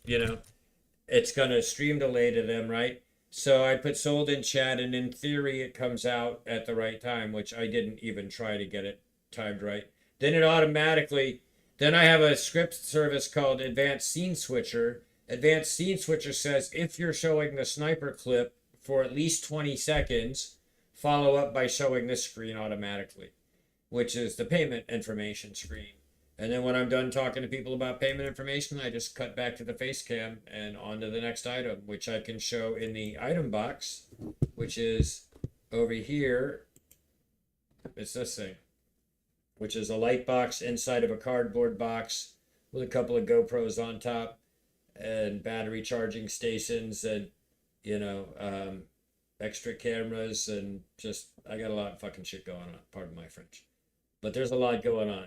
it's gonna stream delay to them, right? So I put sold in chat, and in theory it comes out at the right time, which I didn't even try to get it timed right. Then it automatically, then I have a script service called Advanced Scene Switcher. Advanced Scene Switcher says if you're showing the sniper clip for at least 20 seconds, follow up by showing this screen automatically, which is the payment information screen. And then when I'm done talking to people about payment information, I just cut back to the face cam and on to the next item, which I can show in the item box, which is over here. It's this thing, which is a light box inside of a cardboard box with a couple of GoPros on top and battery charging stations and, you know, extra cameras and just, I got a lot of fucking shit going on. Pardon my French. But there's a lot going on.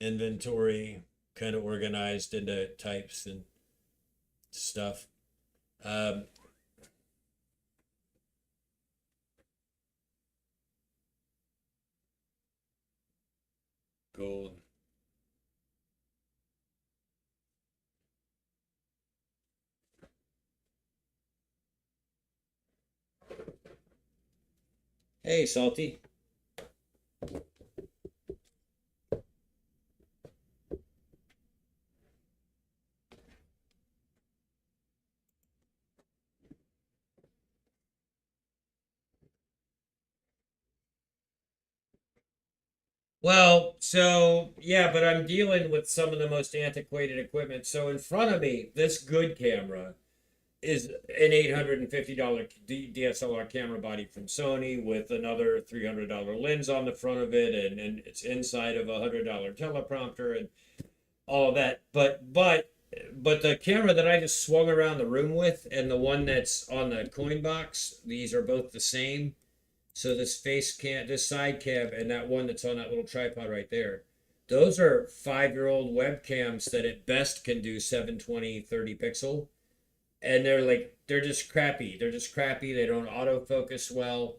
Inventory kind of organized into types and stuff. Um, Gold. Hey, Salty. Well, so yeah, but I'm dealing with some of the most antiquated equipment. So in front of me, this good camera is an $850 DSLR camera body from Sony with another $300 lens on the front of it, and it's inside of a $100 teleprompter and all that. But the camera that I just swung around the room with and the one that's on the coin box, these are both the same. So this this side cam, and that one that's on that little tripod right there, those are 5-year-old webcams that at best can do 720, 30 pixel. And they're just crappy. They're just crappy. They don't autofocus well,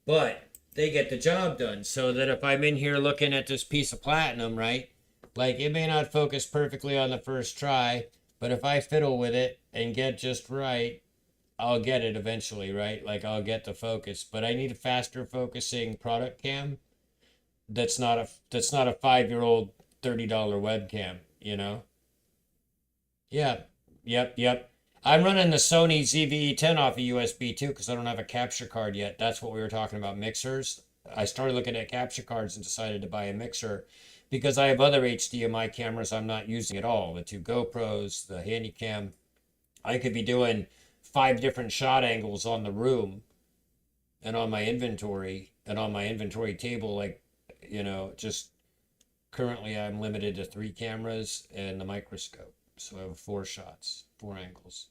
but they get the job done. So that if I'm in here looking at this piece of platinum, right, like it may not focus perfectly on the first try, but if I fiddle with it and get just right, I'll get it eventually, right? Like I'll get the focus, but I need a faster focusing product cam. That's not a 5-year-old $30 webcam, you know? Yeah. Yep. I'm running the Sony ZV-E10 off a USB too because I don't have a capture card yet. That's what we were talking about, mixers. I started looking at capture cards and decided to buy a mixer because I have other HDMI cameras I'm not using at all. The 2 GoPros, the Handycam. I could be doing 5 different shot angles on the room and on my inventory table, like, you know, just currently I'm limited to 3 cameras and the microscope. So I have 4 shots, 4 angles.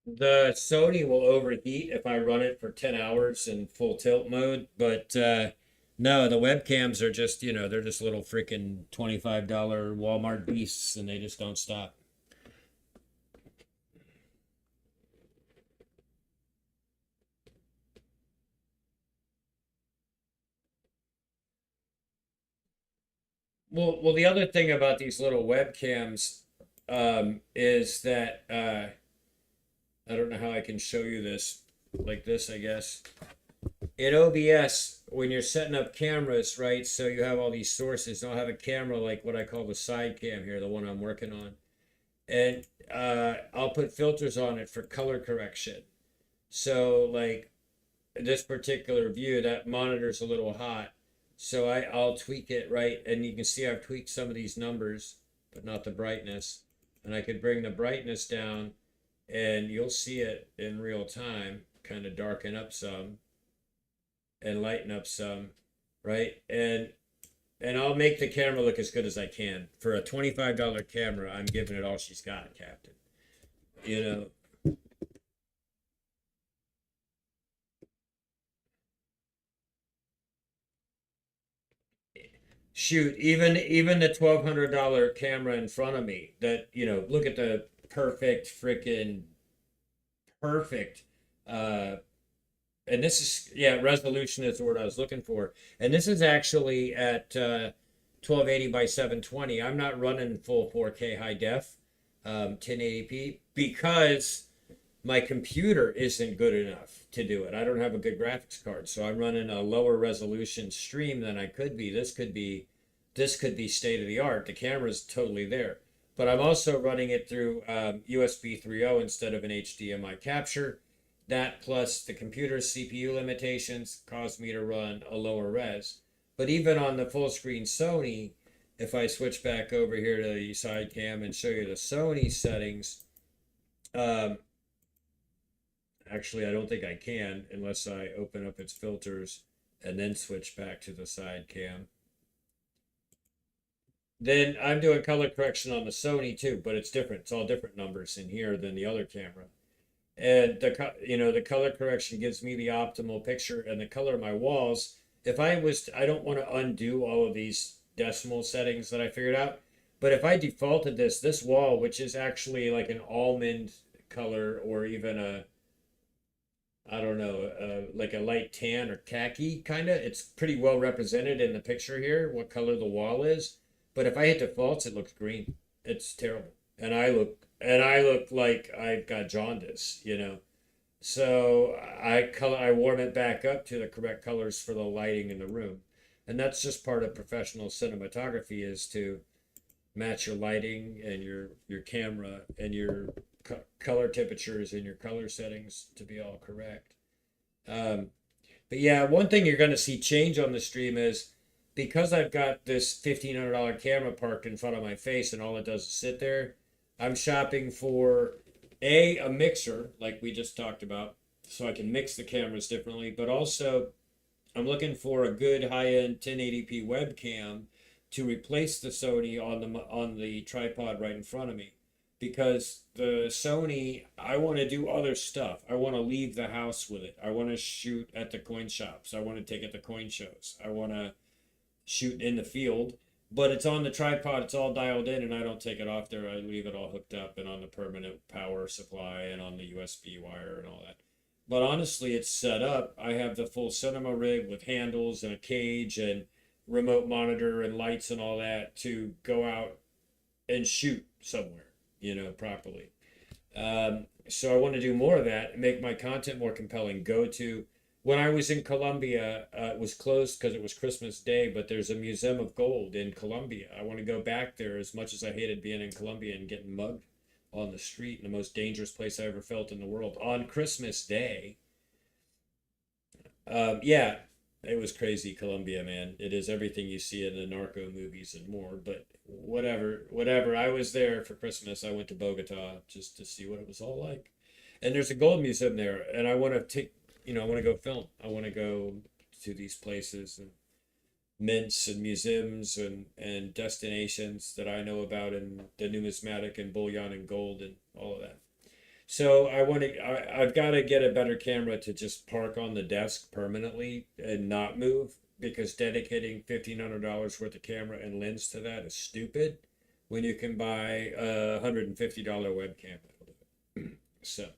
The Sony will overheat if I run it for 10 hours in full tilt mode, but no, the webcams are just, you know, they're just little freaking $25 Walmart beasts and they just don't stop. Well, the other thing about these little webcams is that I don't know how I can show you this like this, I guess. In OBS, when you're setting up cameras, right? So you have all these sources. I'll have a camera like what I call the side cam here, the one I'm working on. And I'll put filters on it for color correction. So like this particular view, that monitor's a little hot. So I'll tweak it, right? And you can see I've tweaked some of these numbers, but not the brightness. And I could bring the brightness down and you'll see it in real time, kind of darken up some and lighten up some, right? And I'll make the camera look as good as I can. For a $25 camera, I'm giving it all she's got, Captain. You know. Shoot, even the $1,200 camera in front of me, that, you know, look at the freaking perfect and this is, yeah, resolution is the word I was looking for. And this is actually at 1280 by 720. I'm not running full 4K high def 1080p because my computer isn't good enough to do it. I don't have a good graphics card, so I'm running a lower resolution stream than I could be. This could be state of the art. The camera's totally there, but I'm also running it through USB 3.0 instead of an HDMI capture. That plus the computer's CPU limitations caused me to run a lower res. But even on the full screen Sony, if I switch back over here to the side cam and show you the Sony settings, actually, I don't think I can unless I open up its filters and then switch back to the side cam. Then I'm doing color correction on the Sony too, but it's different. It's all different numbers in here than the other camera. And the color correction gives me the optimal picture, and the color of my walls. I don't want to undo all of these decimal settings that I figured out, but if I defaulted this wall, which is actually like an almond color or even I don't know, like a light tan or khaki kind of, it's pretty well represented in the picture here, what color the wall is. But if I hit defaults, it looks green. It's terrible. And I look like I've got jaundice, you know. So I warm it back up to the correct colors for the lighting in the room. And that's just part of professional cinematography, is to match your lighting and your camera and your color temperatures and your color settings to be all correct. But yeah, one thing you're going to see change on the stream is, because I've got this $1,500 camera parked in front of my face and all it does is sit there, I'm shopping for a mixer like we just talked about, so I can mix the cameras differently, but also I'm looking for a good high-end 1080p webcam to replace the Sony on the tripod right in front of me. Because the Sony, I want to do other stuff. I want to leave the house with it. I want to shoot at the coin shops. I want to take it to coin shows. I want to shoot in the field, but it's on the tripod. It's all dialed in, and I don't take it off there. I leave it all hooked up and on the permanent power supply and on the USB wire and all that. But honestly, it's set up. I have the full cinema rig with handles and a cage and remote monitor and lights and all that to go out and shoot somewhere, you know, properly. So I want to do more of that and make my content more compelling. When I was in Colombia, it was closed because it was Christmas Day, but there's a Museum of Gold in Colombia. I want to go back there, as much as I hated being in Colombia and getting mugged on the street in the most dangerous place I ever felt in the world on Christmas Day. Yeah, it was crazy, Colombia, man. It is everything you see in the narco movies and more, but whatever. I was there for Christmas. I went to Bogota just to see what it was all like. And there's a gold museum there, and I want to I want to go film. I want to go to these places and mints and museums and destinations that I know about in the numismatic and bullion and gold and all of that. So I've got to get a better camera to just park on the desk permanently and not move, because dedicating $1,500 worth of camera and lens to that is stupid when you can buy a $150 webcam. So.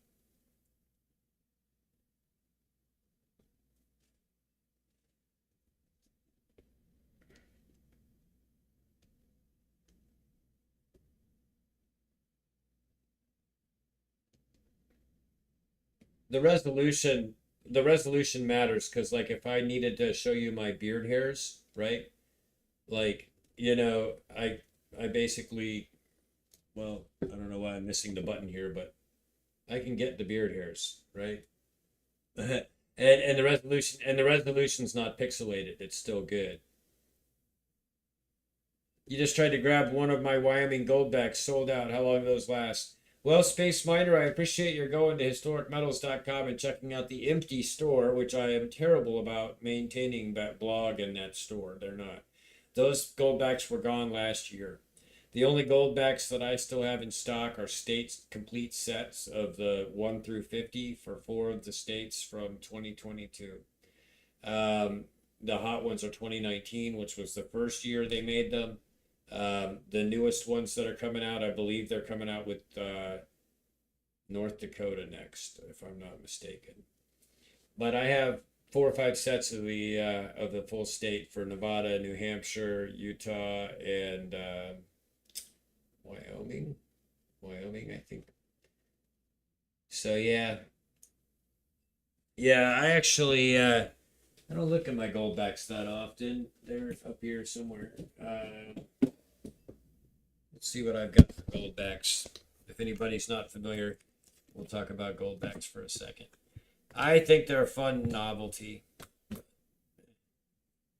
The resolution matters, because like if I needed to show you my beard hairs, right? Like, you know, I basically, well, I don't know why I'm missing the button here, but I can get the beard hairs, right? and the resolution's not pixelated. It's still good. You just tried to grab one of my Wyoming goldbacks, sold out. How long do those last? Well, Space Miner, I appreciate your going to HistoricMetals.com and checking out the empty store, which I am terrible about maintaining that blog and that store. They're not. Those goldbacks were gone last year. The only goldbacks that I still have in stock are states complete sets of the 1 through 50 for 4 of the states from 2022. The hot ones are 2019, which was the first year they made them. The newest ones that are coming out, I believe they're coming out with North Dakota next, if I'm not mistaken. But I have 4 or 5 sets of the full state for Nevada, New Hampshire, Utah, and Wyoming, I think. So yeah. Yeah, I actually I don't look at my goldbacks that often. They're up here somewhere. Let's see what I've got for goldbacks. If anybody's not familiar, we'll talk about goldbacks for a second. I think they're a fun novelty.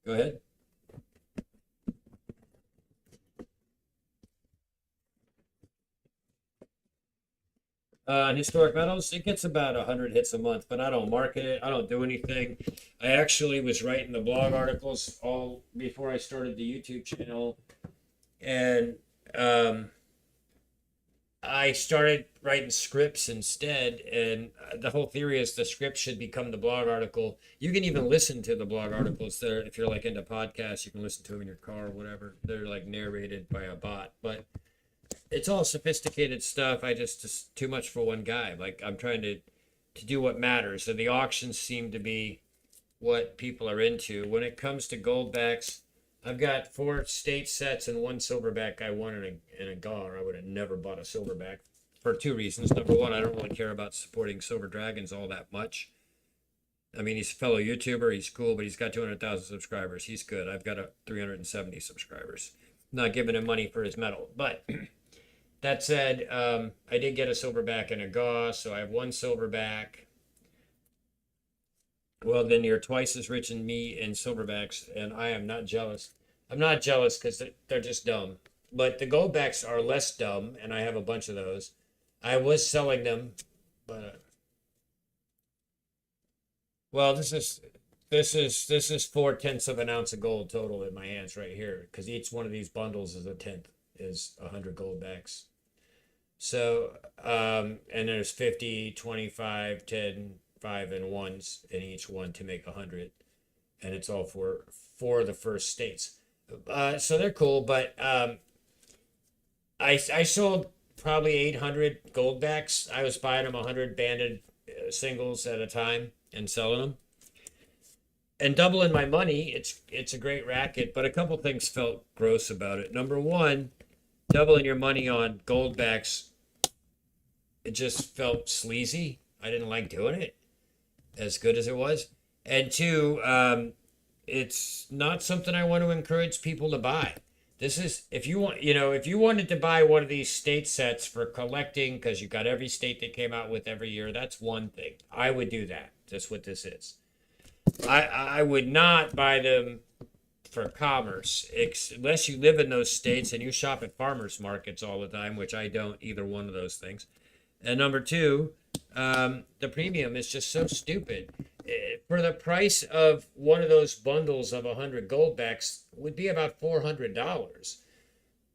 Go ahead. On Historic Metals, it gets about 100 hits a month, but I don't market it. I don't do anything. I actually was writing the blog articles all before I started the YouTube channel. And I started writing scripts instead. And the whole theory is the script should become the blog article. You can even listen to the blog articles there. If you're like into podcasts, you can listen to them in your car or whatever. They're like narrated by a bot. But it's all sophisticated stuff. Just too much for one guy. Like I'm trying to do what matters. And the auctions seem to be what people are into. When it comes to goldbacks, I've got 4 state sets and 1 silverback I won in a GAR. I would have never bought a silverback for 2 reasons. Number one, I don't really care about supporting Silver Dragons all that much. I mean, he's a fellow YouTuber. He's cool, but he's got 200,000 subscribers. He's good. I've got 370 subscribers. I'm not giving him money for his medal, but that said, I did get a silverback and a GAW, so I have 1 silverback. Well, then you're twice as rich in me in silverbacks, and I am not jealous. I'm not jealous because they're just dumb. But the goldbacks are less dumb, and I have a bunch of those. I was selling them, but well, this is 4/10 of an ounce of gold total in my hands right here, because each one of these bundles is a tenth, is 100 goldbacks. So, and there's 50, 25, 10, 5, and 1s in each one to make 100. And it's all for the first states. So they're cool, but I sold probably 800 goldbacks. I was buying them 100 banded singles at a time and selling them. And doubling my money, it's a great racket, but a couple things felt gross about it. Number one, doubling your money on goldbacks, it just felt sleazy. I didn't like doing it, as good as it was. And 2, it's not something I want to encourage people to buy. This is, if you wanted to buy one of these state sets for collecting, because you got every state they came out with every year, that's one thing. I would do that. That's what this is. I would not buy them for commerce, unless you live in those states and you shop at farmers markets all the time, which I don't, either one of those things. And number 2, the premium is just so stupid. For the price of one of those bundles of 100 goldbacks would be about $400.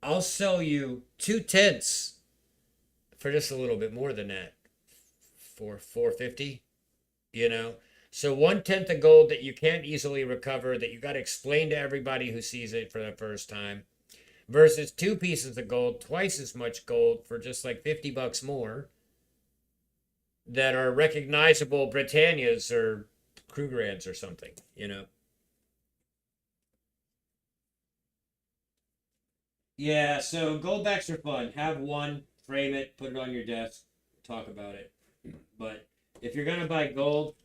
I'll sell you 2/10 for just a little bit more than that, for $450. So 1/10 of gold that you can't easily recover, that you got to explain to everybody who sees it for the first time, versus 2 pieces of gold, twice as much gold for just like $50 more, that are recognizable Britannias or Krugerrands or something, Yeah, so goldbacks are fun. Have one, frame it, put it on your desk, talk about it. But if you're going to buy gold,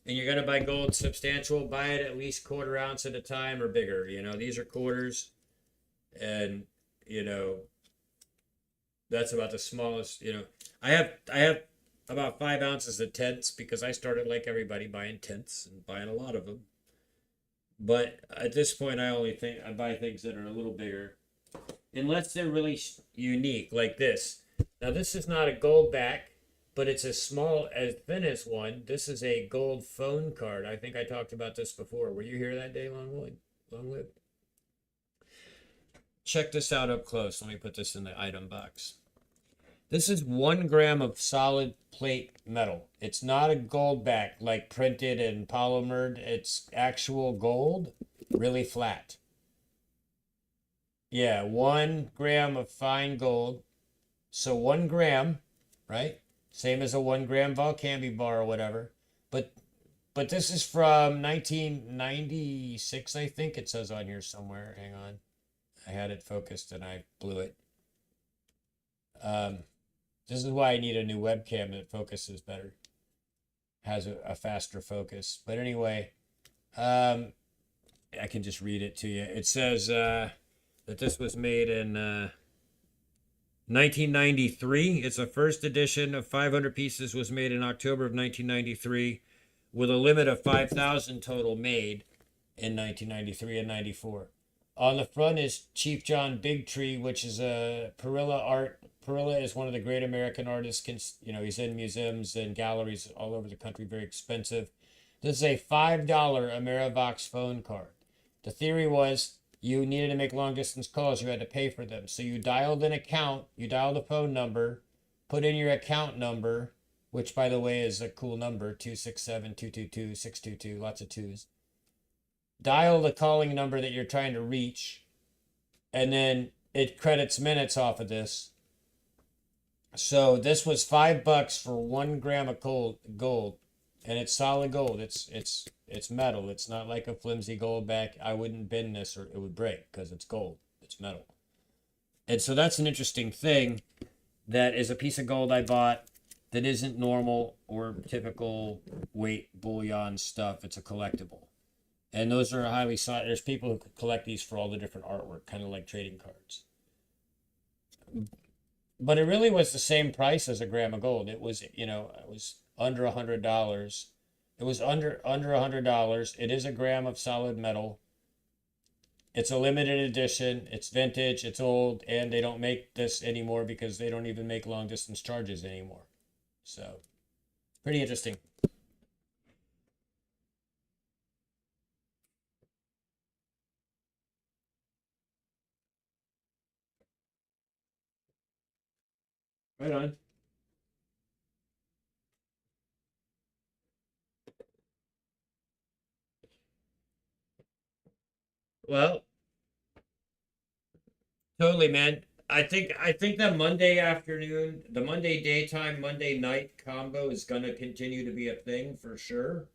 and you're going to buy gold substantial, buy it at least 1/4 ounce at a time or bigger. These are quarters, and that's about the smallest. I have about 5 ounces of tenths, because I started like everybody buying tenths and buying a lot of them. But at this point, I buy things that are a little bigger, unless they're really unique, like this. Now, this is not a gold back, but it's as small, as thin as one. This is a gold phone card. I think I talked about this before. Were you here that day, Long lived? Check this out up close. Let me put this in the item box. This is 1 gram of solid plate metal. It's not a gold back like printed and polymered. It's actual gold, really flat. Yeah, 1 gram of fine gold. So 1 gram, right? Same as a 1 gram Volcambi bar or whatever. But this is from 1996, I think it says on here somewhere. Hang on. I had it focused and I blew it. This is why I need a new webcam that focuses better, has a faster focus. But anyway, I can just read it to you. It says that this was made in 1993. It's a first edition of 500 pieces, was made in October of 1993, with a limit of 5,000 total made in 1993 and 94. On the front is Chief John Bigtree, which is a Perilla art. Perilla is one of the great American artists. You know, he's in museums and galleries all over the country, very expensive. This is a $5 Amerivox phone card. The theory was you needed to make long distance calls, you had to pay for them. So you dialed an account, you dialed a phone number, put in your account number, which by the way is a cool number, 267-222-622, lots of twos. Dial the calling number that you're trying to reach, and then it credits minutes off of this. So this was $5 for 1 gram of gold, and it's solid gold. It's metal. It's not like a flimsy gold back. I wouldn't bend this or it would break because it's gold. It's metal. And so that's an interesting thing. That is a piece of gold I bought that isn't normal or typical weight bullion stuff. It's a collectible. And those are highly sought. There's people who collect these for all the different artwork, kind of like trading cards. But it really was the same price as a gram of gold. It was, you know, it was under $100. It was under $100. It is a gram of solid metal. It's a limited edition. It's vintage. It's old, and they don't make this anymore because they don't even make long distance charges anymore. So, pretty interesting. Right on. Well, totally, man. I think the Monday afternoon, the Monday daytime, Monday night combo is gonna continue to be a thing for sure.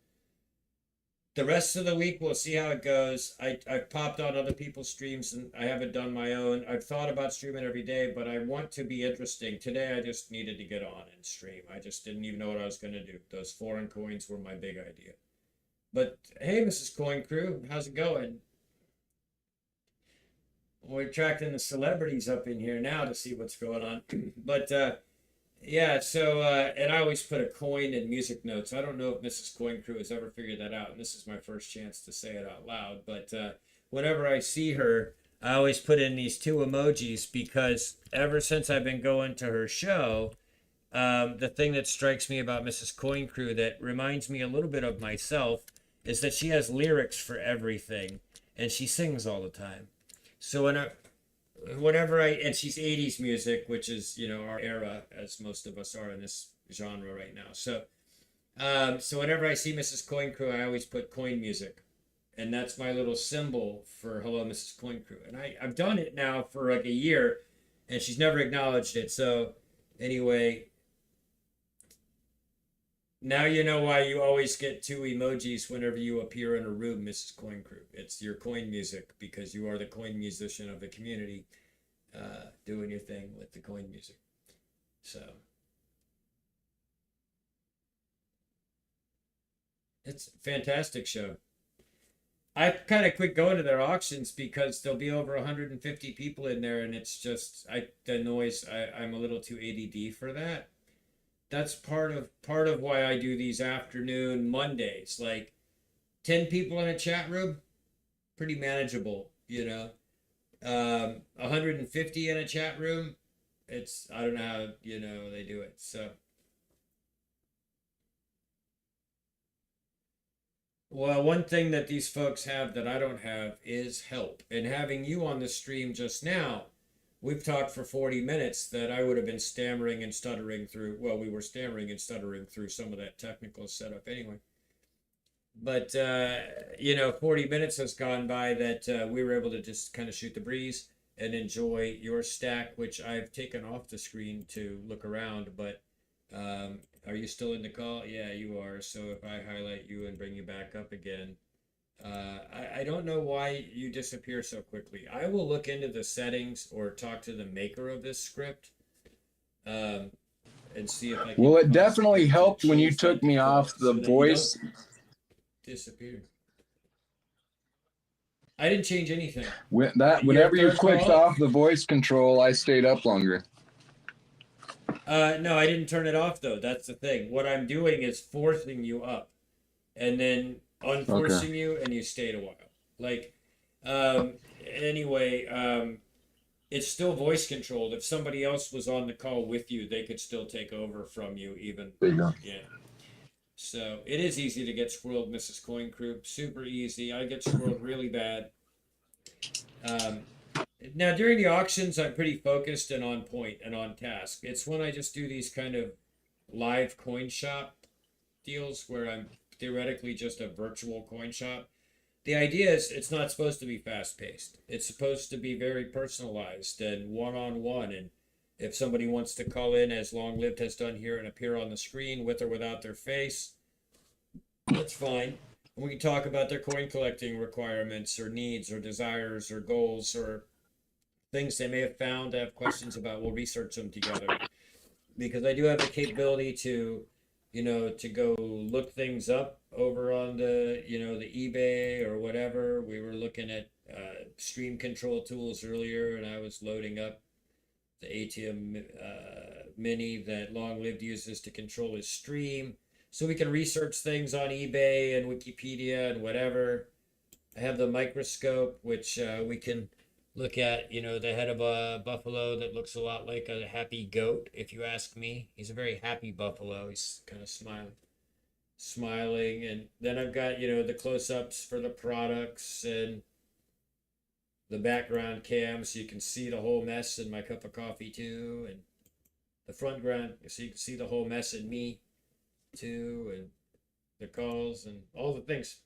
The rest of the week, we'll see how it goes. I've popped on other people's streams and I haven't done my own. I've thought about streaming every day, but I want to be interesting. Today, I just needed to get on and stream. I just didn't even know what I was going to do. Those foreign coins were my big idea. But hey, Mrs. Coin Crew, how's it going? We're attracting the celebrities up in here now to see what's going on. But yeah, so, and I always put a coin in music notes. I don't know if Mrs. Coin Crew has ever figured that out, and this is my first chance to say it out loud, but whenever I see her, I always put in these 2 emojis because ever since I've been going to her show, the thing that strikes me about Mrs. Coin Crew that reminds me a little bit of myself is that she has lyrics for everything, and she sings all the time. So and she's 80s music, which is, you know, our era, as most of us are in this genre right now. So so whenever I see Mrs. Coin Crew, I always put coin music, and that's my little symbol for hello, Mrs. Coin Crew. And I've done it now for like a year, and she's never acknowledged it. So anyway, now you know why you always get 2 emojis whenever you appear in a room, Mrs. Coin Crew. It's your coin music because you are the coin musician of the community, doing your thing with the coin music. So it's a fantastic show. I kind of quit going to their auctions because there'll be over 150 people in there, and it's just the noise. I'm a little too ADD for that. That's part of why I do these afternoon Mondays. Like 10 people in a chat room, pretty manageable, you know. 150 in a chat room, it's, I don't know how, you know, they do it. So, well, one thing that these folks have that I don't have is help. And having you on the stream just now, we've talked for 40 minutes that I would have been stammering and stuttering through. Well, we were stammering and stuttering through some of that technical setup anyway. But, you know, 40 minutes has gone by that we were able to just kind of shoot the breeze and enjoy your stack, which I've taken off the screen to look around. But are you still in the call? Yeah, you are. So if I highlight you and bring you back up again, I don't know why you disappear so quickly. I will look into the settings or talk to the maker of this script. and see if I can. Well, it cause definitely to helped when you change took that me default off the so that you voice. don't disappear. I didn't change anything. Whenever you third clicked call? off the voice control, I stayed up longer. No, I didn't turn it off though. That's the thing. What I'm doing is forcing you up, and then unforcing you, and you stayed a while. Like, anyway, it's still voice controlled. If somebody else was on the call with you, they could still take over from you. Even There you go. yeah. So it is easy to get squirreled, Mrs. Coin Crew. Super easy. I get squirreled really bad. Now during the auctions, I'm pretty focused and on point and on task. It's when I just do these kind of live coin shop deals where I'm theoretically just a virtual coin shop. The idea is it's not supposed to be fast paced. It's supposed to be very personalized and one on one. And if somebody wants to call in, as Long Lived has done here, and appear on the screen with or without their face, that's fine. And we can talk about their coin collecting requirements or needs or desires or goals or things they may have found, have questions about. We'll research them together because I do have the capability to, to go look things up over on the, the eBay or whatever. We were looking at stream control tools earlier, and I was loading up the ATM Mini that Long Lived uses to control his stream. So we can research things on eBay and Wikipedia and whatever. I have the microscope, which we can look at, the head of a buffalo that looks a lot like a happy goat, if you ask me. He's a very happy buffalo. He's kind of smiling. And then I've got, the close-ups for the products and the background cam so you can see the whole mess in my cup of coffee too. And the front ground so you can see the whole mess in me too, and the calls and all the things.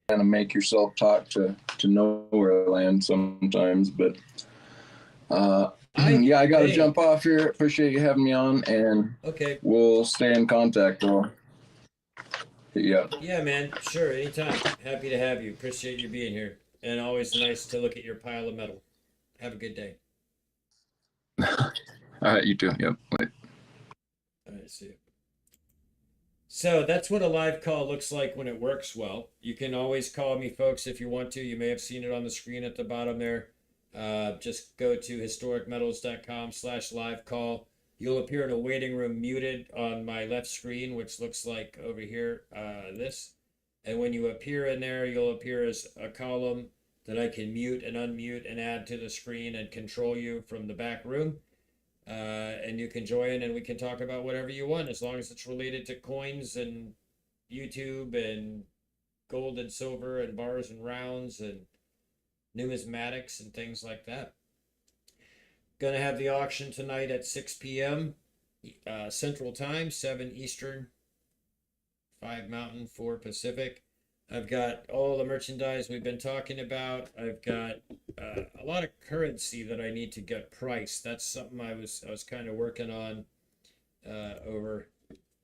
Kind of make yourself talk to nowhere land sometimes, but yeah, I gotta jump off here. Appreciate you having me on, and okay, we'll stay in contact though. Yeah, man, sure, anytime. Happy to have you. Appreciate you being here, and always nice to look at your pile of metal. Have a good day. All right, you too. Yep. Bye. All right, see you. So that's what a live call looks like when it works well. You can always call me, folks, if you want to. You may have seen it on the screen at the bottom there. Just go to historicmetals.com/live call. You'll appear in a waiting room muted on my left screen, which looks like over here, this. And when you appear in there, you'll appear as a column that I can mute and unmute and add to the screen and control you from the back room. And you can join and we can talk about whatever you want as long as it's related to coins and YouTube and gold and silver and bars and rounds and numismatics and things like that. Gonna have the auction tonight at 6 p.m. Central Time, 7 Eastern, 5 Mountain, 4 Pacific. I've got all the merchandise we've been talking about. I've got a lot of currency that I need to get priced. That's something I was kind of working on over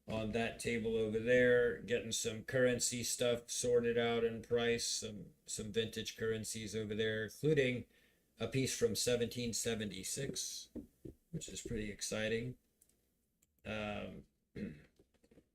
on that table over there, getting some currency stuff sorted out and priced, some vintage currencies over there, including a piece from 1776, which is pretty exciting.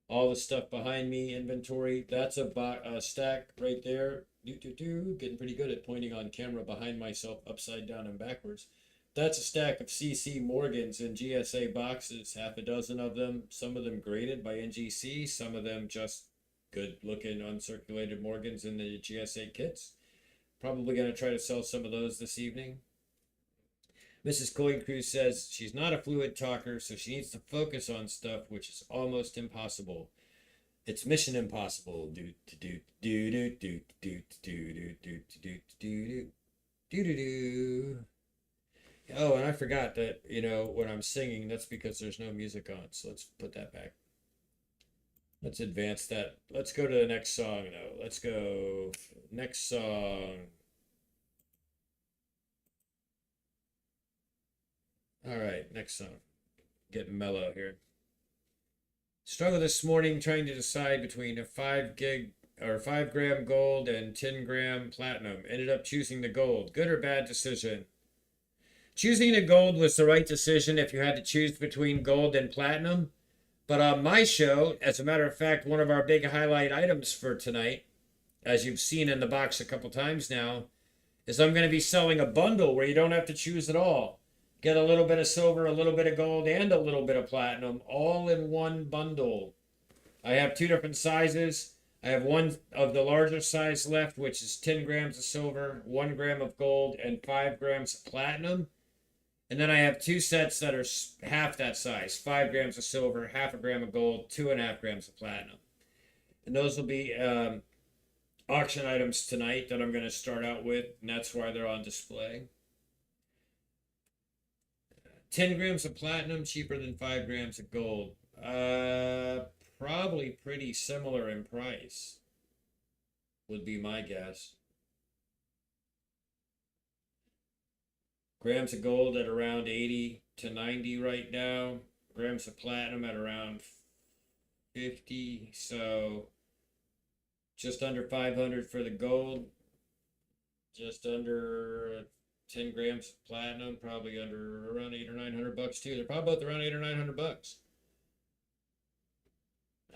All the stuff behind me, inventory, that's a stack right there. Getting pretty good at pointing on camera behind myself upside down and backwards. That's a stack of CC Morgans in GSA boxes, half a dozen of them, some of them graded by NGC, some of them just good looking uncirculated Morgans in the GSA kits. Probably going to try to sell some of those this evening. Mrs. Coin Crew says she's not a fluid talker, so she needs to focus on stuff, which is almost impossible. It's mission impossible. Oh, and I forgot that, when I'm singing, that's because there's no music on, so let's put that back. Let's advance that. Let's go to the next song, though. Let's go next song. All right, next song. Getting mellow here. Struggle this morning trying to decide between a 5 gig or 5 gram gold and 10 gram platinum. Ended up choosing the gold. Good or bad decision? Choosing the gold was the right decision if you had to choose between gold and platinum. But on my show, as a matter of fact, one of our big highlight items for tonight, as you've seen in the box a couple times now, is I'm going to be selling a bundle where you don't have to choose at all. Get a little bit of silver, a little bit of gold, and a little bit of platinum, all in one bundle. I have 2 different sizes. I have one of the larger size left, which is 10 grams of silver, 1 gram of gold, and 5 grams of platinum. And then I have 2 sets that are half that size, 5 grams of silver, half a gram of gold, 2.5 grams of platinum. And those will be auction items tonight that I'm going to start out with, and that's why they're on display. 10 grams of platinum, cheaper than 5 grams of gold. Probably pretty similar in price, would be my guess. Grams of gold at around 80 to 90 right now. Grams of platinum at around 50. So just under 500 for the gold. Just under 10 grams of platinum. Probably under around 800 or 900 bucks too. They're probably both around 800 or 900 bucks.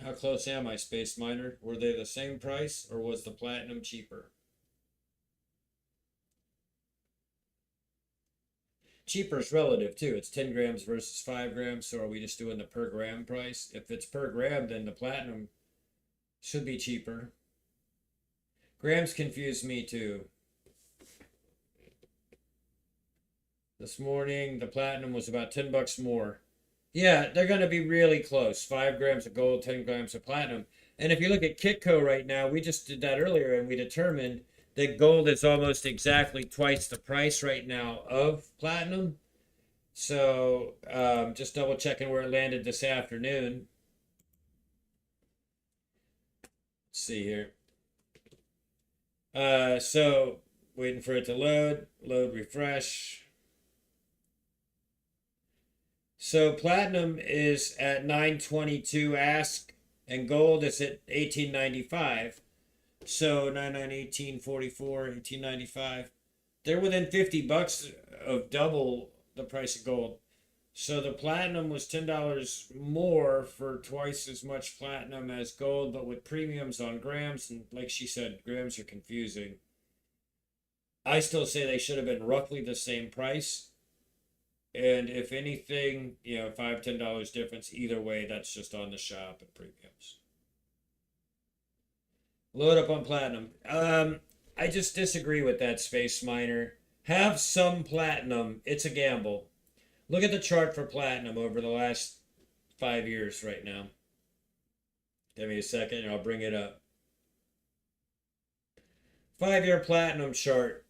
How close am I, Space Miner? Were they the same price or was the platinum cheaper? Cheaper is relative too. It's 10 grams versus 5 grams. So are we just doing the per gram price? If it's per gram, then the platinum should be cheaper. Grams confuse me too. This morning, the platinum was about 10 bucks more. Yeah, they're going to be really close. 5 grams of gold, 10 grams of platinum. And if you look at Kitco right now, we just did that earlier and we determined that gold is almost exactly twice the price right now of platinum. So just double checking where it landed this afternoon. Let's see here. So waiting for it to load, refresh. So platinum is at 922 ask and gold is at 1895. So 1844, 1895. They're within 50 bucks of double the price of gold. So the platinum was $10 more for twice as much platinum as gold, but with premiums on grams. And like she said, grams are confusing. I still say they should have been roughly the same price. And if anything, $5, $10 difference, either way, that's just on the shop and premiums. Load up on platinum. I just disagree with that, Space Miner. Have some platinum. It's a gamble. Look at the chart for platinum over the last 5 years right now. Give me a second and I'll bring it up. 5-year platinum chart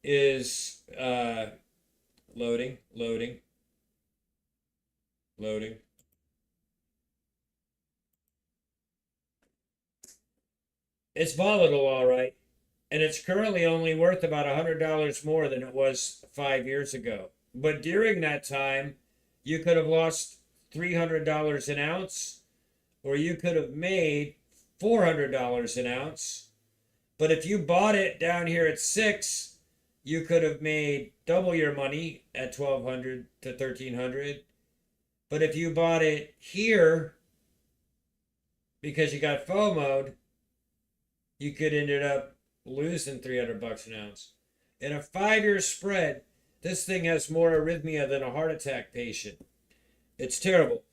is loading. It's volatile, all right. And it's currently only worth about $100 more than it was 5 years ago. But during that time, you could have lost $300 an ounce, or you could have made $400 an ounce. But if you bought it down here at 6, you could have made double your money at $1,200 to $1,300. But if you bought it here because you got FOMO'd, you could ended up losing $300 an ounce. In a 5-year spread, this thing has more arrhythmia than a heart attack patient. It's terrible.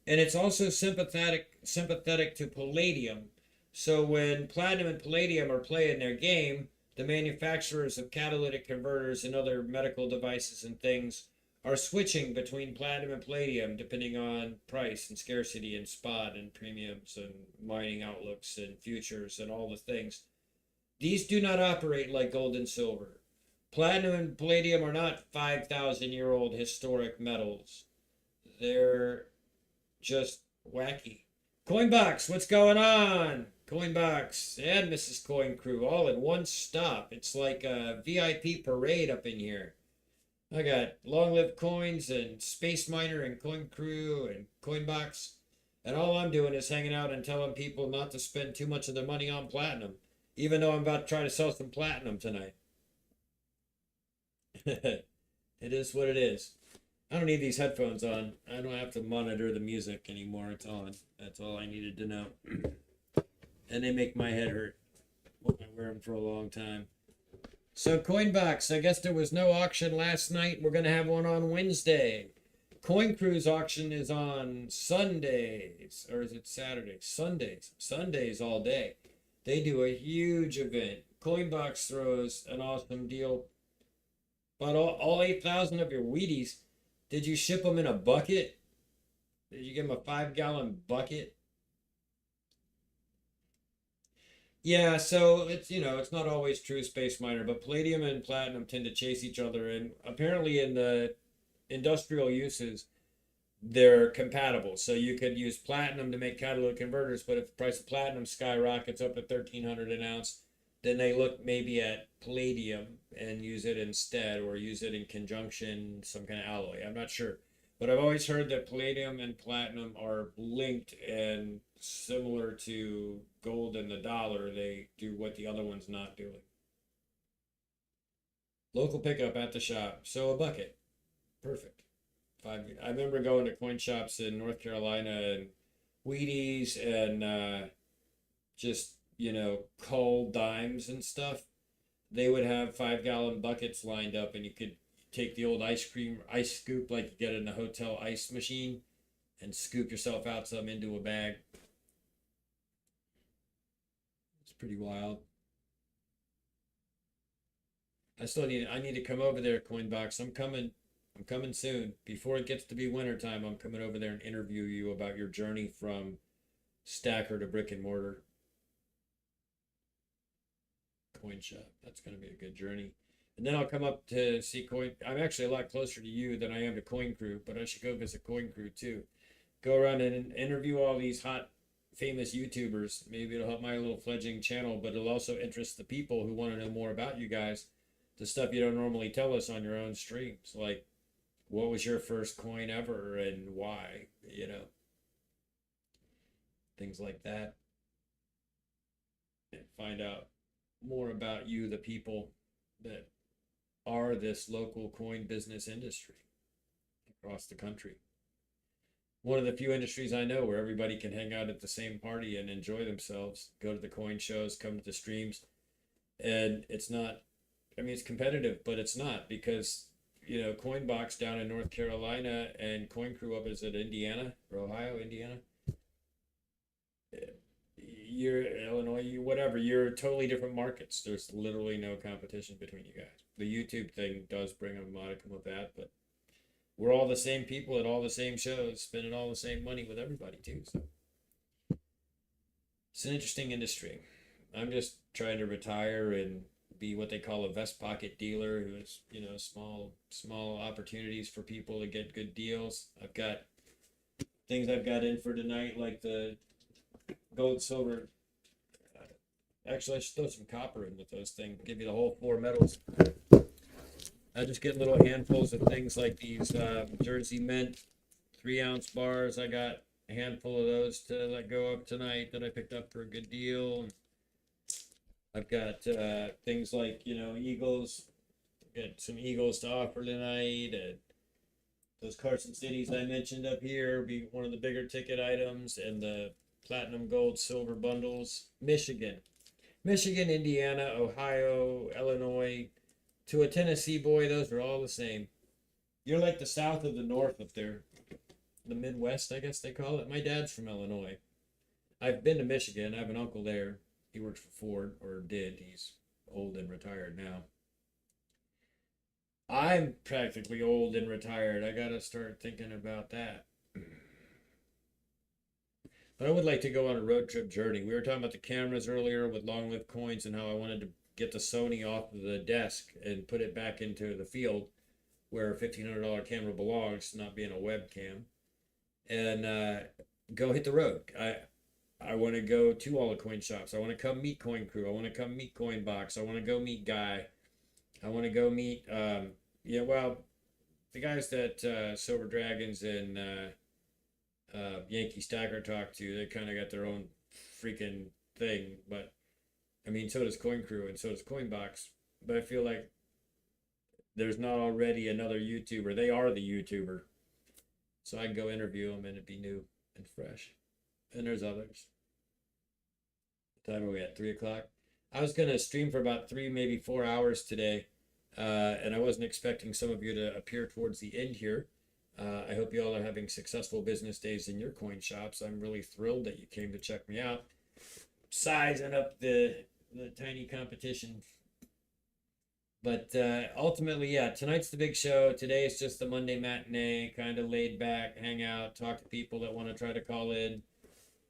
And it's also sympathetic to palladium. So when platinum and palladium are playing their game, the manufacturers of catalytic converters and other medical devices and things are switching between platinum and palladium depending on price and scarcity and spot and premiums and mining outlooks and futures and all the things. These do not operate like gold and silver. Platinum and palladium are not 5,000-year-old historic metals. They're just wacky. Coinbox, what's going on? Coinbox and Mrs. Coin Crew all in one stop. It's like a VIP parade up in here. I got Long Live Coins and Space Miner and Coin Crew and Coinbox. And all I'm doing is hanging out and telling people not to spend too much of their money on platinum, even though I'm about to try to sell some platinum tonight. It is what it is. I don't need these headphones on. I don't have to monitor the music anymore. It's on. That's all I needed to know. And they make my head hurt. I wear them for a long time. So Coinbox, I guess there was no auction last night. We're going to have one on Wednesday. Coin Cruise auction is on Sundays. Or is it Saturdays? Sundays. Sundays all day. They do a huge event. Coinbox throws an awesome deal. But all 8,000 of your Wheaties, did you ship them in a bucket? Did you give them a 5-gallon bucket? Yeah, so it's, it's not always true, Space Miner, but palladium and platinum tend to chase each other, and apparently in the industrial uses, they're compatible. So you could use platinum to make catalytic converters, but if the price of platinum skyrockets up to 1,300 an ounce, then they look maybe at palladium and use it instead, or use it in conjunction, some kind of alloy. I'm not sure. But I've always heard that palladium and platinum are linked, and similar to gold and the dollar, they do what the other one's not doing. Local pickup at the shop. So a bucket. Perfect. I remember going to coin shops in North Carolina and Wheaties and just, cold dimes and stuff. They would have 5-gallon buckets lined up, and you could take the old ice scoop like you get in a hotel ice machine and scoop yourself out some into a bag. It's pretty wild. I need to come over there, Coinbox. I'm coming soon. Before it gets to be wintertime, I'm coming over there and interview you about your journey from stacker to brick and mortar. Coin shop. That's going to be a good journey. And then I'll come up to see Coin. I'm actually a lot closer to you than I am to Coin Crew, but I should go visit Coin Crew too. Go around and interview all these hot, famous YouTubers. Maybe it'll help my little fledgling channel, but it'll also interest the people who want to know more about you guys. The stuff you don't normally tell us on your own streams. Like, what was your first coin ever and why? Things like that. And find out more about you, the people that are this local coin business industry across the country. One of the few industries I know where everybody can hang out at the same party and enjoy themselves, go to the coin shows, come to the streams. And it's not, it's competitive, but it's not, because, Coinbox down in North Carolina and Coin Crew up is at Indiana or Ohio, Indiana. You're Illinois, whatever, you're totally different markets. There's literally no competition between you guys. The YouTube thing does bring a modicum of that, but we're all the same people at all the same shows, spending all the same money with everybody too. So it's an interesting industry. I'm just trying to retire and be what they call a vest pocket dealer, who is, small opportunities for people to get good deals. I've got things I've got in for tonight, like the gold, silver. Actually, I should throw some copper in with those things. Give you the whole 4 metals. I just get little handfuls of things like these Jersey Mint 3-ounce bars. I got a handful of those to let go of tonight that I picked up for a good deal. I've got things like, Eagles. Got some Eagles to offer tonight. And those Carson Cities I mentioned up here be one of the bigger ticket items. And the platinum, gold, silver bundles. Michigan, Indiana, Ohio, Illinois. To a Tennessee boy, those are all the same. You're like the south of the north up there. The Midwest, I guess they call it. My dad's from Illinois. I've been to Michigan. I have an uncle there. He works for Ford, or did. He's old and retired now. I'm practically old and retired. I gotta start thinking about that. But I would like to go on a road trip journey. We were talking about the cameras earlier with long-lived coins and how I wanted to get the Sony off of the desk and put it back into the field where a $1,500 camera belongs, not being a webcam, and go hit the road. I want to go to all the coin shops. I want to come meet Coin Crew. I want to come meet Coinbox. I want to go meet Guy. I want to go meet, the guys that Silver Dragons and Yankee Stacker talked to, they kind of got their own freaking thing. But I mean, so does Coin Crew and so does Coinbox. But I feel like there's not already another YouTuber. They are the YouTuber. So I can go interview them and it'd be new and fresh. And there's others. What time are we at? 3 o'clock? I was going to stream for about 3, maybe 4 hours today. And I wasn't expecting some of you to appear towards the end here. I hope you all are having successful business days in your coin shops. I'm really thrilled that you came to check me out. Sizing up the tiny competition. But ultimately, yeah, tonight's the big show. Today is just the Monday matinee, kind of laid back, hang out, talk to people that want to try to call in,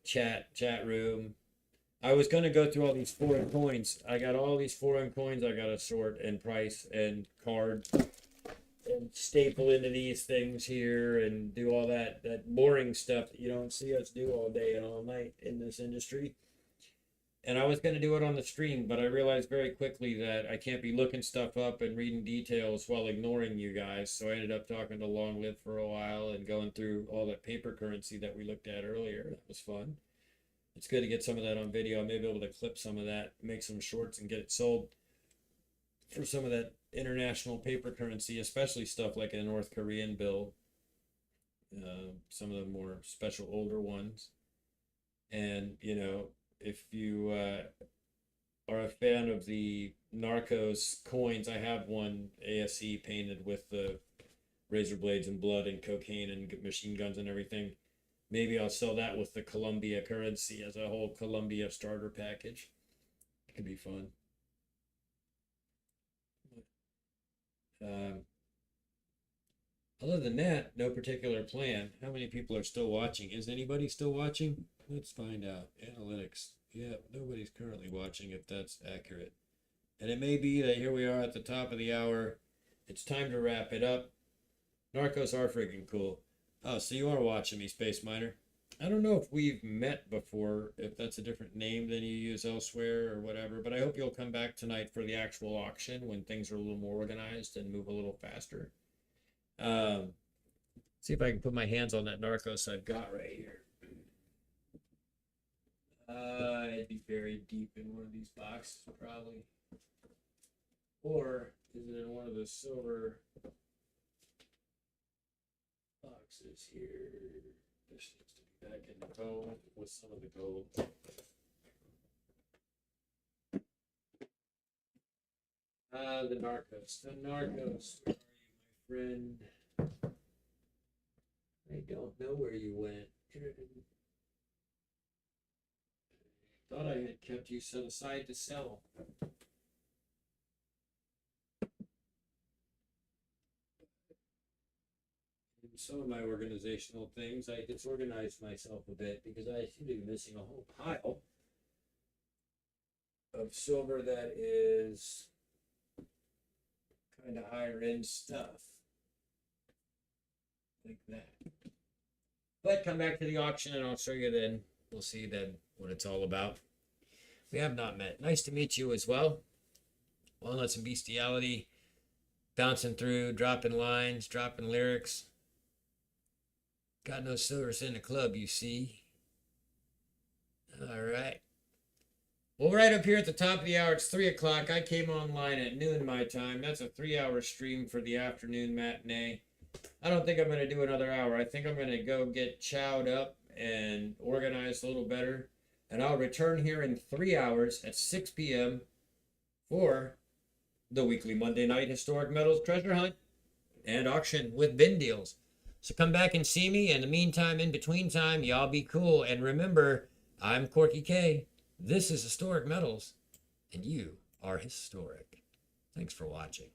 chat room. I was going to go through all these foreign coins. I got all these foreign coins I got to sort and price and card and staple into these things here and do all that boring stuff that you don't see us do all day and all night in this industry. And I was going to do it on the stream, but I realized very quickly that I can't be looking stuff up and reading details while ignoring you guys. So I ended up talking to Long Live for a while and going through all that paper currency that we looked at earlier. That was fun. It's good to get some of that on video. I may be able to clip some of that, make some shorts and get it sold for some of that international paper currency, especially stuff like a North Korean bill, some of the more special older ones. And, you know, if you are a fan of the Narcos coins, I have one ASE painted with the razor blades and blood and cocaine and machine guns and everything. Maybe I'll sell that with the Colombia currency as a whole Colombia starter package. It could be fun. Other than that, no particular plan. How many people are still watching? Is anybody still watching? Let's find out. Analytics. Yeah, nobody's currently watching, if that's accurate. And it may be that here we are at the top of the hour. It's time to wrap it up. Narcos are freaking cool. Oh, so you are watching me, Space Miner. I don't know if we've met before, if that's a different name than you use elsewhere or whatever, but I hope you'll come back tonight for the actual auction when things are a little more organized and move a little faster. See if I can put my hands on that Narcos I've got right here. It'd be buried deep in one of these boxes, probably. Or is it in one of the silver boxes here? This needs to be back in the gold with some of the gold. The Narcos. The Narcos. Where are you, my friend? I don't know where you went. Thought I had kept you set aside to sell. In some of my organizational things, I disorganized myself a bit because I seem to be missing a whole pile of silver that is kind of higher end stuff. Like that. But come back to the auction and I'll show you then. We'll see then what it's all about. We have not met. Nice to meet you as well. Walnuts and Bestiality. Bouncing through, dropping lines, dropping lyrics. Got no silvers in the club, you see. All right. Well, right up here at the top of the hour, it's 3 o'clock. I came online at noon my time. That's a 3-hour stream for the afternoon matinee. I don't think I'm going to do another hour. I think I'm going to go get chowed up and organized a little better. And I'll return here in 3 hours at 6 p.m. for the weekly Monday night Historic Metals treasure hunt and auction with bin deals. So come back and see me. In the meantime, in between time, y'all be cool. And remember, I'm Corky K. This is Historic Metals, and you are historic. Thanks for watching.